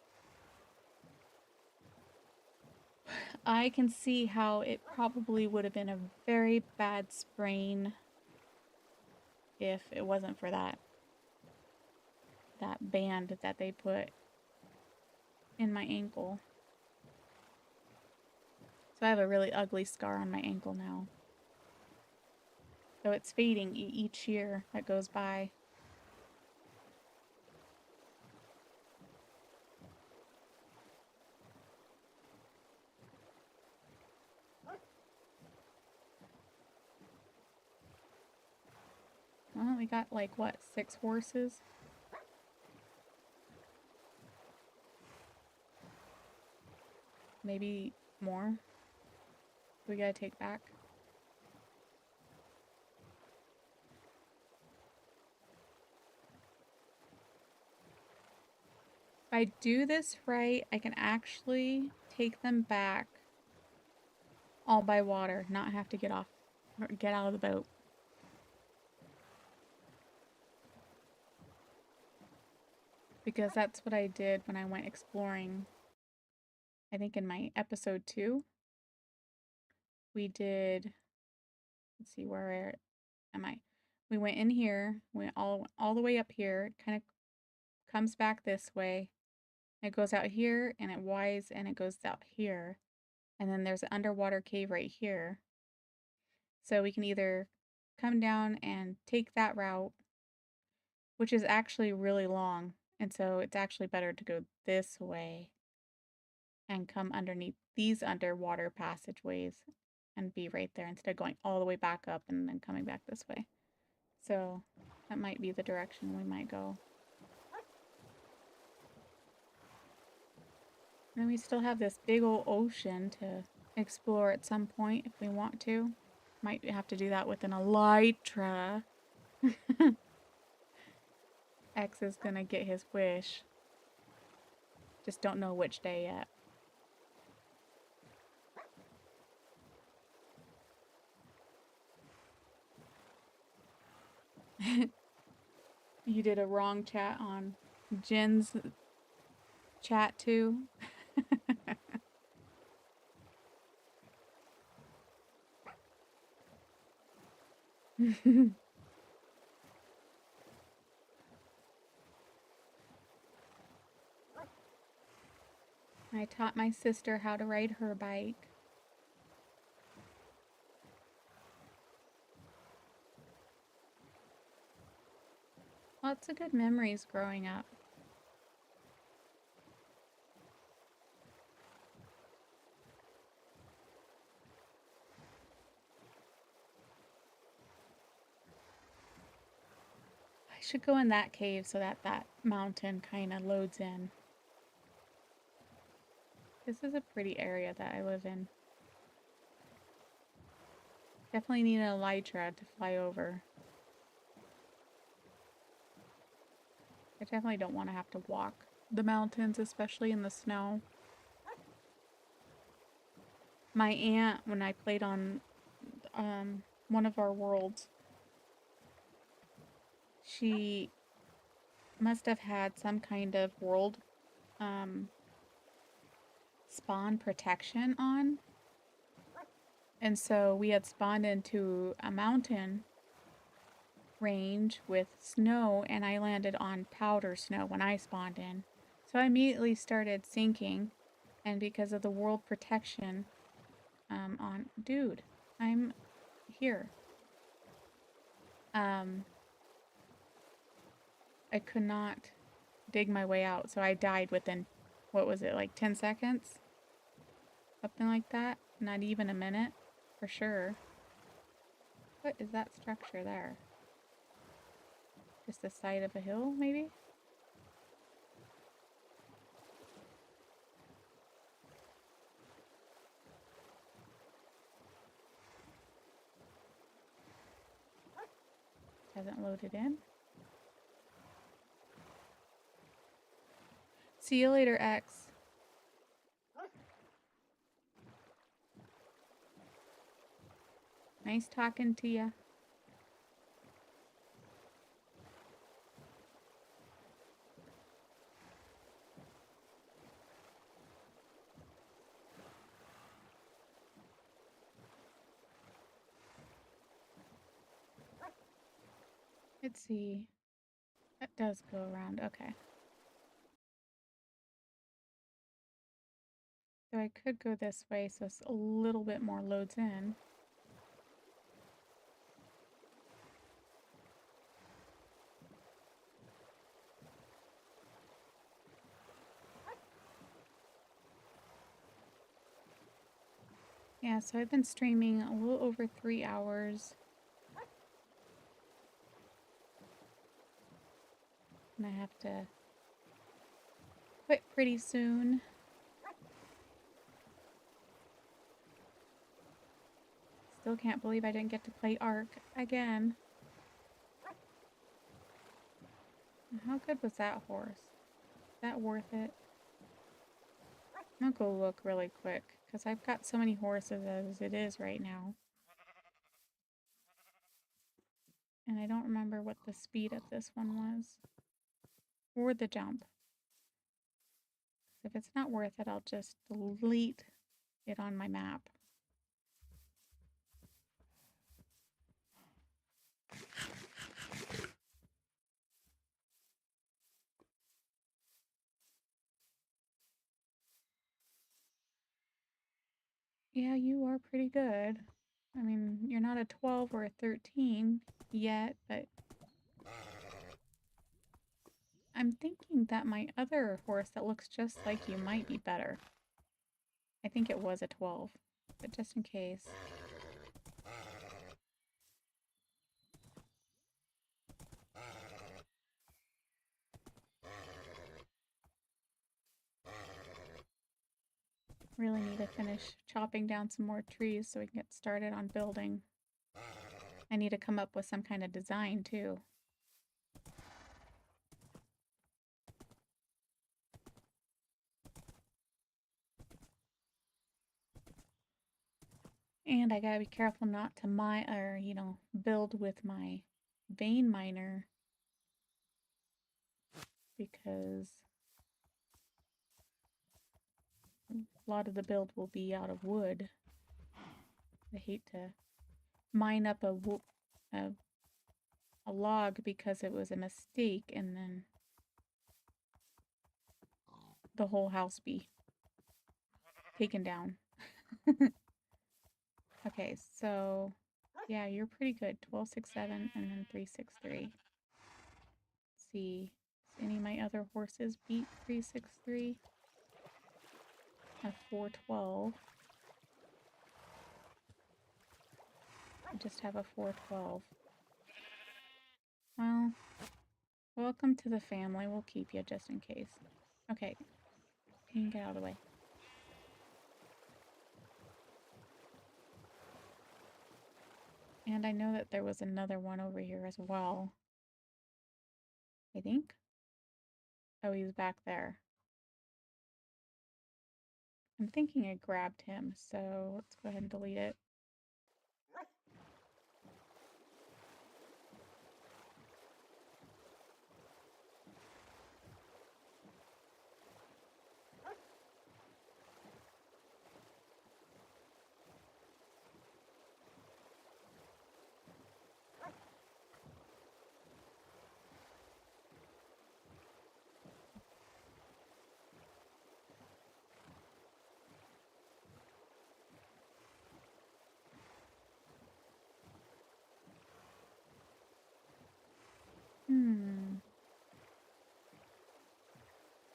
I can see how it probably would have been a very bad sprain if it wasn't for that band that they put in my ankle. So I have a really ugly scar on my ankle now. So it's fading each year that goes by. Well, we got like, what, 6 horses? Maybe more. We gotta take back. If I do this right, I can actually take them back all by water, not have to get out of the boat. Because that's what I did when I went exploring. I think in my episode 2, we did, let's see, where am I? We went in here, went all the way up here, it kind of comes back this way. It goes out here, and it wides, and it goes out here. And then there's an underwater cave right here. So we can either come down and take that route, which is actually really long. And so it's actually better to go this way and come underneath these underwater passageways and be right there instead of going all the way back up and then coming back this way. So that might be the direction we might go. And then we still have this big old ocean to explore at some point if we want to. Might have to do that with an elytra. X is gonna get his wish. Just don't know which day yet. You did a wrong chat on Jen's chat too. I taught my sister how to ride her bike. Lots of good memories growing up. I should go in that cave so that that mountain kind of loads in. This is a pretty area that I live in. Definitely need an elytra to fly over. I definitely don't want to have to walk the mountains, especially in the snow. My aunt, when I played on one of our worlds, she must have had some kind of world spawn protection on. And so we had spawned into a mountain range with snow, and I landed on powder snow when I spawned in. So I immediately started sinking, and because of the world protection on... Dude, I'm here. I could not dig my way out, so I died within, what was it, like 10 seconds? Something like that? Not even a minute, for sure. What is that structure there? Just the side of a hill, maybe? Hasn't loaded in. See you later, X. Nice talking to ya. Let's see. That does go around. Okay. So I could go this way so it's a little bit more loads in. Yeah, so I've been streaming a little over 3 hours. And I have to quit pretty soon. Still can't believe I didn't get to play ARK again. How good was that horse? Is that worth it? I'm gonna go look really quick, because I've got so many horses as it is right now. And I don't remember what the speed of this one was. Or the jump. If it's not worth it, I'll just delete it on my map. Yeah, you are pretty good. I mean, you're not a 12 or a 13 yet, but I'm thinking that my other horse that looks just like you might be better. I think it was a 12, but just in case. Really need to finish chopping down some more trees so we can get started on building. I need to come up with some kind of design too. And I gotta be careful not to mine or, build with my vein miner because a lot of the build will be out of wood. I hate to mine up a log because it was a mistake and then the whole house be taken down. Okay, so yeah, you're pretty good. 1267 and then 363. Let's see. Does any of my other horses beat 363? A 412. I just have a 412. Well, welcome to the family. We'll keep you just in case. Okay, you can get out of the way. And I know that there was another one over here as well. I think. Oh, he's back there. I'm thinking I grabbed him, so let's go ahead and delete it.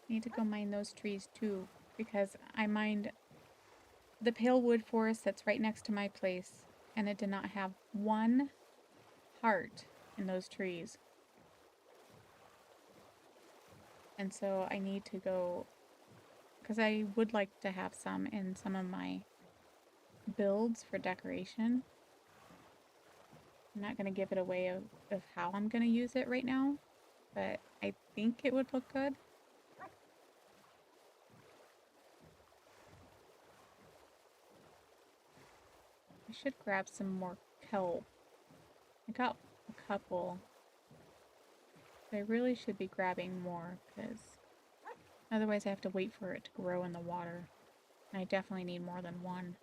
Need to go mine those trees too, because I mined the pale wood forest that's right next to my place, and it did not have one heart in those trees. And so I need to go, because I would like to have some in some of my builds for decoration. I'm not going to give it away of how I'm going to use it right now, but I think it would look good. I should grab some more kelp. I got a couple. I really should be grabbing more because otherwise I have to wait for it to grow in the water. And I definitely need more than one.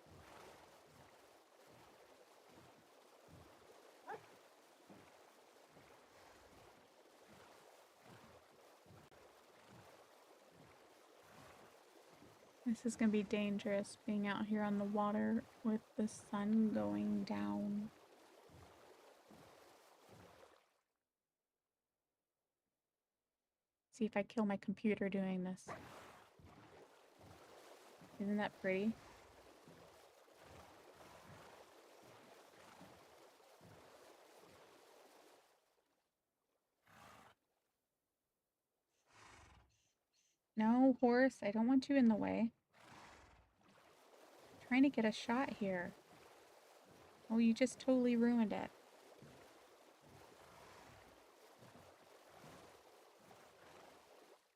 This is going to be dangerous being out here on the water with the sun going down. See if I kill my computer doing this. Isn't that pretty? No, horse, I don't want you in the way. I'm trying to get a shot here. Oh, you just totally ruined it.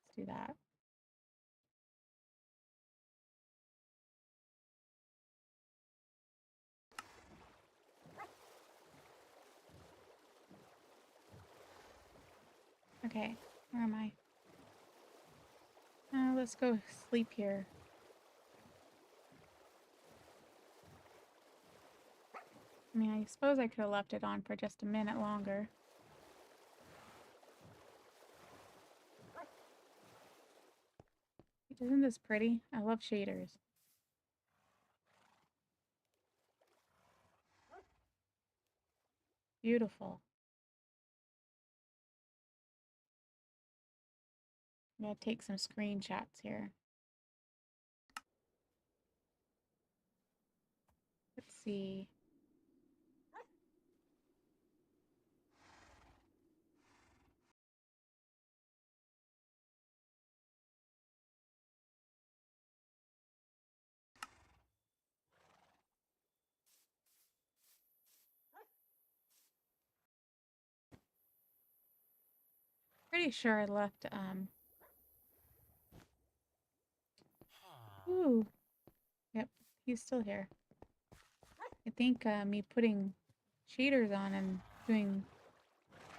Let's do that. Okay, where am I? Oh, let's go sleep here. I mean, I suppose I could have left it on for just a minute longer. Isn't this pretty? I love shaders. Beautiful. I'm gonna take some screenshots here. Let's see. Pretty sure I left, ooh. Yep, he's still here. I think me putting shaders on and doing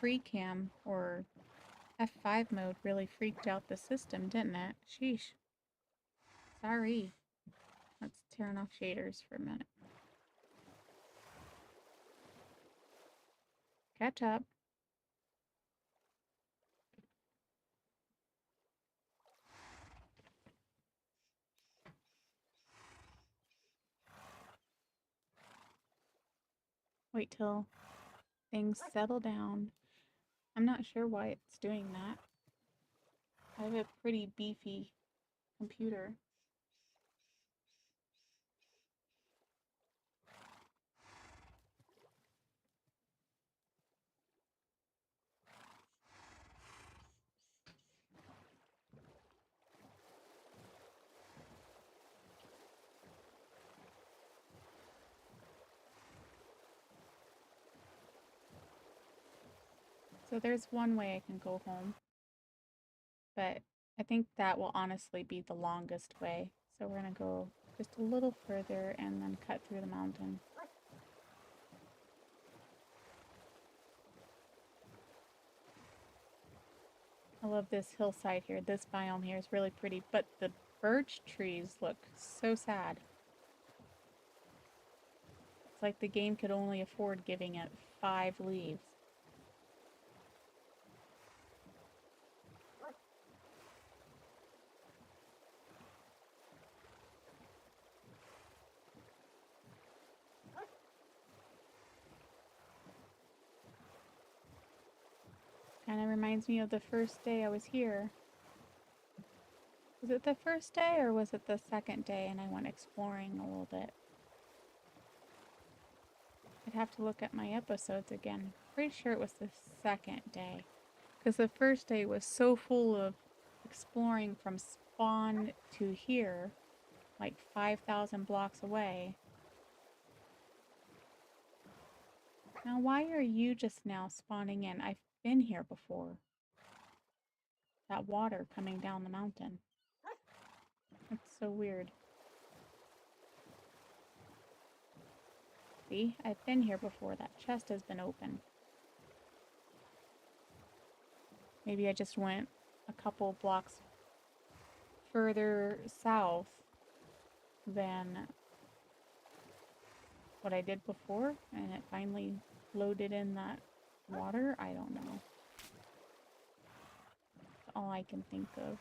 free cam or F5 mode really freaked out the system, didn't it? Sheesh. Sorry. Let's turn off shaders for a minute. Catch up. Wait till things settle down. I'm not sure why it's doing that. I have a pretty beefy computer. So there's one way I can go home, but I think that will honestly be the longest way. So we're gonna go just a little further and then cut through the mountain. I love this hillside here. This biome here is really pretty, but the birch trees look so sad. It's like the game could only afford giving it 5 leaves. Kind of reminds me of the first day I was here. Was it the first day or was it the second day and I went exploring a little bit? I'd have to look at my episodes again. Pretty sure it was the second day. Because the first day was so full of exploring from spawn to here, like 5,000 blocks away. Now, why are you just now spawning in? I've been here before. That water coming down the mountain. It's so weird. See, I've been here before. That chest has been open. Maybe I just went a couple blocks further south than what I did before, and it finally loaded in that water. I don't know. That's all I can think of.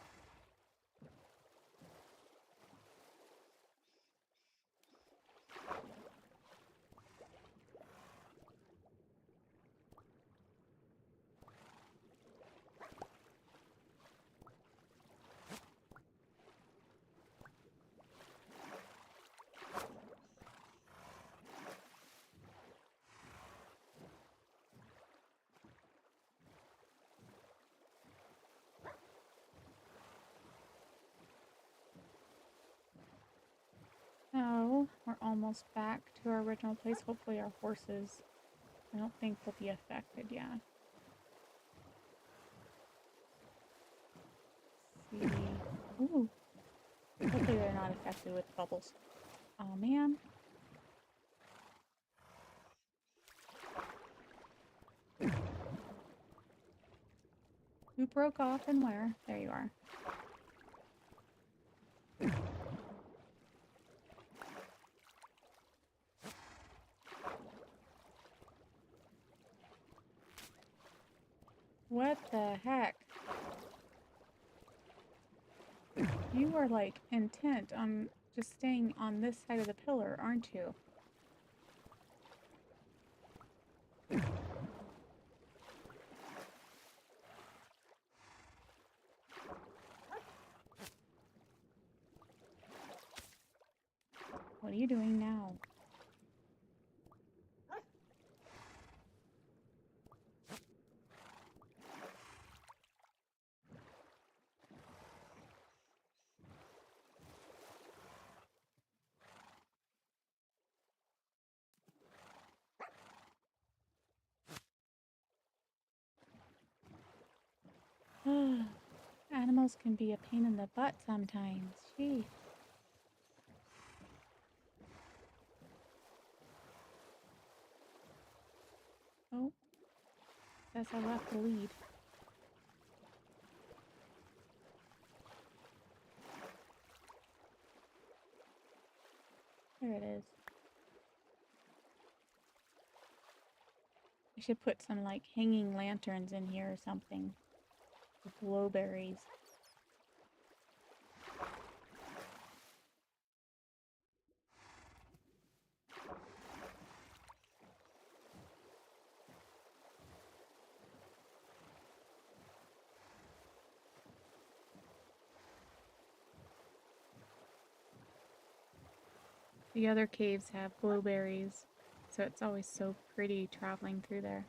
So, we're almost back to our original place. Hopefully our horses, I don't think will be affected, yeah. Let's see. Ooh. Hopefully they're not affected with bubbles. Oh man. Who broke off and where? There you are. What the heck? You are like intent on just staying on this side of the pillar, aren't you? are you doing now? Animals can be a pain in the butt sometimes. Gee. Oh, says I left the lead. There it is. I should put some like hanging lanterns in here or something with glowberries. The other caves have glowberries, so it's always so pretty traveling through there.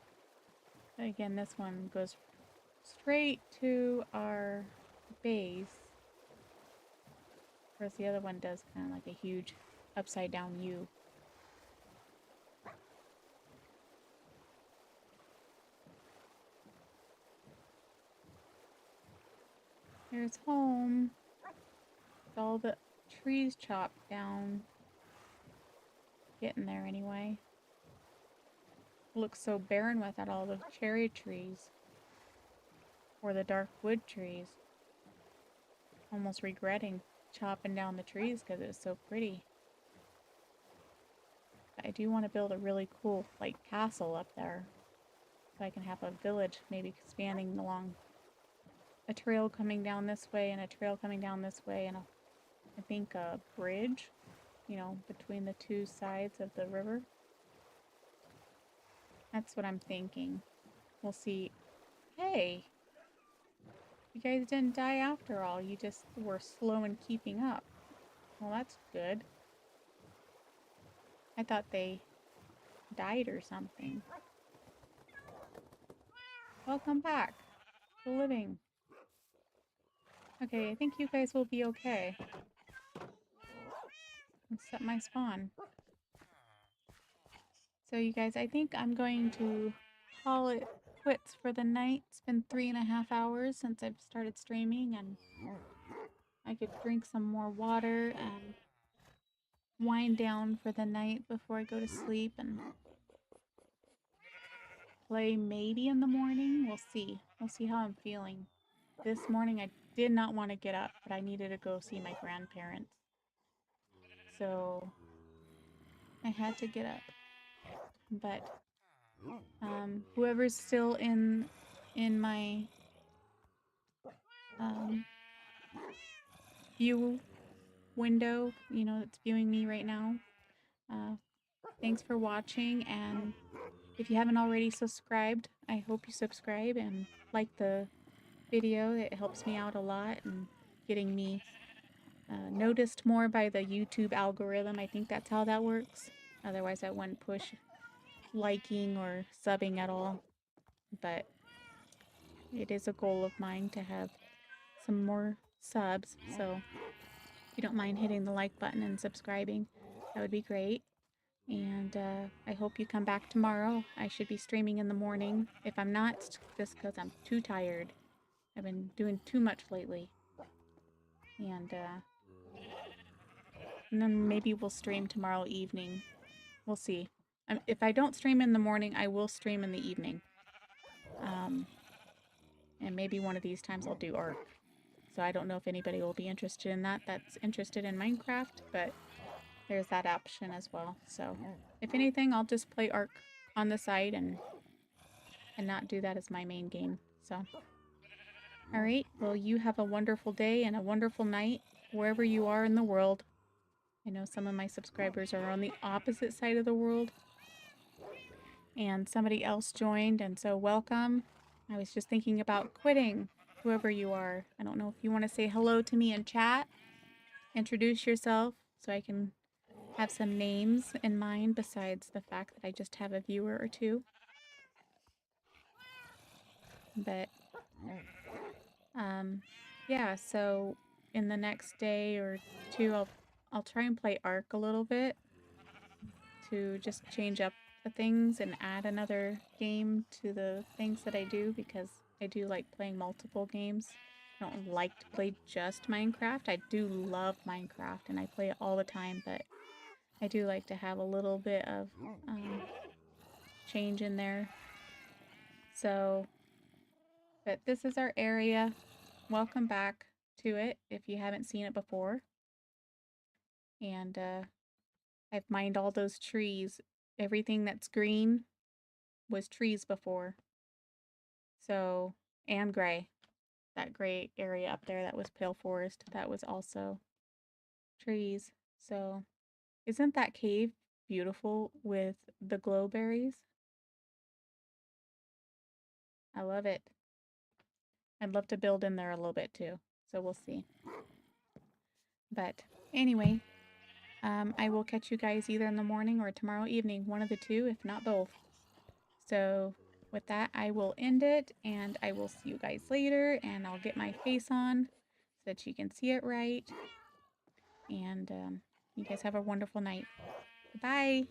But again, this one goes straight to our base, whereas the other one does kind of like a huge upside down U. Here's home. With all the trees chopped down. Getting there anyway. Looks so barren without all the cherry trees. Or the dark wood trees. Almost regretting chopping down the trees because it was so pretty. But I do want to build a really cool like castle up there. So I can have a village maybe spanning along a trail coming down this way and a trail coming down this way and I think a bridge, you know, between the two sides of the river. That's what I'm thinking. We'll see. Hey! You guys didn't die after all. You just were slow in keeping up. Well, that's good. I thought they died or something. Welcome back to living. Okay, I think you guys will be okay. Let's set my spawn. So you guys, I think I'm going to call it quits for the night. It's been 3.5 hours since I've started streaming and I could drink some more water and wind down for the night before I go to sleep and play maybe in the morning. We'll see. We'll see how I'm feeling. This morning I did not want to get up, but I needed to go see my grandparents. So I had to get up. But whoever's still in my view window, you know, that's viewing me right now, thanks for watching, and if you haven't already subscribed, I hope you subscribe and like the video. It helps me out a lot and getting me noticed more by the YouTube algorithm. I think that's how that works. Otherwise I wouldn't push liking or subbing at all. But it is a goal of mine to have some more subs, so if you don't mind hitting the like button and subscribing, that would be great. And I hope you come back tomorrow. I should be streaming in the morning. If I'm not, it's just because I'm too tired. I've been doing too much lately. And then maybe we'll stream tomorrow evening. We'll see. If I don't stream in the morning, I will stream in the evening. And maybe one of these times I'll do ARK. So I don't know if anybody will be interested in that that's interested in Minecraft, but there's that option as well. So if anything, I'll just play ARK on the side and not do that as my main game. So, all right. Well, you have a wonderful day and a wonderful night wherever you are in the world. I know some of my subscribers are on the opposite side of the world. And somebody else joined, and so welcome. I was just thinking about quitting, whoever you are. I don't know if you want to say hello to me in chat. Introduce yourself so I can have some names in mind besides the fact that I just have a viewer or two. But yeah, so in the next day or two I'll try and play ARK a little bit to just change up the things and add another game to the things that I do, because I do like playing multiple games. I don't like to play just Minecraft. I do love Minecraft and I play it all the time, but I do like to have a little bit of change in there. So, but this is our area. Welcome back to it if you haven't seen it before. And I've mined all those trees. Everything that's green was trees before. So, and gray. That gray area up there that was pale forest, that was also trees. So, isn't that cave beautiful with the glowberries? I love it. I'd love to build in there a little bit too. So we'll see. But anyway, I will catch you guys either in the morning or tomorrow evening, one of the two, if not both. So with that, I will end it, and I will see you guys later, and I'll get my face on so that you can see it right. And you guys have a wonderful night. Bye.